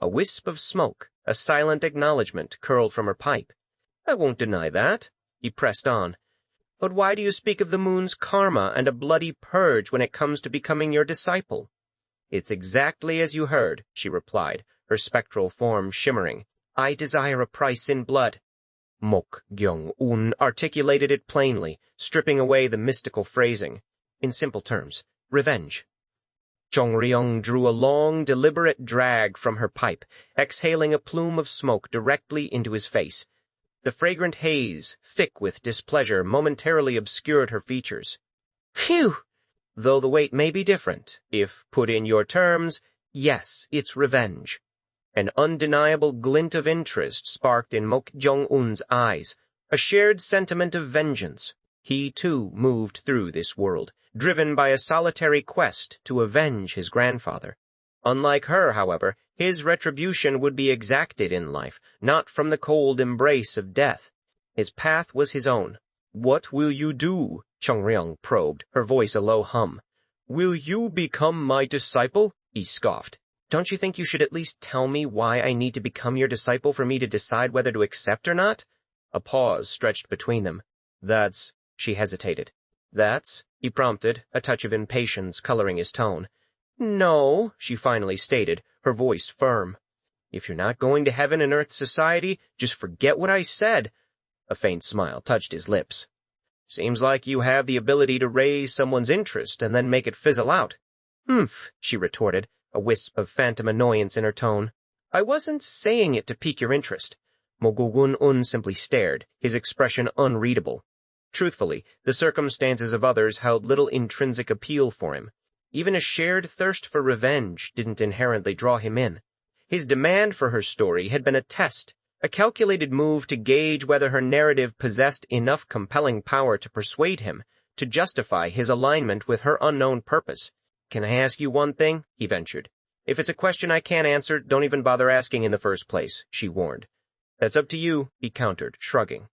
A wisp of smoke, a silent acknowledgment, curled from her pipe. "I won't deny that," he pressed on. "But why do you speak of the moon's karma and a bloody purge when it comes to becoming your disciple?" "It's exactly as you heard," she replied, her spectral form shimmering. "I desire a price in blood." Mok Gyung-un articulated it plainly, stripping away the mystical phrasing. In simple terms, revenge. Chong Ryong drew a long, deliberate drag from her pipe, exhaling a plume of smoke directly into his face. The fragrant haze, thick with displeasure, momentarily obscured her features. "Phew! Though the weight may be different, if put in your terms, yes, it's revenge." An undeniable glint of interest sparked in Mok Jong-un's eyes, a shared sentiment of vengeance. He, too, moved through this world, driven by a solitary quest to avenge his grandfather. Unlike her, however, his retribution would be exacted in life, not from the cold embrace of death. His path was his own. "What will you do?" Chong Ryong probed, her voice a low hum. "Will you become my disciple?" he scoffed. "Don't you think you should at least tell me why I need to become your disciple for me to decide whether to accept or not?" A pause stretched between them. She hesitated. "That's," he prompted, a touch of impatience coloring his tone. "No," she finally stated, her voice firm. "If you're not going to Heaven and Earth Society, just forget what I said." A faint smile touched his lips. "Seems like you have the ability to raise someone's interest and then make it fizzle out." "Humph," she retorted, a wisp of phantom annoyance in her tone. "I wasn't saying it to pique your interest." Mogugun-un simply stared, his expression unreadable. Truthfully, the circumstances of others held little intrinsic appeal for him. Even a shared thirst for revenge didn't inherently draw him in. His demand for her story had been a test, a calculated move to gauge whether her narrative possessed enough compelling power to persuade him, to justify his alignment with her unknown purpose. "Can I ask you one thing?" he ventured. "If it's a question I can't answer, don't even bother asking in the first place," she warned. "That's up to you," he countered, shrugging.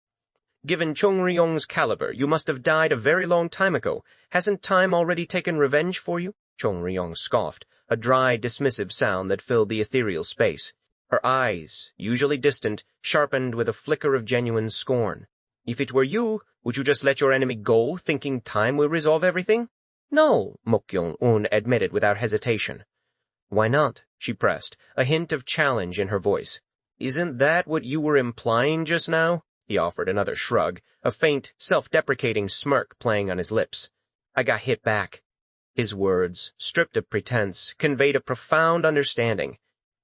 "Given Chong Ryong's caliber, you must have died a very long time ago. Hasn't time already taken revenge for you?" Chong Ryong scoffed, a dry, dismissive sound that filled the ethereal space. Her eyes, usually distant, sharpened with a flicker of genuine scorn. "If it were you, would you just let your enemy go, thinking time will resolve everything?" "No," Mok Kyung-un admitted without hesitation. "Why not?" she pressed, a hint of challenge in her voice. "Isn't that what you were implying just now?" He offered another shrug, a faint, self-deprecating smirk playing on his lips. "I got hit back." His words, stripped of pretense, conveyed a profound understanding.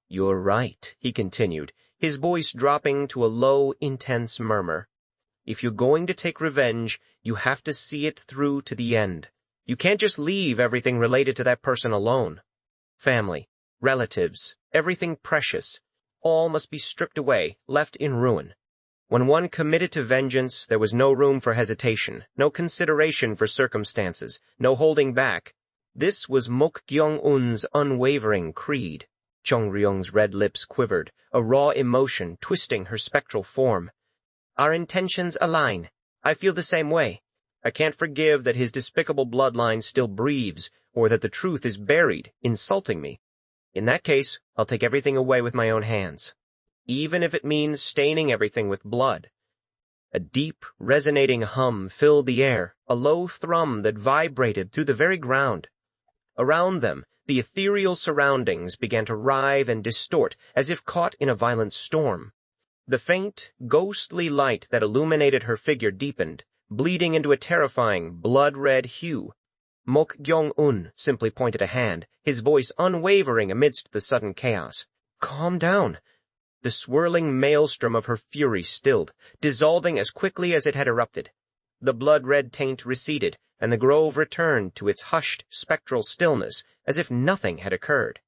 "You're right," he continued, his voice dropping to a low, intense murmur. "If you're going to take revenge, you have to see it through to the end. You can't just leave everything related to that person alone. Family, relatives, everything precious, all must be stripped away, left in ruin. When one committed to vengeance, there was no room for hesitation, no consideration for circumstances, no holding back. This was Mok Kyung-un's unwavering creed." Chong Ryong's red lips quivered, a raw emotion twisting her spectral form. "Our intentions align. I feel the same way. I can't forgive that his despicable bloodline still breathes, or that the truth is buried, insulting me. In that case, I'll take everything away with my own hands, even if it means staining everything with blood. A deep, resonating hum filled the air, a low thrum that vibrated through the very ground. Around them, the ethereal surroundings began to writhe and distort as if caught in a violent storm. The faint, ghostly light that illuminated her figure deepened, bleeding into a terrifying, blood-red hue. Mok Gyong-un simply pointed a hand, his voice unwavering amidst the sudden chaos. "Calm down." The swirling maelstrom of her fury stilled, dissolving as quickly as it had erupted. The blood-red taint receded, and the grove returned to its hushed, spectral stillness, as if nothing had occurred.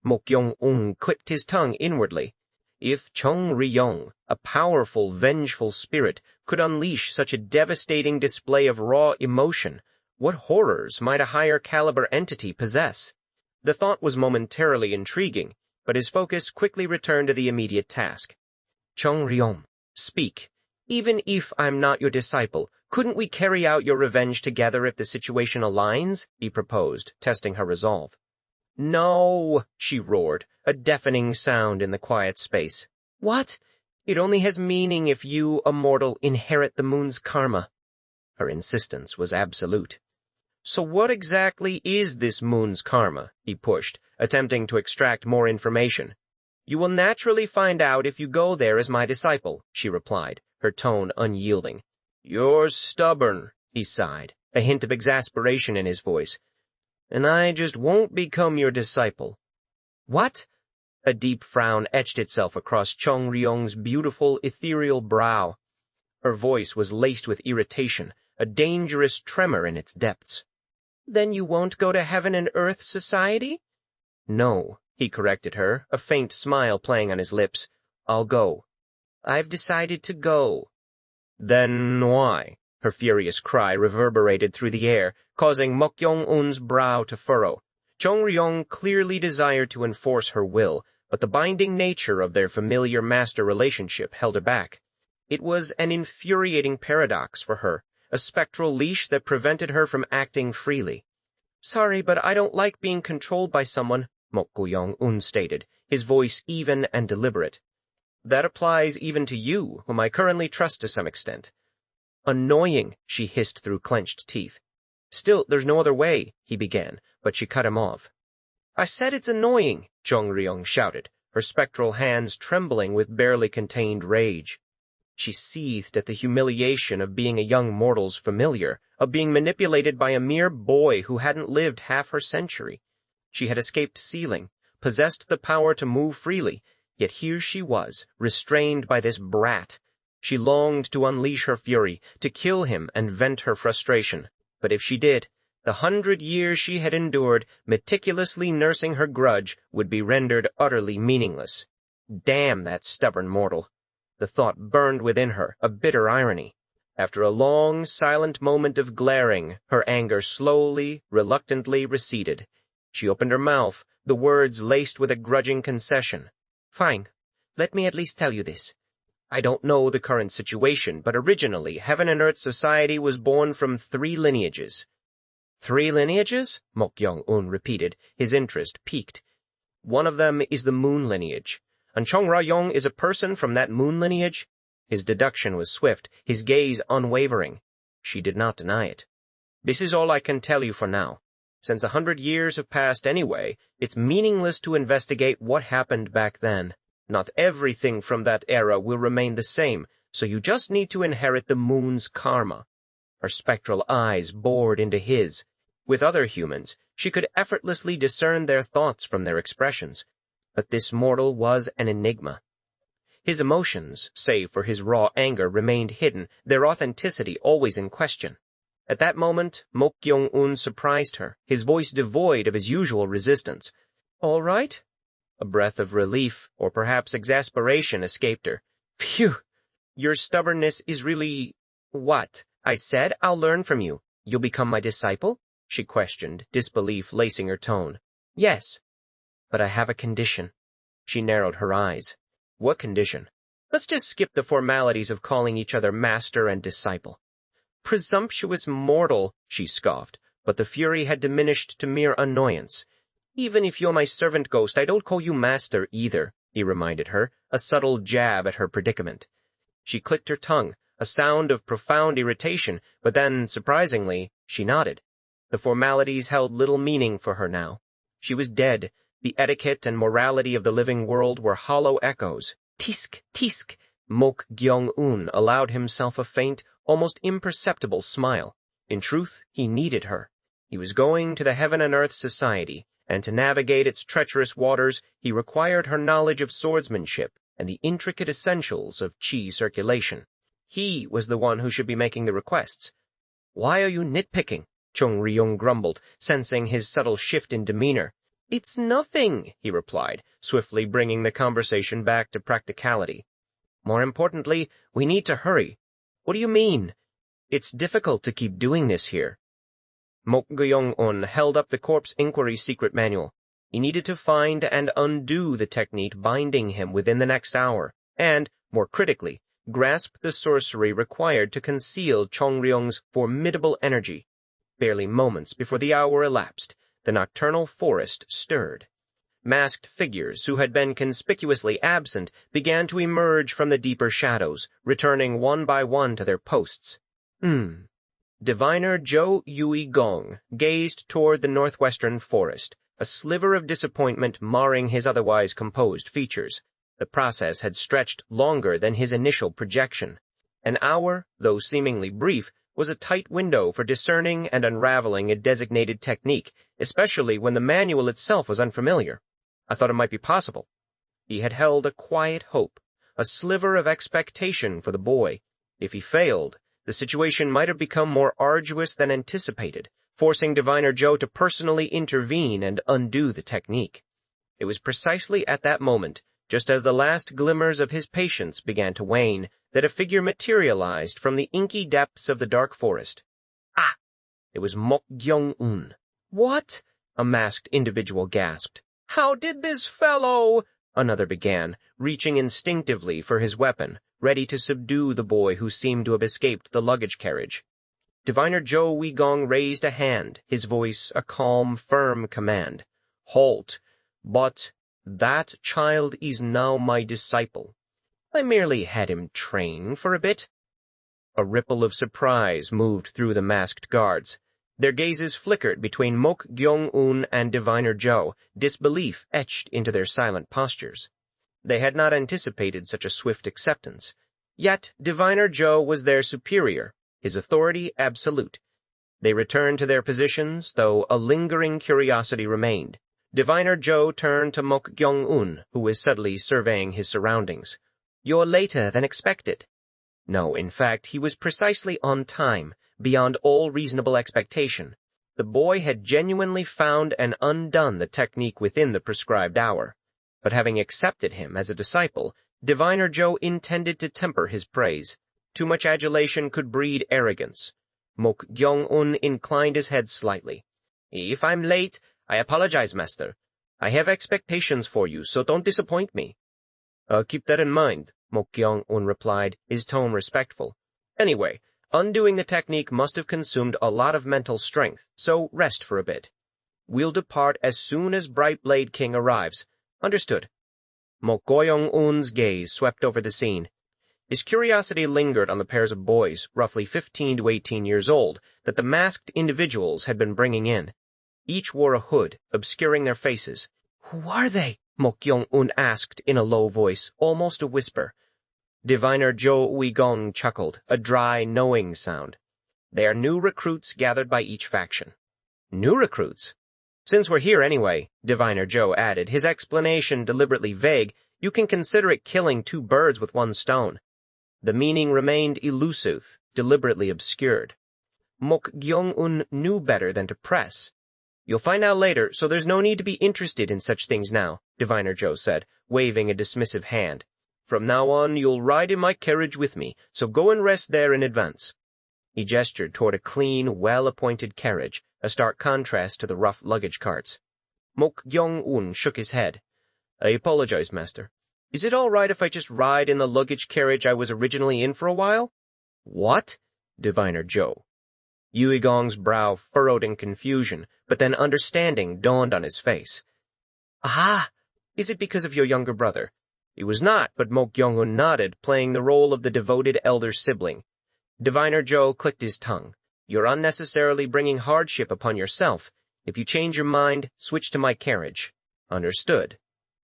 Mok Gyong-un clicked his tongue inwardly. If Chung Ryong, a powerful, vengeful spirit, could unleash such a devastating display of raw emotion, what horrors might a higher-caliber entity possess? The thought was momentarily intriguing, but his focus quickly returned to the immediate task. "Chung Ryong, speak. Even if I'm not your disciple, couldn't we carry out your revenge together if the situation aligns?" he proposed, testing her resolve. "No," she roared, a deafening sound in the quiet space. "What? It only has meaning if you, a mortal, inherit the moon's karma." Her insistence was absolute. "So what exactly is this moon's karma?" he pushed, attempting to extract more information. "You will naturally find out if you go there as my disciple," she replied, her tone unyielding. "You're stubborn," he sighed, a hint of exasperation in his voice. "And I just won't become your disciple." "What?" A deep frown etched itself across Chung Ryong's beautiful, ethereal brow. Her voice was laced with irritation, a dangerous tremor in its depths. "Then you won't go to Heaven and Earth Society?" "No," he corrected her, a faint smile playing on his lips. "I'll go." "I've decided to go." "Then why?" Her furious cry reverberated through the air, causing Mok Gyong-un's brow to furrow. Chung Ryong clearly desired to enforce her will, but the binding nature of their familiar master relationship held her back. It was an infuriating paradox for her, a spectral leash that prevented her from acting freely. "Sorry, but I don't like being controlled by someone," Mok Gyong-un stated, his voice even and deliberate. "That applies even to you, whom I currently trust to some extent." "Annoying," she hissed through clenched teeth. "Still, there's no other way," he began, but she cut him off. "I said it's annoying," Chung Ryong shouted, her spectral hands trembling with barely contained rage. She seethed at the humiliation of being a young mortal's familiar, of being manipulated by a mere boy who hadn't lived half her century. She had escaped sealing, possessed the power to move freely, yet here she was, restrained by this brat. She longed to unleash her fury, to kill him and vent her frustration. But if she did, the 100 years she had endured, meticulously nursing her grudge, would be rendered utterly meaningless. Damn that stubborn mortal. The thought burned within her, a bitter irony. After a long, silent moment of glaring, her anger slowly, reluctantly receded. She opened her mouth, the words laced with a grudging concession. "Fine. Let me at least tell you this. I don't know the current situation, but originally Heaven and Earth Society was born from 3 lineages. "3 lineages?" Mok Gyong-un repeated, his interest piqued. "One of them is the moon lineage. And Chung Ra-yong is a person from that moon lineage?" His deduction was swift, his gaze unwavering. She did not deny it. "This is all I can tell you for now. Since 100 years have passed anyway, it's meaningless to investigate what happened back then. Not everything from that era will remain the same, so you just need to inherit the moon's karma." Her spectral eyes bored into his. With other humans, she could effortlessly discern their thoughts from their expressions. But this mortal was an enigma. His emotions, save for his raw anger, remained hidden, their authenticity always in question. At that moment, Mok Gyong-un surprised her, his voice devoid of his usual resistance. "All right?" A breath of relief, or perhaps exasperation, escaped her. "Phew! Your stubbornness is really—" "What? I said I'll learn from you. You'll become my disciple?" she questioned, disbelief lacing her tone. "Yes. But I have a condition." She narrowed her eyes. "What condition?" "Let's just skip the formalities of calling each other master and disciple." Presumptuous mortal, she scoffed, but the fury had diminished to mere annoyance. Even if you're my servant ghost, I don't call you master either, he reminded her, a subtle jab at her predicament. She clicked her tongue, a sound of profound irritation, but then, surprisingly, she nodded. The formalities held little meaning for her now. She was dead. The etiquette and morality of the living world were hollow echoes. Tisk, tisk. Mok Gyong-un allowed himself a faint, almost imperceptible smile. In truth, he needed her. He was going to the Heaven and Earth Society, and to navigate its treacherous waters, he required her knowledge of swordsmanship and the intricate essentials of qi circulation. He was the one who should be making the requests. "Why are you nitpicking?" Chung Ryung grumbled, sensing his subtle shift in demeanor. "It's nothing," he replied, swiftly bringing the conversation back to practicality. "More importantly, we need to hurry." "What do you mean?" "It's difficult to keep doing this here." Mok Gyong-un held up the Corpse Inquiry secret manual. He needed to find and undo the technique binding him within the next hour, and, more critically, grasp the sorcery required to conceal Chung Ryung's formidable energy. Barely moments before the hour elapsed, the nocturnal forest stirred. Masked figures who had been conspicuously absent began to emerge from the deeper shadows, returning one by one to their posts. Diviner Zhou Yui Gong gazed toward the northwestern forest, a sliver of disappointment marring his otherwise composed features. The process had stretched longer than his initial projection. An hour, though seemingly brief, was a tight window for discerning and unraveling a designated technique, especially when the manual itself was unfamiliar. I thought it might be possible. He had held a quiet hope, a sliver of expectation for the boy. If he failed, the situation might have become more arduous than anticipated, forcing Diviner Zhou to personally intervene and undo the technique. It was precisely at that moment, just as the last glimmers of his patience began to wane, that a figure materialized from the inky depths of the dark forest. Ah! It was Mok Gyong-un. "What?" a masked individual gasped. "How did this fellow—" another began, reaching instinctively for his weapon, ready to subdue the boy who seemed to have escaped the luggage carriage. Diviner Zhou Weigong raised a hand, his voice a calm, firm command. "Halt! But that child is now my disciple. I merely had him train for a bit." A ripple of surprise moved through the masked guards. Their gazes flickered between Mok Gyong-un and Diviner Zhou, disbelief etched into their silent postures. They had not anticipated such a swift acceptance. Yet Diviner Zhou was their superior, his authority absolute. They returned to their positions, though a lingering curiosity remained. Diviner Zhou turned to Mok Gyong-un, who was subtly surveying his surroundings. "You're later than expected." No, in fact, he was precisely on time, beyond all reasonable expectation. The boy had genuinely found and undone the technique within the prescribed hour. But having accepted him as a disciple, Diviner Zhou intended to temper his praise. Too much adulation could breed arrogance. Mok Gyong-un inclined his head slightly. "If I'm late, I apologize, master. I have expectations for you, so don't disappoint me." "I'll keep that in mind," Mok Gyong-un replied, his tone respectful. "Anyway, undoing the technique must have consumed a lot of mental strength, so rest for a bit. We'll depart as soon as Bright Blade King arrives. Understood." Mok Gyong-un's gaze swept over the scene. His curiosity lingered on the pairs of boys, roughly 15 to 18 years old, that the masked individuals had been bringing in. Each wore a hood, obscuring their faces. "Who are they?" Mok Gyong-un asked in a low voice, almost a whisper. Diviner Zhou Weigong chuckled, a dry, knowing sound. "They are new recruits gathered by each faction." "New recruits?" "Since we're here anyway," Diviner Zhou added, his explanation deliberately vague, "you can consider it killing two birds with one stone." The meaning remained elusive, deliberately obscured. Mok Gyong-un knew better than to press. "You'll find out later, so there's no need to be interested in such things now," Diviner Zhou said, waving a dismissive hand. "From now on, you'll ride in my carriage with me, so go and rest there in advance." He gestured toward a clean, well-appointed carriage, a stark contrast to the rough luggage carts. Mok Gyong-un shook his head. "I apologize, master. Is it all right if I just ride in the luggage carriage I was originally in for a while?" "What?" Diviner Joe. Yuigong's brow furrowed in confusion, but then understanding dawned on his face. Aha! Is it because of your younger brother? It was not, but Mok Kyung-un nodded, playing the role of the devoted elder sibling. Diviner Joe clicked his tongue. You're unnecessarily bringing hardship upon yourself. If you change your mind, switch to my carriage. Understood.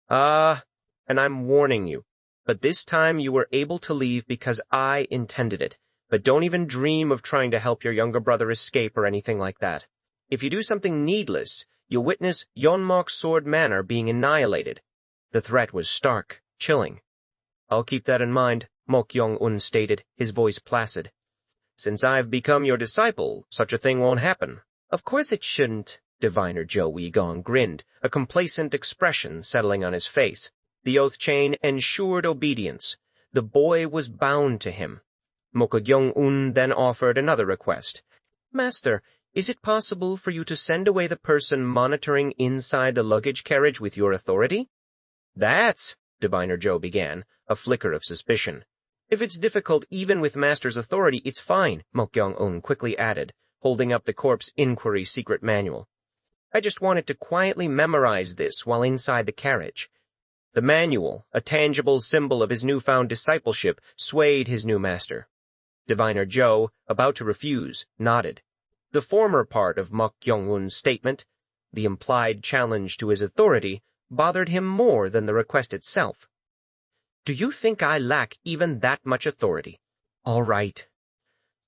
And I'm warning you. But this time you were able to leave because I intended it. But don't even dream of trying to help your younger brother escape or anything like that. If you do something needless, you'll witness Yeonmok's Sword Manor being annihilated. The threat was stark, chilling. I'll keep that in mind, Mok Kyung-un stated, his voice placid. Since I've become your disciple, such a thing won't happen. Of course it shouldn't, Diviner Joe Weigong grinned, a complacent expression settling on his face. The oath chain ensured obedience. The boy was bound to him. Mok Kyung-un then offered another request. Master, is it possible for you to send away the person monitoring inside the luggage carriage with your authority? That's, Diviner Joe began, a flicker of suspicion. If it's difficult even with Master's authority, it's fine, Mok Kyung-un quickly added, holding up the Corp's Inquiry secret manual. I just wanted to quietly memorize this while inside the carriage. The manual, a tangible symbol of his newfound discipleship, swayed his new master. Diviner Joe, about to refuse, nodded. The former part of Mok Kyung-un's statement, the implied challenge to his authority, bothered him more than the request itself. Do you think I lack even that much authority? All right.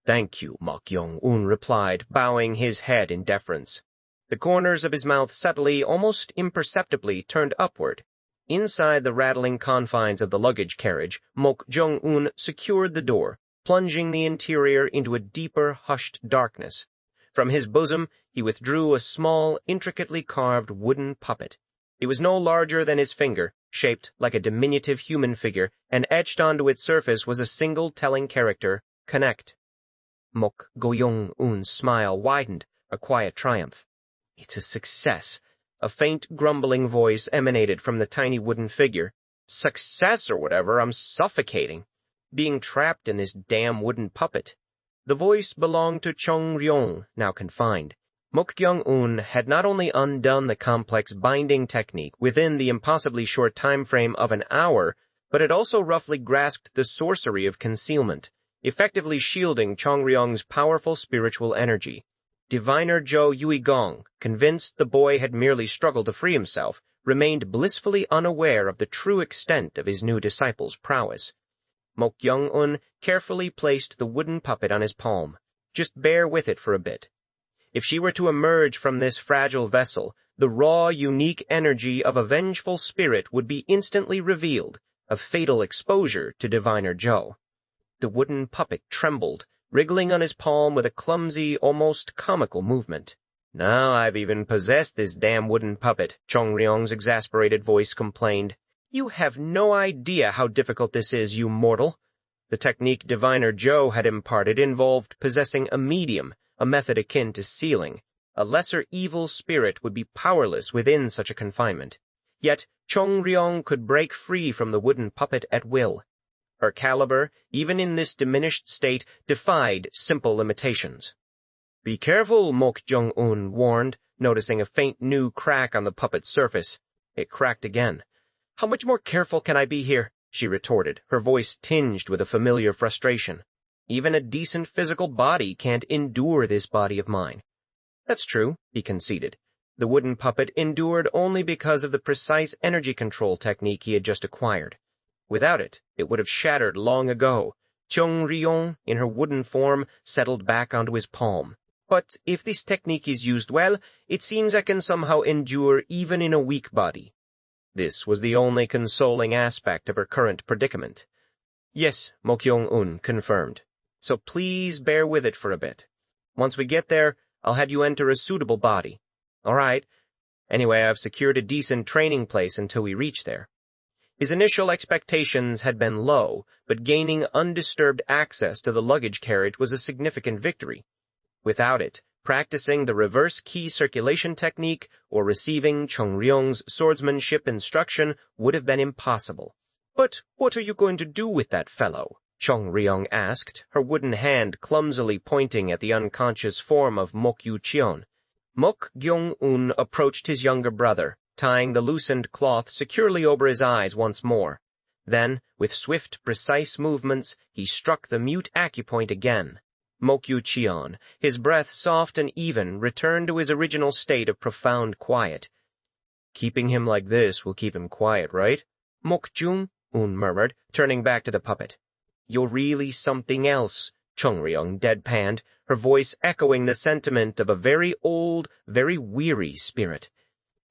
Thank you, Mok Kyung-un replied, bowing his head in deference. The corners of his mouth subtly, almost imperceptibly, turned upward. Inside the rattling confines of the luggage carriage, Mok Kyung-un secured the door, plunging the interior into a deeper, hushed darkness. From his bosom, he withdrew a small, intricately carved wooden puppet. It was no larger than his finger, shaped like a diminutive human figure, and etched onto its surface was a single telling character, connect. Mok Kyung-un's smile widened, a quiet triumph. It's a success. A faint, grumbling voice emanated from the tiny wooden figure. Success or whatever, I'm suffocating. Being trapped in this damn wooden puppet. The voice belonged to Chung Ryong, now confined. Mok Kyung-un had not only undone the complex binding technique within the impossibly short time frame of an hour, but had also roughly grasped the sorcery of concealment, effectively shielding Chung Ryong's powerful spiritual energy. Diviner Joe Weigong, convinced the boy had merely struggled to free himself, remained blissfully unaware of the true extent of his new disciple's prowess. Mok Kyung-un carefully placed the wooden puppet on his palm. Just bear with it for a bit. If she were to emerge from this fragile vessel, the raw, unique energy of a vengeful spirit would be instantly revealed, a fatal exposure to Diviner Joe. The wooden puppet trembled, wriggling on his palm with a clumsy, almost comical movement. Now I've even possessed this damn wooden puppet, Chung Ryong's exasperated voice complained. You have no idea how difficult this is, you mortal. The technique Diviner Joe had imparted involved possessing a medium, a method akin to sealing. A lesser evil spirit would be powerless within such a confinement. Yet Chung Ryong could break free from the wooden puppet at will. Her caliber, even in this diminished state, defied simple limitations. Be careful, Mok Kyung-un warned, noticing a faint new crack on the puppet's surface. It cracked again. How much more careful can I be here? She retorted, her voice tinged with a familiar frustration. Even a decent physical body can't endure this body of mine. That's true, he conceded. The wooden puppet endured only because of the precise energy control technique he had just acquired. Without it, it would have shattered long ago. Chung Ryong, in her wooden form, settled back onto his palm. But if this technique is used well, it seems I can somehow endure even in a weak body. This was the only consoling aspect of her current predicament. Yes, Mok Kyung-un confirmed. So please bear with it for a bit. Once we get there, I'll have you enter a suitable body. All right. Anyway, I've secured a decent training place until we reach there. His initial expectations had been low, but gaining undisturbed access to the luggage carriage was a significant victory. Without it, practicing the reverse key circulation technique or receiving Chung Ryong's swordsmanship instruction would have been impossible. But what are you going to do with that fellow? Chung Ryong asked, her wooden hand clumsily pointing at the unconscious form of Mok Yu-cheon. Mok Gyong-un approached his younger brother, tying the loosened cloth securely over his eyes once more. Then, with swift, precise movements, he struck the mute acupoint again. Mok Yu-cheon, his breath soft and even, returned to his original state of profound quiet. "Keeping him like this will keep him quiet, right?" Mok Jung-un murmured, turning back to the puppet. "You're really something else," Chung Ryong deadpanned, her voice echoing the sentiment of a very old, very weary spirit.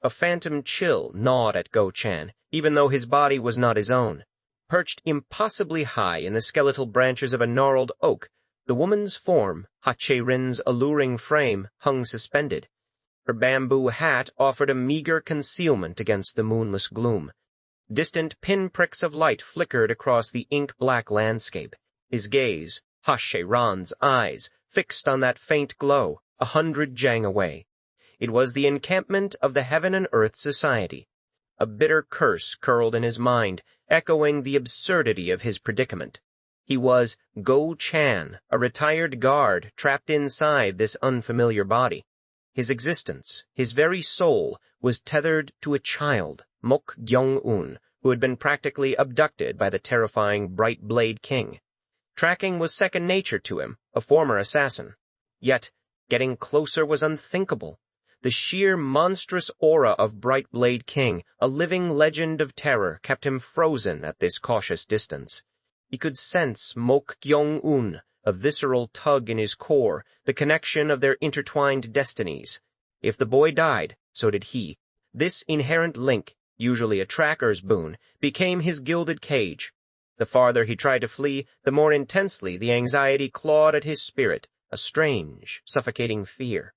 A phantom chill gnawed at Go-chan, even though his body was not his own. Perched impossibly high in the skeletal branches of a gnarled oak, the woman's form, Ha-che-rin's alluring frame, hung suspended. Her bamboo hat offered a meager concealment against the moonless gloom. Distant pinpricks of light flickered across the ink-black landscape, his gaze, Ha-che-ran's eyes, fixed on that faint glow, 100 jang away. It was the encampment of the Heaven and Earth Society. A bitter curse curled in his mind, echoing the absurdity of his predicament. He was Go-chan, a retired guard trapped inside this unfamiliar body. His existence, his very soul, was tethered to a child, Mok Gyong-un, who had been practically abducted by the terrifying Bright Blade King. Tracking was second nature to him, a former assassin. Yet, getting closer was unthinkable. The sheer monstrous aura of Bright Blade King, a living legend of terror, kept him frozen at this cautious distance. He could sense Mok Gyong-un, a visceral tug in his core, the connection of their intertwined destinies. If the boy died, so did he. This inherent link, usually a tracker's boon, became his gilded cage. The farther he tried to flee, the more intensely the anxiety clawed at his spirit, a strange, suffocating fear.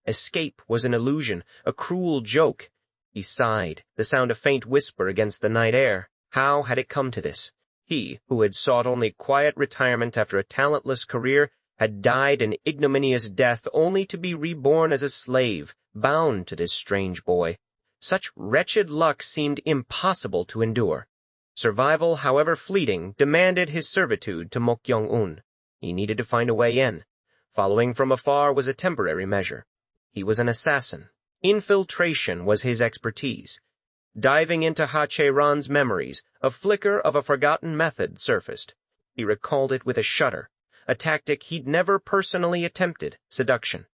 Escape was an illusion, a cruel joke. He sighed, the sound a faint whisper against the night air. How had it come to this? He, who had sought only quiet retirement after a talentless career, had died an ignominious death only to be reborn as a slave, bound to this strange boy. Such wretched luck seemed impossible to endure. Survival, however fleeting, demanded his servitude to Mok Gyong-un. He needed to find a way in. Following from afar was a temporary measure. He was an assassin. Infiltration was his expertise. Diving into Ha-che-ran's memories, a flicker of a forgotten method surfaced. He recalled it with a shudder, a tactic he'd never personally attempted, seduction.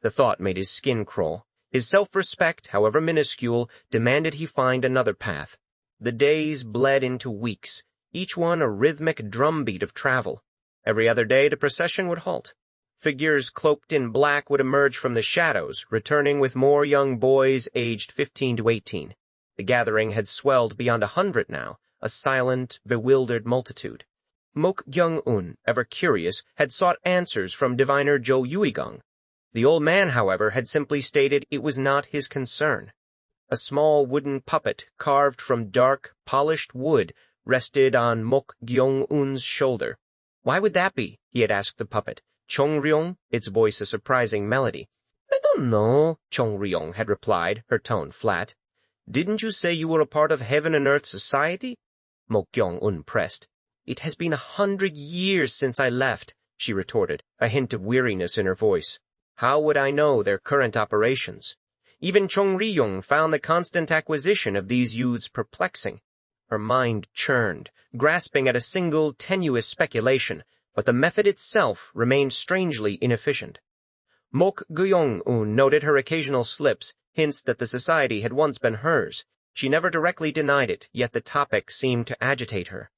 The thought made his skin crawl. His self-respect, however minuscule, demanded he find another path. The days bled into weeks, each one a rhythmic drumbeat of travel. Every other day the procession would halt. Figures cloaked in black would emerge from the shadows, returning with more young boys aged 15 to 18. The gathering had swelled beyond 100 now, a silent, bewildered multitude. Mok Gyong-un, ever curious, had sought answers from diviner Jo Yuigang. The old man, however, had simply stated it was not his concern. A small wooden puppet, carved from dark, polished wood, rested on Mok Gyong-un's shoulder. "Why would that be?" he had asked the puppet. "Chung Ryong?" its voice a surprising melody. "I don't know," Chung Ryong had replied, her tone flat. "Didn't you say you were a part of Heaven and Earth Society?" Mok Gyong-un pressed. "It has been 100 years since I left," she retorted, a hint of weariness in her voice. "How would I know their current operations?" Even Chung Ryong found the constant acquisition of these youths perplexing. Her mind churned, grasping at a single tenuous speculation, but the method itself remained strangely inefficient. Mok Gyong-un noted her occasional slips, hints that the society had once been hers. She never directly denied it, yet the topic seemed to agitate her.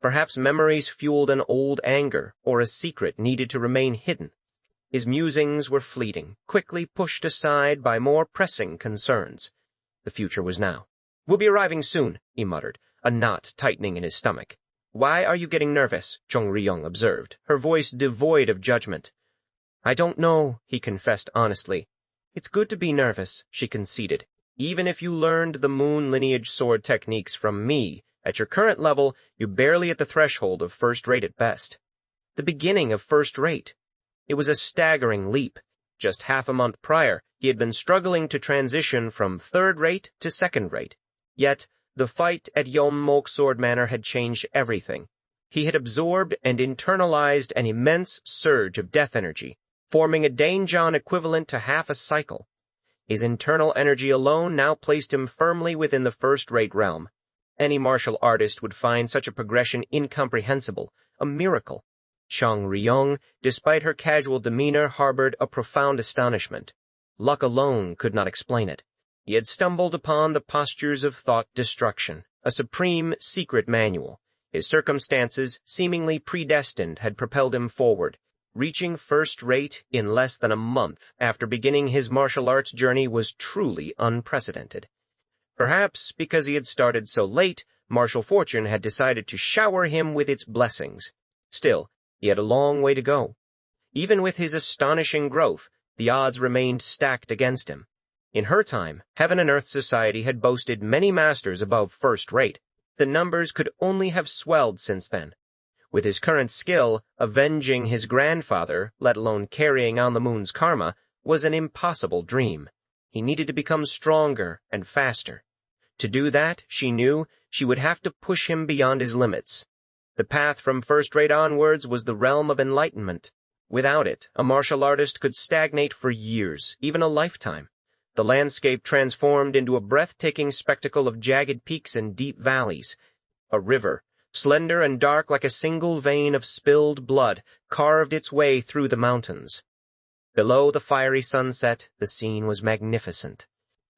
Perhaps memories fueled an old anger, or a secret needed to remain hidden. His musings were fleeting, quickly pushed aside by more pressing concerns. The future was now. "We'll be arriving soon," he muttered, a knot tightening in his stomach. "Why are you getting nervous?" Chung Ryong observed, her voice devoid of judgment. "I don't know," he confessed honestly. "It's good to be nervous," she conceded. "Even if you learned the moon lineage sword techniques from me, at your current level, you're barely at the threshold of first-rate at best." The beginning of first-rate. It was a staggering leap. Just half a month prior, he had been struggling to transition from third-rate to second-rate. Yet, the fight at Yeom-mok Sword Manor had changed everything. He had absorbed and internalized an immense surge of death energy, forming a Dainjon equivalent to half a cycle. His internal energy alone now placed him firmly within the first-rate realm. Any martial artist would find such a progression incomprehensible, a miracle. Chung Ryong, despite her casual demeanor, harbored a profound astonishment. Luck alone could not explain it. He had stumbled upon the postures of thought destruction, a supreme secret manual. His circumstances, seemingly predestined, had propelled him forward. Reaching first-rate in less than a month after beginning his martial arts journey was truly unprecedented. Perhaps because he had started so late, martial fortune had decided to shower him with its blessings. Still, he had a long way to go. Even with his astonishing growth, the odds remained stacked against him. In her time, Heaven and Earth Society had boasted many masters above first-rate. The numbers could only have swelled since then. With his current skill, avenging his grandfather, let alone carrying on the moon's karma, was an impossible dream. He needed to become stronger and faster. To do that, she knew, she would have to push him beyond his limits. The path from first-rate onwards was the realm of enlightenment. Without it, a martial artist could stagnate for years, even a lifetime. The landscape transformed into a breathtaking spectacle of jagged peaks and deep valleys. A river, slender and dark like a single vein of spilled blood, carved its way through the mountains. Below the fiery sunset, the scene was magnificent.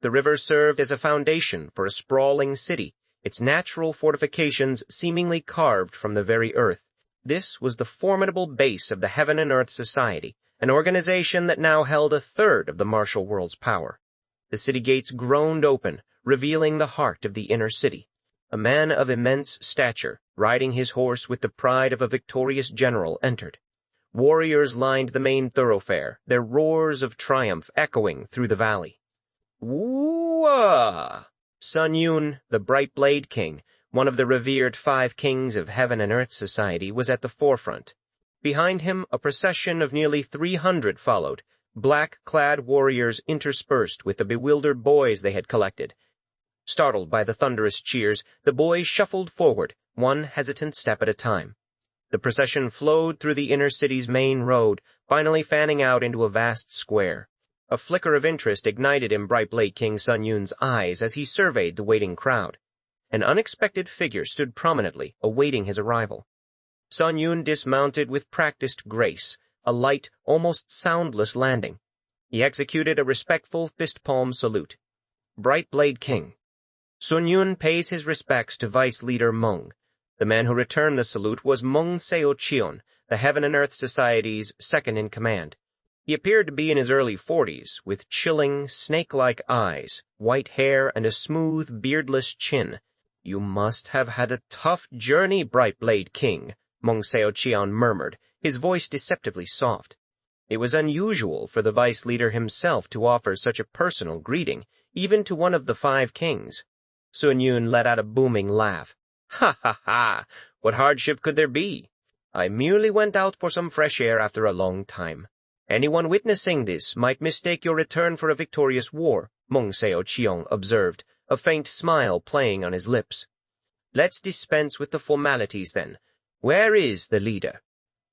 The river served as a foundation for a sprawling city, its natural fortifications seemingly carved from the very earth. This was the formidable base of the Heaven and Earth Society, an organization that now held a third of the martial world's power. The city gates groaned open, revealing the heart of the inner city. A man of immense stature, riding his horse with the pride of a victorious general, entered. Warriors lined the main thoroughfare, their roars of triumph echoing through the valley. Woo-ah! Sun Yun, the Bright Blade King, one of the revered 5 kings of Heaven and Earth Society, was at the forefront. Behind him, a procession of nearly 300 followed, black-clad warriors interspersed with the bewildered boys they had collected. Startled by the thunderous cheers, the boys shuffled forward, one hesitant step at a time. The procession flowed through the inner city's main road, finally fanning out into a vast square. A flicker of interest ignited in Bright Blade King Sun Yun's eyes as he surveyed the waiting crowd. An unexpected figure stood prominently, awaiting his arrival. Sun Yun dismounted with practiced grace, a light, almost soundless landing. He executed a respectful fist-palm salute. Bright Blade King. Sun Yun pays his respects to Vice Leader Meng. The man who returned the salute was Meng Seo-cheon, the Heaven and Earth Society's second-in-command. He appeared to be in his early 40s, with chilling, snake-like eyes, white hair, and a smooth, beardless chin. "You must have had a tough journey, Bright Blade King," Meng Seo-cheon murmured, his voice deceptively soft. It was unusual for the vice leader himself to offer such a personal greeting, even to one of the 5 kings. Sun Yun let out a booming laugh. "Ha ha ha! What hardship could there be? I merely went out for some fresh air after a long time. Anyone witnessing this might mistake your return for a victorious war," Meng Seo-cheon observed, a faint smile playing on his lips. "Let's dispense with the formalities then. Where is the leader?"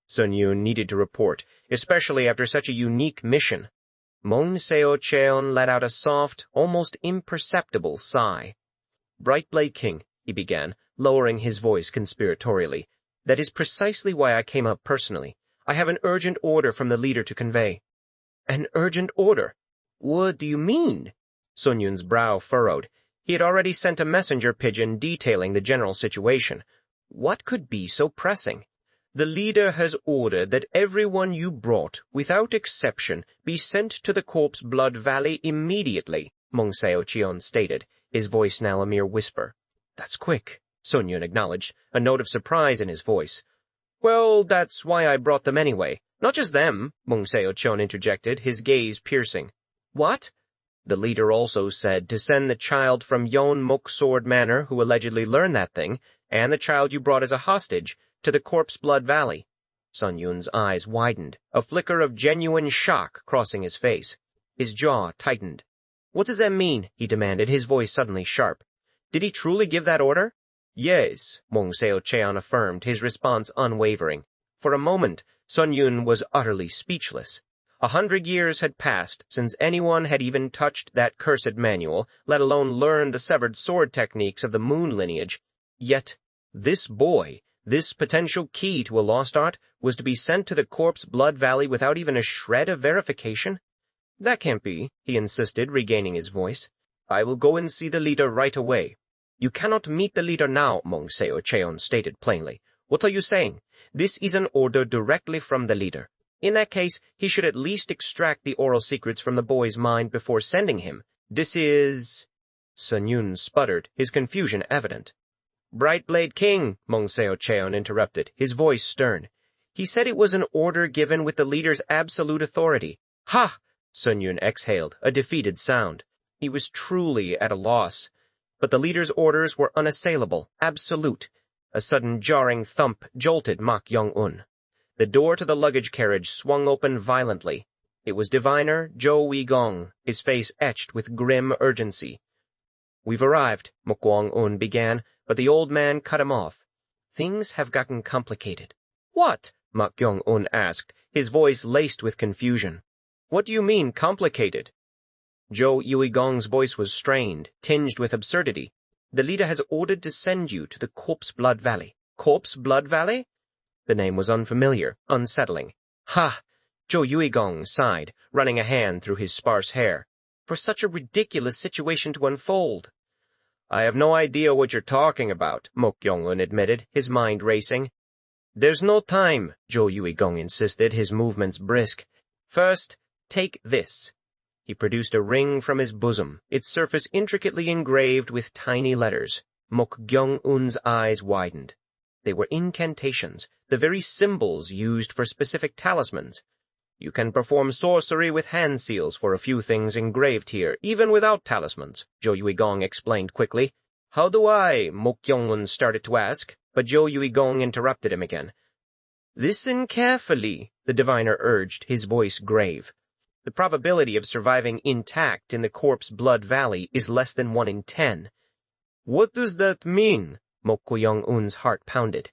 Sun Yun needed to report, especially after such a unique mission. Meng Seo-cheon let out a soft, almost imperceptible sigh. "Bright Blade King," he began, lowering his voice conspiratorially, "that is precisely why I came up personally. I have an urgent order from the leader to convey." "An urgent order? What do you mean?" Sun Yun's brow furrowed. He had already sent a messenger pigeon detailing the general situation. What could be so pressing? "The leader has ordered that everyone you brought, without exception, be sent to the Corpse Blood Valley immediately," Meng Seo-cheon stated, his voice now a mere whisper. "That's quick," Sun Yun acknowledged, a note of surprise in his voice. "Well, that's why I brought them anyway. Not just them," Meng Seo-cheon interjected, his gaze piercing. "What?" "The leader also said to send the child from Yon Mok Sword Manor who allegedly learned that thing, and the child you brought as a hostage, to the Corpse Blood Valley." Sun Yun's eyes widened, a flicker of genuine shock crossing his face. His jaw tightened. "What does that mean?" he demanded, his voice suddenly sharp. "Did he truly give that order?" Yes, Mong Seo-cheon affirmed, his response unwavering. For a moment, Sun Yun was utterly speechless. 100 years had passed since anyone had even touched that cursed manual, let alone learned the severed sword techniques of the moon lineage. Yet, this boy, this potential key to a lost art, was to be sent to the Corpse Blood Valley without even a shred of verification? That can't be, he insisted, regaining his voice. I will go and see the leader right away. You cannot meet the leader now, Mong Seo-cheon stated plainly. What are you saying? This is an order directly from the leader. In that case, he should at least extract the oral secrets from the boy's mind before sending him. This is... Sun Yun sputtered, his confusion evident. Brightblade King, Mong Seo-cheon interrupted, his voice stern. He said it was an order given with the leader's absolute authority. Ha! Sun Yun exhaled, a defeated sound. He was truly at a loss. But the leader's orders were unassailable, absolute. A sudden jarring thump jolted Mak Yong-un. The door to the luggage carriage swung open violently. It was diviner Zhou Weigong, his face etched with grim urgency. We've arrived, Mok Yong-un began, but the old man cut him off. Things have gotten complicated. What? Mak Yong-un asked, his voice laced with confusion. What do you mean, complicated? Zhou Weigong's voice was strained, tinged with absurdity. The leader has ordered to send you to the Corpse Blood Valley. Corpse Blood Valley? The name was unfamiliar, unsettling. Ha! Zhou Weigong sighed, running a hand through his sparse hair. For such a ridiculous situation to unfold. I have no idea what you're talking about, Mok Yong-un admitted, his mind racing. There's no time, Zhou Weigong insisted, his movements brisk. First, take this. He produced a ring from his bosom, its surface intricately engraved with tiny letters. Mok Yong-un's eyes widened. They were incantations, the very symbols used for specific talismans. You can perform sorcery with hand seals for a few things engraved here, even without talismans, Zhou Weigong explained quickly. How do I? Mok Yong-un started to ask, but Zhou Weigong interrupted him again. Listen carefully, the diviner urged, his voice grave. The probability of surviving intact in the Corpse Blood Valley is less than 1 in 10. What does that mean? Mok Yong-un's heart pounded.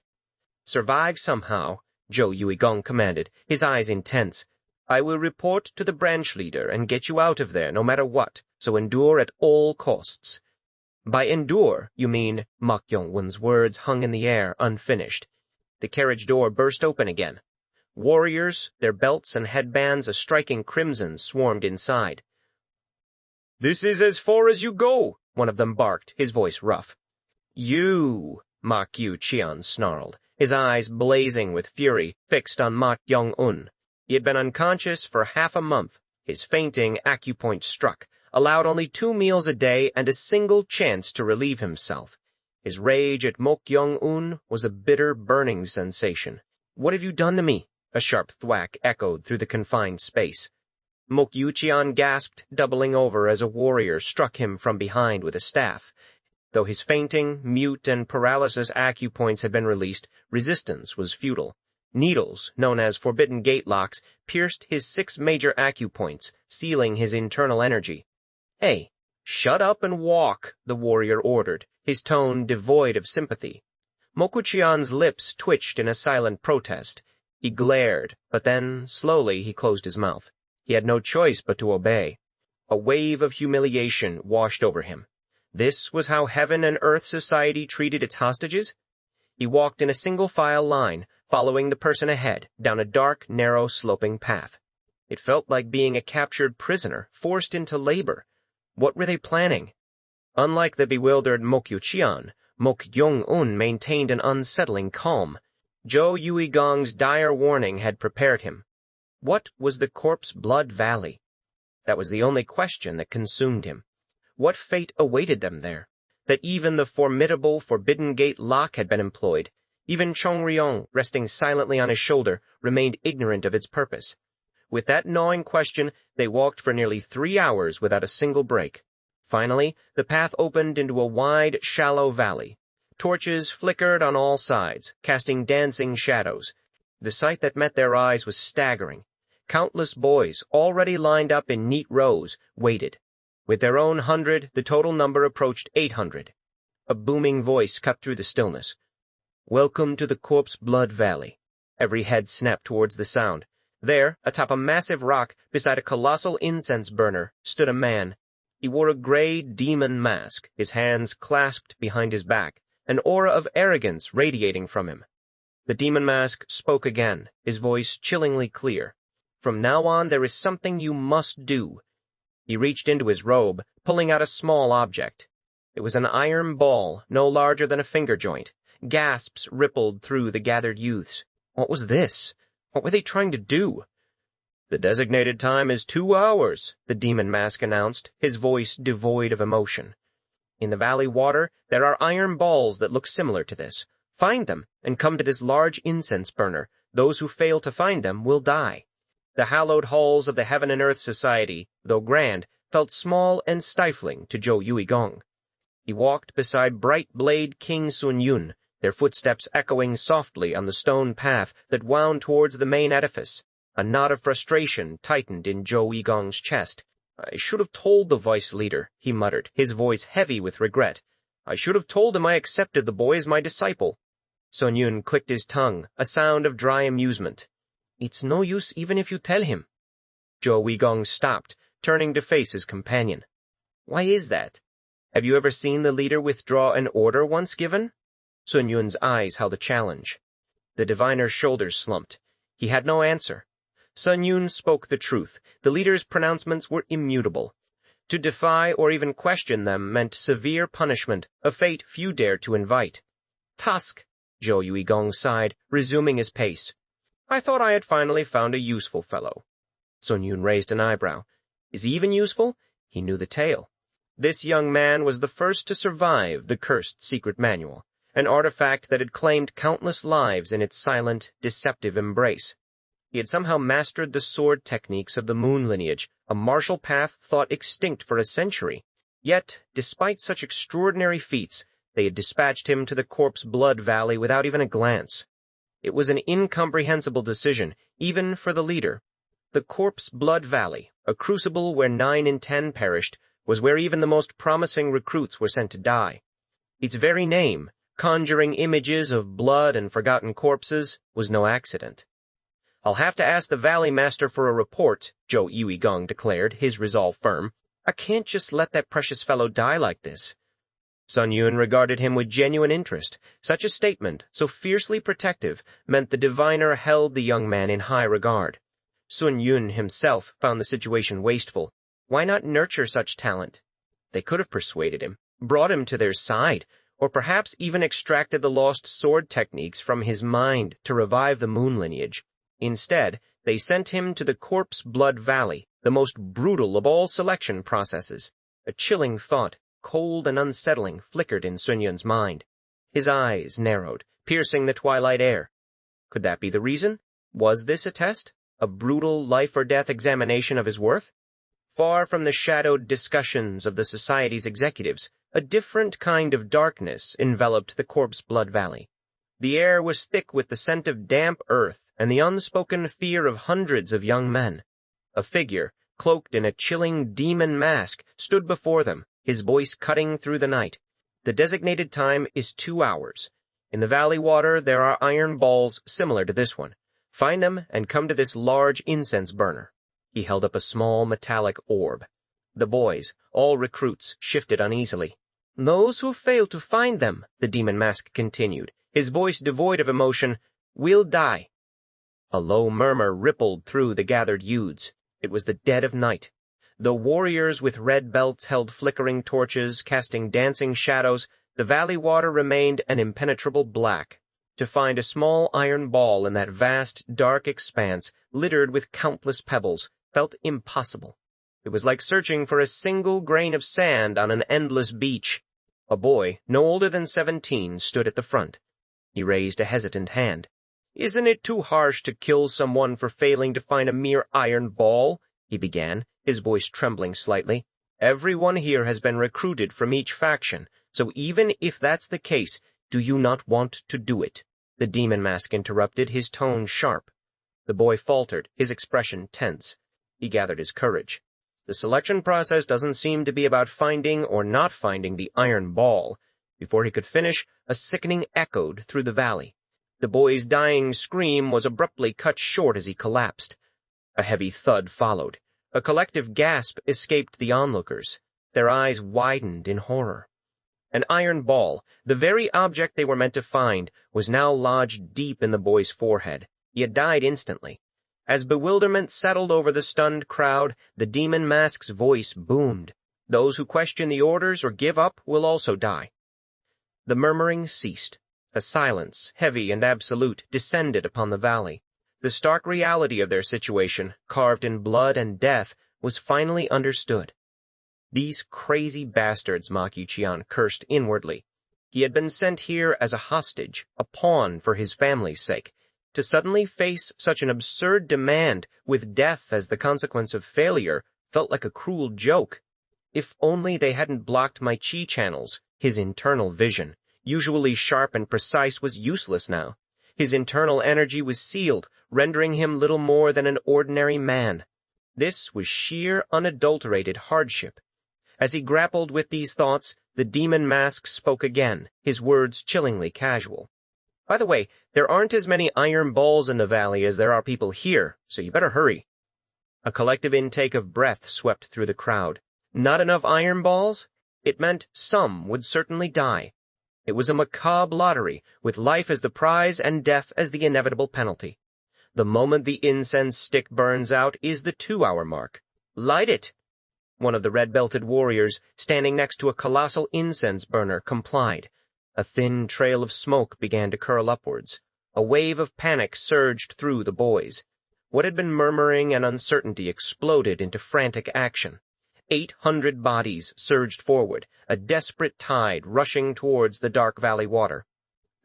Survive somehow, Zhou Weigong commanded, his eyes intense. I will report to the branch leader and get you out of there no matter what, so endure at all costs. By endure, you mean, Mok Yong-un's words hung in the air, unfinished. The carriage door burst open again. Warriors, their belts and headbands a striking crimson, swarmed inside. This is as far as you go, one of them barked, his voice rough. You, Mak Yu-cheon snarled, his eyes blazing with fury, fixed on Mak Yong-un. He had been unconscious for half a month. His fainting acupoint struck, allowed only 2 meals a day and a single chance to relieve himself. His rage at Mok Yong-un was a bitter, burning sensation. What have you done to me? A sharp thwack echoed through the confined space. Mok Yu-cheon gasped, doubling over as a warrior struck him from behind with a staff. Though his fainting, mute, and paralysis acupoints had been released, resistance was futile. Needles, known as forbidden gate locks, pierced his 6 major acupoints, sealing his internal energy. Hey, shut up and walk, the warrior ordered, his tone devoid of sympathy. Mok Yu-cheon's lips twitched in a silent protest. He glared, but then, slowly, he closed his mouth. He had no choice but to obey. A wave of humiliation washed over him. This was how heaven and earth society treated its hostages? He walked in a single-file line, following the person ahead, down a dark, narrow, sloping path. It felt like being a captured prisoner, forced into labor. What were they planning? Unlike the bewildered Mok Yu-cheon, Mok Yong-un maintained an unsettling calm. Zhou Weigong's dire warning had prepared him. What was the Corpse Blood Valley? That was the only question that consumed him. What fate awaited them there? That even the formidable Forbidden Gate lock had been employed. Even Chong Ryong, resting silently on his shoulder, remained ignorant of its purpose. With that gnawing question, they walked for nearly 3 hours without a single break. Finally, the path opened into a wide, shallow valley. Torches flickered on all sides, casting dancing shadows. The sight that met their eyes was staggering. Countless boys, already lined up in neat rows, waited. With their own 100, the total number approached 800. A booming voice cut through the stillness. "Welcome to the Corpse Blood Valley." Every head snapped towards the sound. There, atop a massive rock, beside a colossal incense burner, stood a man. He wore a gray demon mask, his hands clasped behind his back, an aura of arrogance radiating from him. The demon mask spoke again, his voice chillingly clear. "From now on, there is something you must do." He reached into his robe, pulling out a small object. It was an iron ball, no larger than a finger joint. Gasps rippled through the gathered youths. What was this? What were they trying to do? "The designated time is 2 hours, the demon mask announced, his voice devoid of emotion. "In the valley water, there are iron balls that look similar to this. Find them, and come to this large incense burner. Those who fail to find them will die." The hallowed halls of the Heaven and Earth Society, though grand, felt small and stifling to Zhou Yuigong. He walked beside bright-blade King Sun-yun, their footsteps echoing softly on the stone path that wound towards the main edifice. A knot of frustration tightened in Zhou Yigong's chest. "I should have told the vice leader," he muttered, his voice heavy with regret. "I should have told him I accepted the boy as my disciple." Sun-yun clicked his tongue, a sound of dry amusement. "It's no use even if you tell him." Zhou Yigong stopped, turning to face his companion. "Why is that? Have you ever seen the leader withdraw an order once given?" Sun-yun's eyes held a challenge. The diviner's shoulders slumped. He had no answer. Sun-yun spoke the truth. The leader's pronouncements were immutable. To defy or even question them meant severe punishment, a fate few dared to invite. "Tusk," Zhou Yuigong sighed, resuming his pace. "I thought I had finally found a useful fellow." Sun-yun raised an eyebrow. Is he even useful? He knew the tale. This young man was the first to survive the cursed secret manual, an artifact that had claimed countless lives in its silent, deceptive embrace. He had somehow mastered the sword techniques of the moon lineage, a martial path thought extinct for a century. Yet, despite such extraordinary feats, they had dispatched him to the Corpse Blood Valley without even a glance. It was an incomprehensible decision, even for the leader. The Corpse Blood Valley, a crucible where 9 in 10 perished, was where even the most promising recruits were sent to die. Its very name, conjuring images of blood and forgotten corpses, was no accident. "I'll have to ask the Valley Master for a report," Zhou Yuigong declared, his resolve firm. "I can't just let that precious fellow die like this." Sun-yun regarded him with genuine interest. Such a statement, so fiercely protective, meant the diviner held the young man in high regard. Sun-yun himself found the situation wasteful. Why not nurture such talent? They could have persuaded him, brought him to their side, or perhaps even extracted the lost sword techniques from his mind to revive the moon lineage. Instead, they sent him to the Corpse Blood Valley, the most brutal of all selection processes. A chilling thought, cold and unsettling, flickered in Sun-yun's mind. His eyes narrowed, piercing the twilight air. Could that be the reason? Was this a test? A brutal life-or-death examination of his worth? Far from the shadowed discussions of the society's executives, a different kind of darkness enveloped the Corpse Blood Valley. The air was thick with the scent of damp earth and the unspoken fear of hundreds of young men. A figure, cloaked in a chilling demon mask, stood before them, his voice cutting through the night. "The designated time is 2 hours. In the valley water there are iron balls similar to this one. Find them and come to this large incense burner." He held up a small metallic orb. The boys, all recruits, shifted uneasily. "Those who fail to find them," the demon mask continued, his voice devoid of emotion, "will die." A low murmur rippled through the gathered youths. It was the dead of night. Though warriors with red belts held flickering torches, casting dancing shadows, the valley water remained an impenetrable black. To find a small iron ball in that vast, dark expanse, littered with countless pebbles, felt impossible. It was like searching for a single grain of sand on an endless beach. A boy, no older than 17, stood at the front. He raised a hesitant hand. "Isn't it too harsh to kill someone for failing to find a mere iron ball?" he began, his voice trembling slightly. "Everyone here has been recruited from each faction, so even if that's the case, do you not want to do it?" The demon mask interrupted, his tone sharp. The boy faltered, his expression tense. He gathered his courage. "The selection process doesn't seem to be about finding or not finding the iron ball. Before he could finish, a sickening echoed through the valley. The boy's dying scream was abruptly cut short as he collapsed. A heavy thud followed. A collective gasp escaped the onlookers. Their eyes widened in horror. An iron ball, the very object they were meant to find, was now lodged deep in the boy's forehead. He had died instantly. As bewilderment settled over the stunned crowd, the demon mask's voice boomed. Those who question the orders or give up will also die. The murmuring ceased. A silence, heavy and absolute, descended upon the valley. The stark reality of their situation, carved in blood and death, was finally understood. These crazy bastards, Mok Yuqian cursed inwardly. He had been sent here as a hostage, a pawn for his family's sake. To suddenly face such an absurd demand, with death as the consequence of failure, felt like a cruel joke. If only they hadn't blocked my chi channels. His internal vision, usually sharp and precise, was useless now. His internal energy was sealed, rendering him little more than an ordinary man. This was sheer, unadulterated hardship. As he grappled with these thoughts, the demon mask spoke again, his words chillingly casual. By the way, there aren't as many iron balls in the valley as there are people here, so you better hurry. A collective intake of breath swept through the crowd. Not enough iron balls? It meant some would certainly die. It was a macabre lottery, with life as the prize and death as the inevitable penalty. The moment the incense stick burns out is the 2-hour mark. Light it! One of the red-belted warriors, standing next to a colossal incense burner, complied. A thin trail of smoke began to curl upwards. A wave of panic surged through the boys. What had been murmuring and uncertainty exploded into frantic action. 800 bodies surged forward, a desperate tide rushing towards the dark valley water.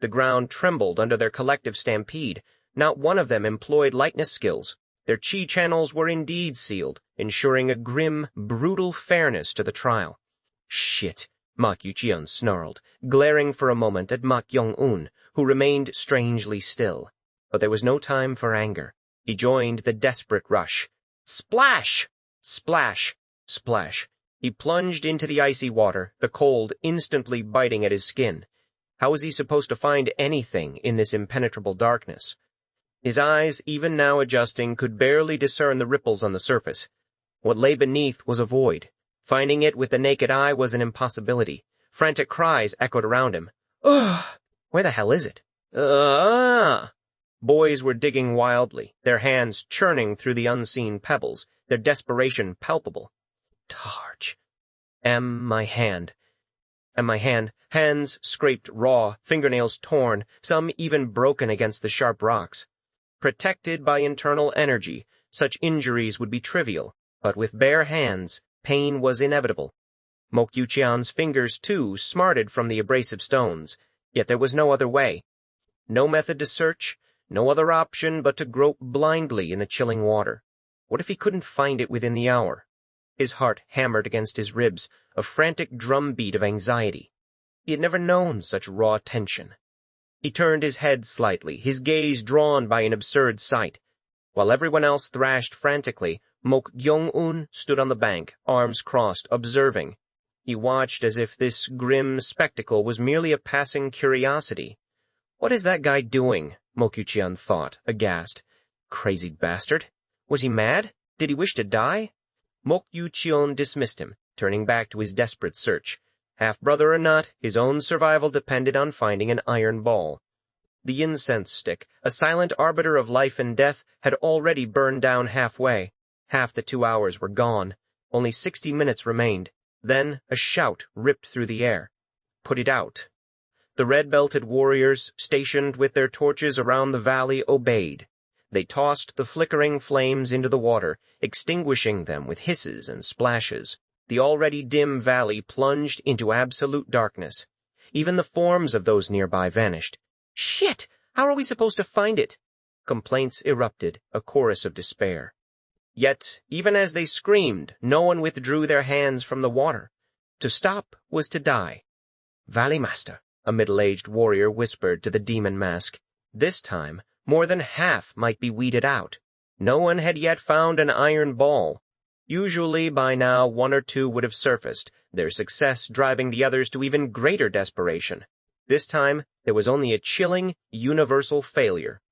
The ground trembled under their collective stampede. Not one of them employed lightness skills. Their chi channels were indeed sealed, ensuring a grim, brutal fairness to the trial. Shit, Mok Yuqian snarled, glaring for a moment at Mok Yong-un, who remained strangely still. But there was no time for anger. He joined the desperate rush. Splash! Splash! Splash. He plunged into the icy water, the cold instantly biting at his skin. How was he supposed to find anything in this impenetrable darkness? His eyes, even now adjusting, could barely discern the ripples on the surface. What lay beneath was a void. Finding it with the naked eye was an impossibility. Frantic cries echoed around him. Ugh! Where the hell is it? Boys were digging wildly, their hands churning through the unseen pebbles, their desperation palpable. Targe. My hand. Hands scraped raw, fingernails torn, some even broken against the sharp rocks. Protected by internal energy, such injuries would be trivial, but with bare hands, pain was inevitable. Mok Yuqian's fingers, too, smarted from the abrasive stones, yet there was no other way. No method to search, no other option but to grope blindly in the chilling water. What if he couldn't find it within the hour? His heart hammered against his ribs, a frantic drumbeat of anxiety. He had never known such raw tension. He turned his head slightly, his gaze drawn by an absurd sight. While everyone else thrashed frantically, Mok Yong-un stood on the bank, arms crossed, observing. He watched as if this grim spectacle was merely a passing curiosity. What is that guy doing? Mok Yuqian thought, aghast. Crazy bastard. Was he mad? Did he wish to die? Mok Yuqian dismissed him, turning back to his desperate search. Half-brother or not, his own survival depended on finding an iron ball. The incense stick, a silent arbiter of life and death, had already burned down halfway. Half the 2 hours were gone. Only 60 minutes remained. Then a shout ripped through the air. Put it out. The red-belted warriors, stationed with their torches around the valley, obeyed. They tossed the flickering flames into the water, extinguishing them with hisses and splashes. The already dim valley plunged into absolute darkness. Even the forms of those nearby vanished. Shit! How are we supposed to find it? Complaints erupted, a chorus of despair. Yet, even as they screamed, no one withdrew their hands from the water. To stop was to die. Valley Master, a middle-aged warrior whispered to the demon mask. This time, more than half might be weeded out. No one had yet found an iron ball. Usually by now 1 or 2 would have surfaced, their success driving the others to even greater desperation. This time, there was only a chilling, universal failure.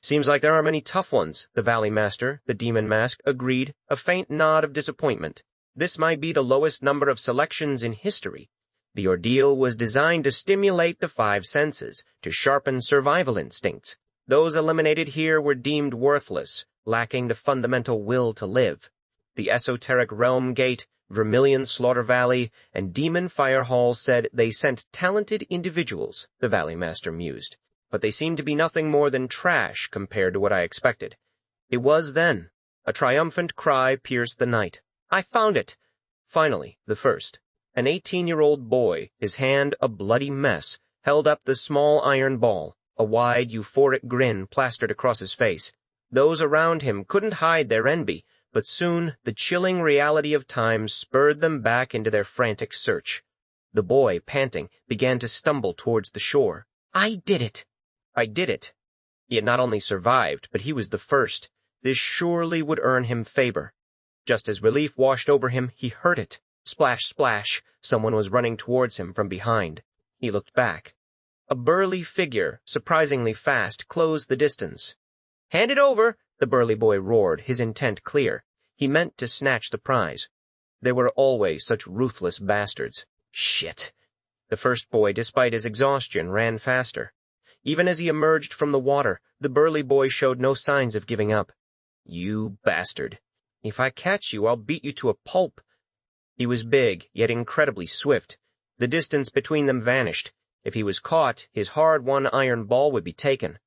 "Seems like there aren't many tough ones," the Valley Master, the Demon Mask, agreed, a faint nod of disappointment. This might be the lowest number of selections in history. The ordeal was designed to stimulate the 5 senses, to sharpen survival instincts. Those eliminated here were deemed worthless, lacking the fundamental will to live. The Esoteric Realm Gate, Vermilion Slaughter Valley, and Demon Fire Hall said they sent talented individuals, the Valley Master mused. But they seemed to be nothing more than trash compared to what I expected. It was then. A triumphant cry pierced the night. "I found it!" Finally, the first. An 18-year-old boy, his hand a bloody mess, held up the small iron ball, a wide, euphoric grin plastered across his face. Those around him couldn't hide their envy, but soon the chilling reality of time spurred them back into their frantic search. The boy, panting, began to stumble towards the shore. "I did it! I did it!" He had not only survived, but he was the first. This surely would earn him favor. Just as relief washed over him, he heard it. Splash, splash. Someone was running towards him from behind. He looked back. A burly figure, surprisingly fast, closed the distance. "Hand it over!" the burly boy roared, his intent clear. He meant to snatch the prize. There were always such ruthless bastards. Shit. The first boy, despite his exhaustion, ran faster. Even as he emerged from the water, the burly boy showed no signs of giving up. "You bastard. If I catch you, I'll beat you to a pulp." He was big, yet incredibly swift. The distance between them vanished. If he was caught, his hard-won iron ball would be taken.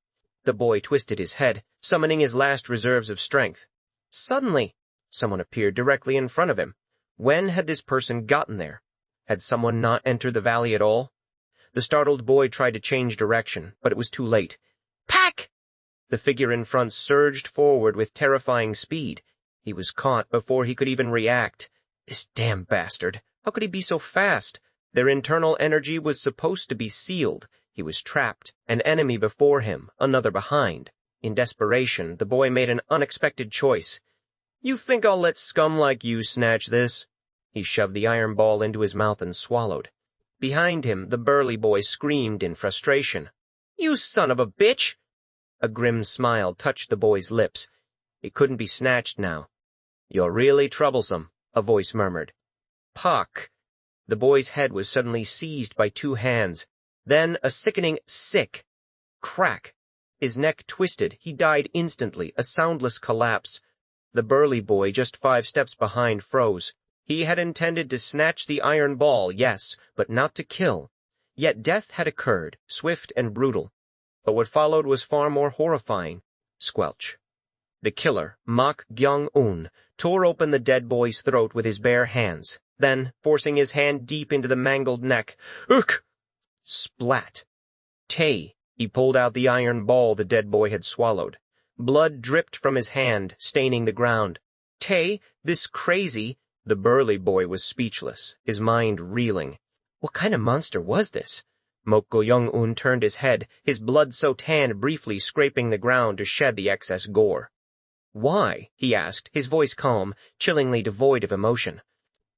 The boy twisted his head, summoning his last reserves of strength. Suddenly, someone appeared directly in front of him. When had this person gotten there? Had someone not entered the valley at all? The startled boy tried to change direction, but it was too late. "Pack!" The figure in front surged forward with terrifying speed. He was caught before he could even react. This damn bastard. How could he be so fast? Their internal energy was supposed to be sealed. He was trapped, an enemy before him, another behind. In desperation, the boy made an unexpected choice. "You think I'll let scum like you snatch this?" He shoved the iron ball into his mouth and swallowed. Behind him, the burly boy screamed in frustration. "You son of a bitch!" A grim smile touched the boy's lips. It couldn't be snatched now. "You're really troublesome," a voice murmured. "Puck." The boy's head was suddenly seized by 2 hands. Then a sickening sick crack. His neck twisted. He died instantly, a soundless collapse. The burly boy, just 5 steps behind, froze. He had intended to snatch the iron ball, yes, but not to kill. Yet death had occurred, swift and brutal. But what followed was far more horrifying. Squelch. The killer, Mok Gyong-un, tore open the dead boy's throat with his bare hands. Then, forcing his hand deep into the mangled neck, "Ugh!" Splat. Tay. He pulled out the iron ball the dead boy had swallowed. Blood dripped from his hand, staining the ground. Tay, this crazy... The burly boy was speechless, his mind reeling. What kind of monster was this? Mok Gyong-un turned his head, his blood-soaked hand briefly scraping the ground to shed the excess gore. "Why?" he asked, his voice calm, chillingly devoid of emotion.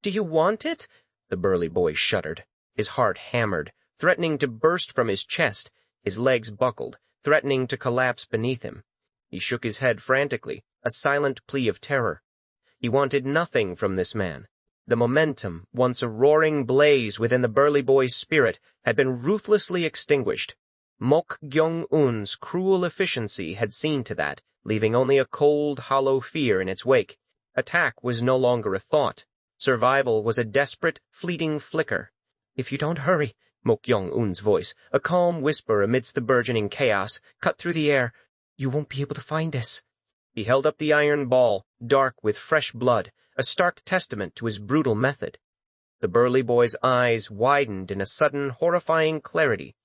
"Do you want it?" The burly boy shuddered. His heart hammered, threatening to burst from his chest. His legs buckled, threatening to collapse beneath him. He shook his head frantically, a silent plea of terror. He wanted nothing from this man. The momentum, once a roaring blaze within the burly boy's spirit, had been ruthlessly extinguished. Mok Gyong-un's cruel efficiency had seen to that, leaving only a cold, hollow fear in its wake. Attack was no longer a thought. Survival was a desperate, fleeting flicker. "If you don't hurry," Mok Gyong-un's voice, a calm whisper amidst the burgeoning chaos, cut through the air, "you won't be able to find us." He held up the iron ball, dark with fresh blood, a stark testament to his brutal method. The burly boy's eyes widened in a sudden, horrifying clarity.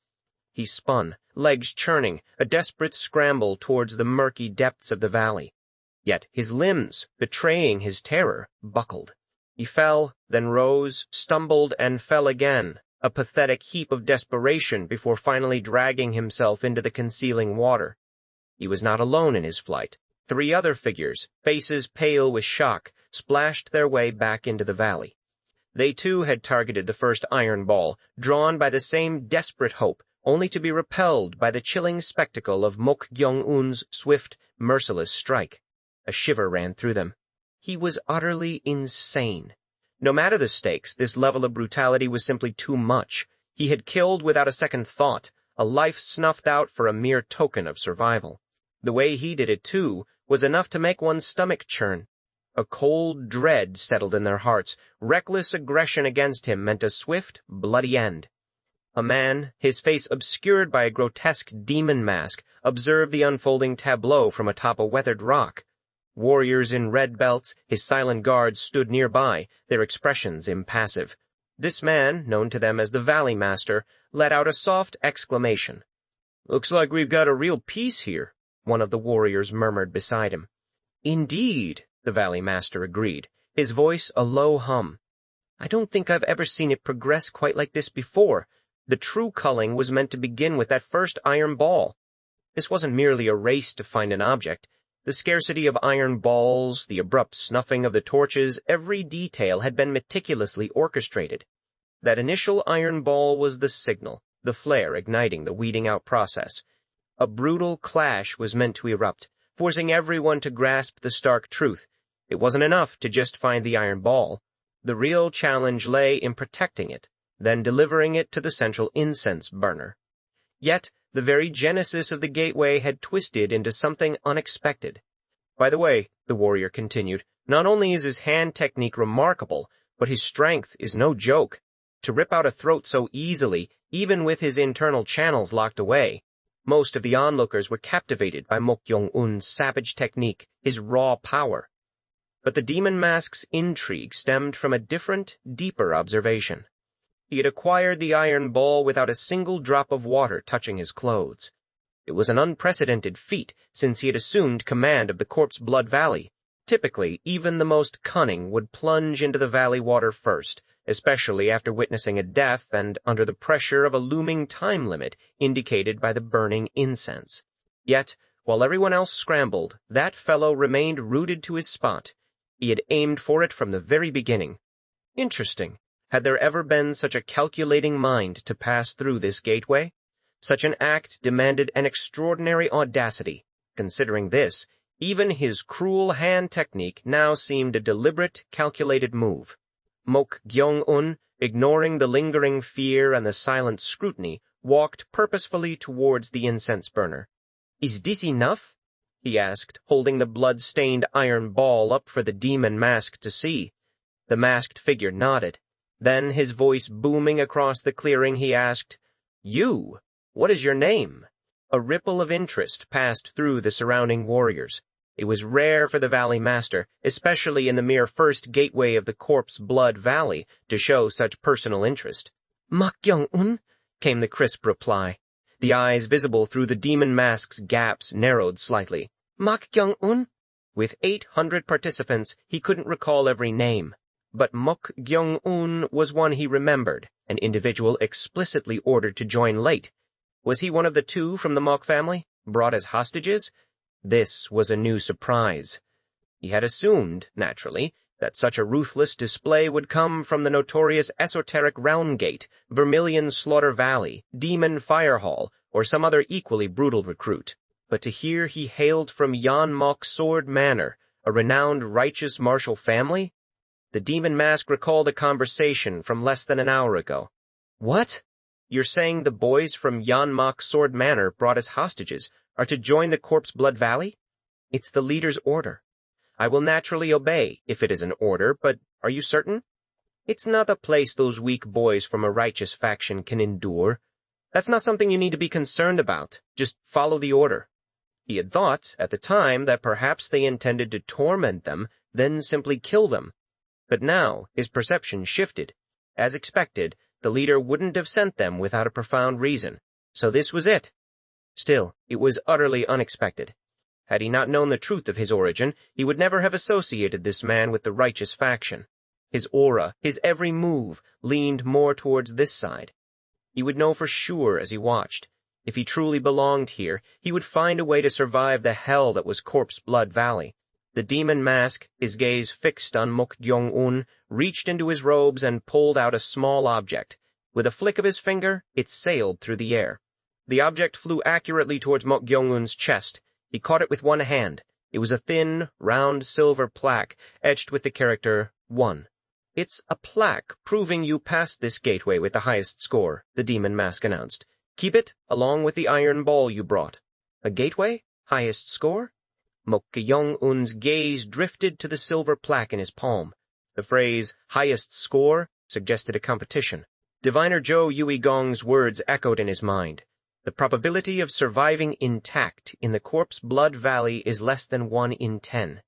He spun, legs churning, a desperate scramble towards the murky depths of the valley. Yet his limbs, betraying his terror, buckled. He fell, then rose, stumbled, and fell again, a pathetic heap of desperation before finally dragging himself into the concealing water. He was not alone in his flight. 3 other figures, faces pale with shock, splashed their way back into the valley. They too had targeted the first iron ball, drawn by the same desperate hope, only to be repelled by the chilling spectacle of Mok Gyong-un's swift, merciless strike. A shiver ran through them. He was utterly insane. No matter the stakes, this level of brutality was simply too much. He had killed without a second thought, a life snuffed out for a mere token of survival. The way he did it, too, was enough to make one's stomach churn. A cold dread settled in their hearts. Reckless aggression against him meant a swift, bloody end. A man, his face obscured by a grotesque demon mask, observed the unfolding tableau from atop a weathered rock. Warriors in red belts, his silent guards, stood nearby, their expressions impassive. This man, known to them as the Valley Master, let out a soft exclamation. "Looks like we've got a real piece here," one of the warriors murmured beside him. "Indeed," the Valley Master agreed, his voice a low hum. "I don't think I've ever seen it progress quite like this before. The true culling was meant to begin with that first iron ball. This wasn't merely a race to find an object. The scarcity of iron balls, the abrupt snuffing of the torches, every detail had been meticulously orchestrated. That initial iron ball was the signal, the flare igniting the weeding out process. A brutal clash was meant to erupt, forcing everyone to grasp the stark truth. It wasn't enough to just find the iron ball. The real challenge lay in protecting it, then delivering it to the central incense burner. Yet, the very genesis of the gateway had twisted into something unexpected. By the way, the warrior continued, not only is his hand technique remarkable, but his strength is no joke. To rip out a throat so easily, even with his internal channels locked away. Most of the onlookers were captivated by Mok Gyong-un's savage technique, his raw power. But the demon mask's intrigue stemmed from a different, deeper observation. He had acquired the iron ball without a single drop of water touching his clothes. It was an unprecedented feat, since he had assumed command of the Corpse Blood Valley. Typically, even the most cunning would plunge into the valley water first, especially after witnessing a death and under the pressure of a looming time limit indicated by the burning incense. Yet, while everyone else scrambled, that fellow remained rooted to his spot. He had aimed for it from the very beginning. Interesting. Had there ever been such a calculating mind to pass through this gateway? Such an act demanded an extraordinary audacity. Considering this, even his cruel hand technique now seemed a deliberate, calculated move. Mok Gyong-un, ignoring the lingering fear and the silent scrutiny, walked purposefully towards the incense burner. "Is this enough?" he asked, holding the blood-stained iron ball up for the demon mask to see. The masked figure nodded. Then, his voice booming across the clearing, he asked, "You? What is your name?" A ripple of interest passed through the surrounding warriors. It was rare for the Valley Master, especially in the mere first gateway of the Corpse Blood Valley, to show such personal interest. "Mok Gyong-un," came the crisp reply. The eyes visible through the demon mask's gaps narrowed slightly. "Mok Gyong-un?" With 800 participants, he couldn't recall every name. But Mok Gyong-un was one he remembered, an individual explicitly ordered to join late. Was he one of the two from the Mok family, brought as hostages? This was a new surprise. He had assumed, naturally, that such a ruthless display would come from the notorious esoteric Realm Gate, Vermilion Slaughter Valley, Demon Fire Hall, or some other equally brutal recruit. But to hear he hailed from Yon Mok Sword Manor, a renowned righteous martial family? The demon mask recalled a conversation from less than an hour ago. "What? You're saying the boys from Yon Mok Sword Manor brought as hostages are to join the Corpse Blood Valley? It's the leader's order. I will naturally obey, if it is an order, but are you certain? It's not a place those weak boys from a righteous faction can endure. That's not something you need to be concerned about. Just follow the order." He had thought, at the time, that perhaps they intended to torment them, then simply kill them. But now, his perception shifted. As expected, the leader wouldn't have sent them without a profound reason. So this was it. Still, it was utterly unexpected. Had he not known the truth of his origin, he would never have associated this man with the righteous faction. His aura, his every move, leaned more towards this side. He would know for sure as he watched. If he truly belonged here, he would find a way to survive the hell that was Corpse Blood Valley. The demon mask, his gaze fixed on Mok Gyong-un, reached into his robes and pulled out a small object. With a flick of his finger, it sailed through the air. The object flew accurately towards Mok Gyong-un's chest. He caught it with one hand. It was a thin, round silver plaque, etched with the character 1. "It's a plaque proving you passed this gateway with the highest score," the demon mask announced. "Keep it, along with the iron ball you brought." "A gateway? Highest score?" Mok Gyong-un's gaze drifted to the silver plaque in his palm. The phrase, "highest score," suggested a competition. Diviner Zhou Yuigong's words echoed in his mind. The probability of surviving intact in the Corpse Blood Valley is less than 1 in 10.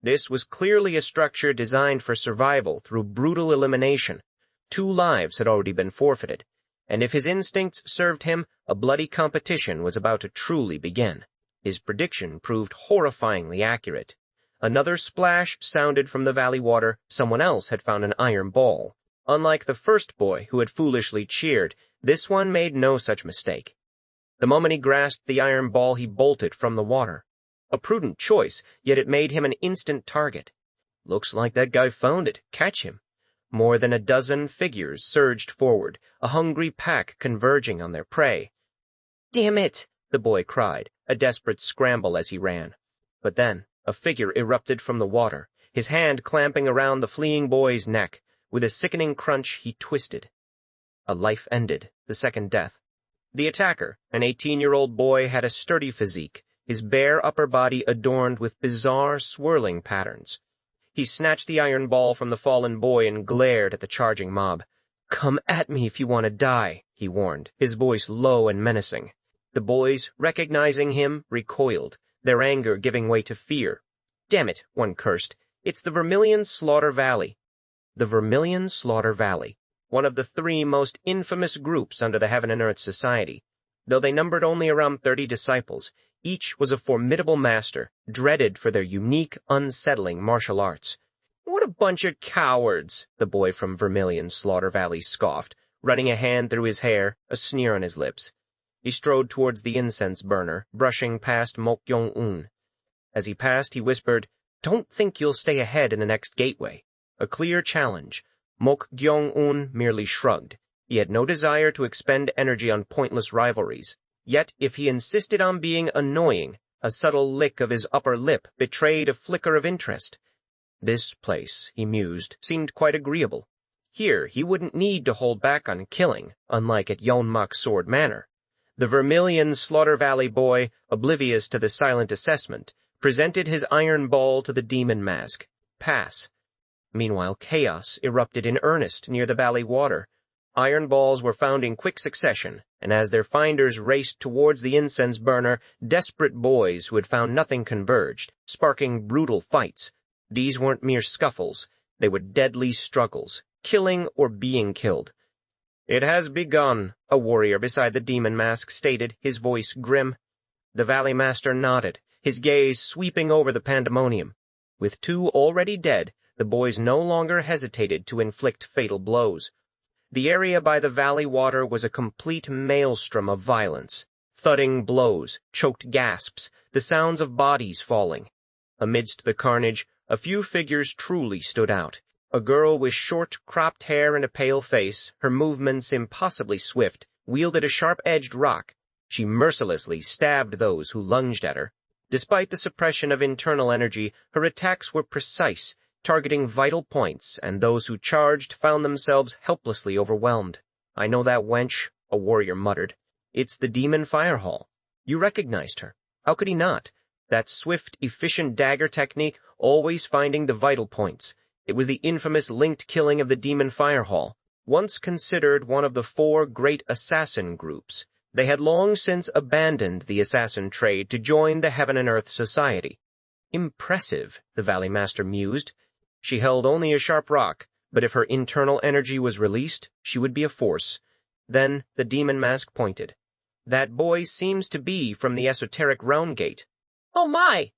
This was clearly a structure designed for survival through brutal elimination. 2 lives had already been forfeited, and if his instincts served him, a bloody competition was about to truly begin. His prediction proved horrifyingly accurate. Another splash sounded from the valley water. Someone else had found an iron ball. Unlike the first boy who had foolishly cheered, this one made no such mistake. The moment he grasped the iron ball, he bolted from the water. A prudent choice, yet it made him an instant target. "Looks like that guy found it. Catch him." More than a dozen figures surged forward, a hungry pack converging on their prey. "Damn it!" the boy cried, a desperate scramble as he ran. But then, a figure erupted from the water, his hand clamping around the fleeing boy's neck. With a sickening crunch, he twisted. A life ended, the second death. The attacker, an 18-year-old boy, had a sturdy physique, his bare upper body adorned with bizarre, swirling patterns. He snatched the iron ball from the fallen boy and glared at the charging mob. "Come at me if you want to die," he warned, his voice low and menacing. The boys, recognizing him, recoiled, their anger giving way to fear. "Damn it," one cursed. "It's the Vermilion Slaughter Valley." The Vermilion Slaughter Valley, one of the 3 most infamous groups under the Heaven and Earth Society. Though they numbered only around 30 disciples, each was a formidable master, dreaded for their unique, unsettling martial arts. "What a bunch of cowards," the boy from Vermilion Slaughter Valley scoffed, running a hand through his hair, a sneer on his lips. He strode towards the incense burner, brushing past Mok Gyong-un. As he passed, he whispered, "Don't think you'll stay ahead in the next gateway." A clear challenge. Mok Gyong-un merely shrugged. He had no desire to expend energy on pointless rivalries. Yet, if he insisted on being annoying, a subtle lick of his upper lip betrayed a flicker of interest. This place, he mused, seemed quite agreeable. Here, he wouldn't need to hold back on killing, unlike at Yeonmak Sword Manor. The Vermilion Slaughter Valley boy, oblivious to the silent assessment, presented his iron ball to the demon mask. Pass. Meanwhile, chaos erupted in earnest near the valley water. Iron balls were found in quick succession, and as their finders raced towards the incense burner, desperate boys who had found nothing converged, sparking brutal fights. These weren't mere scuffles, they were deadly struggles, killing or being killed. "It has begun," a warrior beside the demon mask stated, his voice grim. The valley master nodded, his gaze sweeping over the pandemonium. With 2 already dead, the boys no longer hesitated to inflict fatal blows. The area by the valley water was a complete maelstrom of violence. Thudding blows, choked gasps, the sounds of bodies falling. Amidst the carnage, a few figures truly stood out. A girl with short, cropped hair and a pale face, her movements impossibly swift, wielded a sharp-edged rock. She mercilessly stabbed those who lunged at her. Despite the suppression of internal energy, her attacks were precise, targeting vital points, and those who charged found themselves helplessly overwhelmed. "I know that wench," a warrior muttered. "It's the Demon Firehall." You recognized her. How could he not? That swift, efficient dagger technique, always finding the vital points. It was the infamous linked killing of the Demon Firehall. Once considered one of the 4 great assassin groups, they had long since abandoned the assassin trade to join the Heaven and Earth Society. Impressive, the Valley Master mused. She held only a sharp rock, but if her internal energy was released, she would be a force. Then the demon mask pointed. "That boy seems to be from the esoteric realm gate." "Oh my!"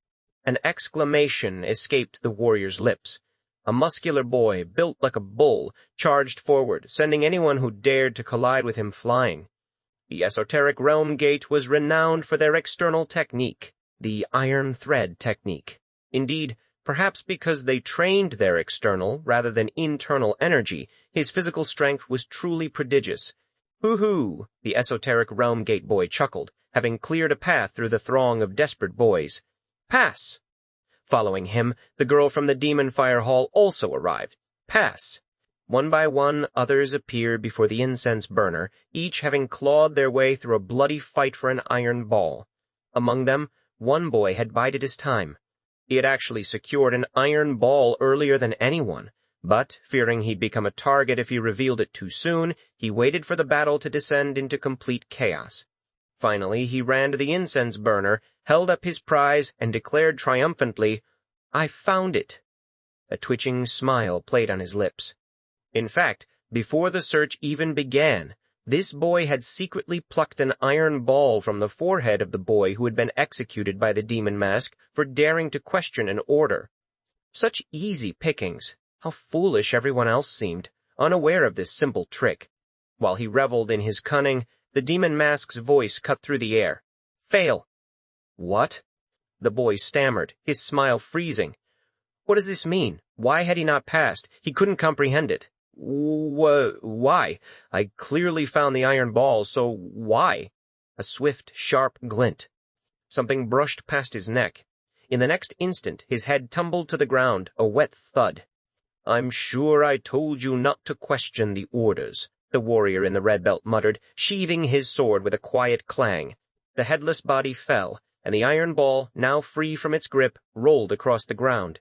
An exclamation escaped the warrior's lips. A muscular boy, built like a bull, charged forward, sending anyone who dared to collide with him flying. The esoteric realm gate was renowned for their external technique, the iron thread technique. Indeed, Perhaps because they trained their external rather than internal energy, his physical strength was truly prodigious. Hoo-hoo, the esoteric Realm Gate boy chuckled, having cleared a path through the throng of desperate boys. Pass! Following him, the girl from the Demon Fire Hall also arrived. Pass! One by one, others appeared before the incense burner, each having clawed their way through a bloody fight for an iron ball. Among them, one boy had bided his time. He had actually secured an iron ball earlier than anyone, but, fearing he'd become a target if he revealed it too soon, he waited for the battle to descend into complete chaos. Finally, he ran to the incense burner, held up his prize, and declared triumphantly, "I found it." A twitching smile played on his lips. In fact, before the search even began, this boy had secretly plucked an iron ball from the forehead of the boy who had been executed by the demon mask for daring to question an order. Such easy pickings. How foolish everyone else seemed, unaware of this simple trick. While he reveled in his cunning, the demon mask's voice cut through the air. Fail. What? The boy stammered, his smile freezing. What does this mean? Why had he not passed? He couldn't comprehend it. Why? I clearly found the iron ball, so why? A swift, sharp glint. Something brushed past his neck. In the next instant, his head tumbled to the ground, a wet thud. I'm sure I told you not to question the orders, the warrior in the red belt muttered, sheathing his sword with a quiet clang. The headless body fell, and the iron ball, now free from its grip, rolled across the ground.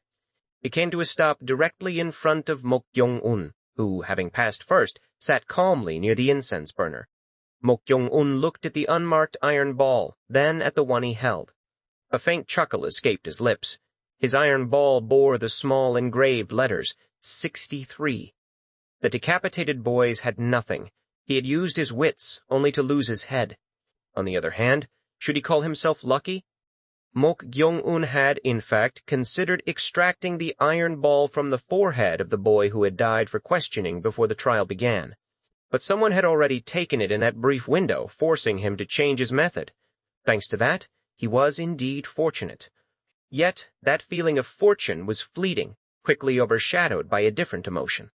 It came to a stop directly in front of Mok-yong-un, who, having passed first, sat calmly near the incense burner. Mok-yong-un looked at the unmarked iron ball, then at the one he held. A faint chuckle escaped his lips. His iron ball bore the small engraved letters, 63. The decapitated boys had nothing. He had used his wits, only to lose his head. On the other hand, should he call himself lucky? Mok-yong-un had, in fact, considered extracting the iron ball from the forehead of the boy who had died for questioning before the trial began. But someone had already taken it in that brief window, forcing him to change his method. Thanks to that, he was indeed fortunate. Yet, that feeling of fortune was fleeting, quickly overshadowed by a different emotion.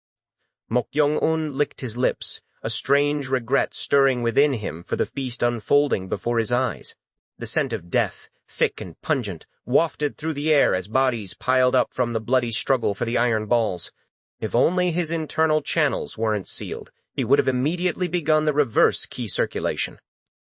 Mok-yong-un licked his lips, a strange regret stirring within him for the feast unfolding before his eyes. The scent of death, thick and pungent, wafted through the air as bodies piled up from the bloody struggle for the iron balls. If only his internal channels weren't sealed, he would have immediately begun the reverse key circulation.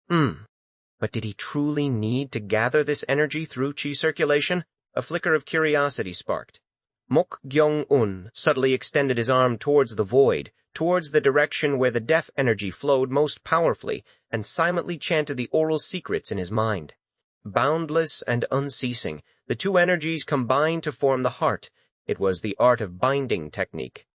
But did he truly need to gather this energy through chi circulation? A flicker of curiosity sparked. Mok-yong-un subtly extended his arm towards the void, towards the direction where the death energy flowed most powerfully, and silently chanted the oral secrets in his mind. Boundless and unceasing, the two energies combined to form the heart. It was the art of binding technique.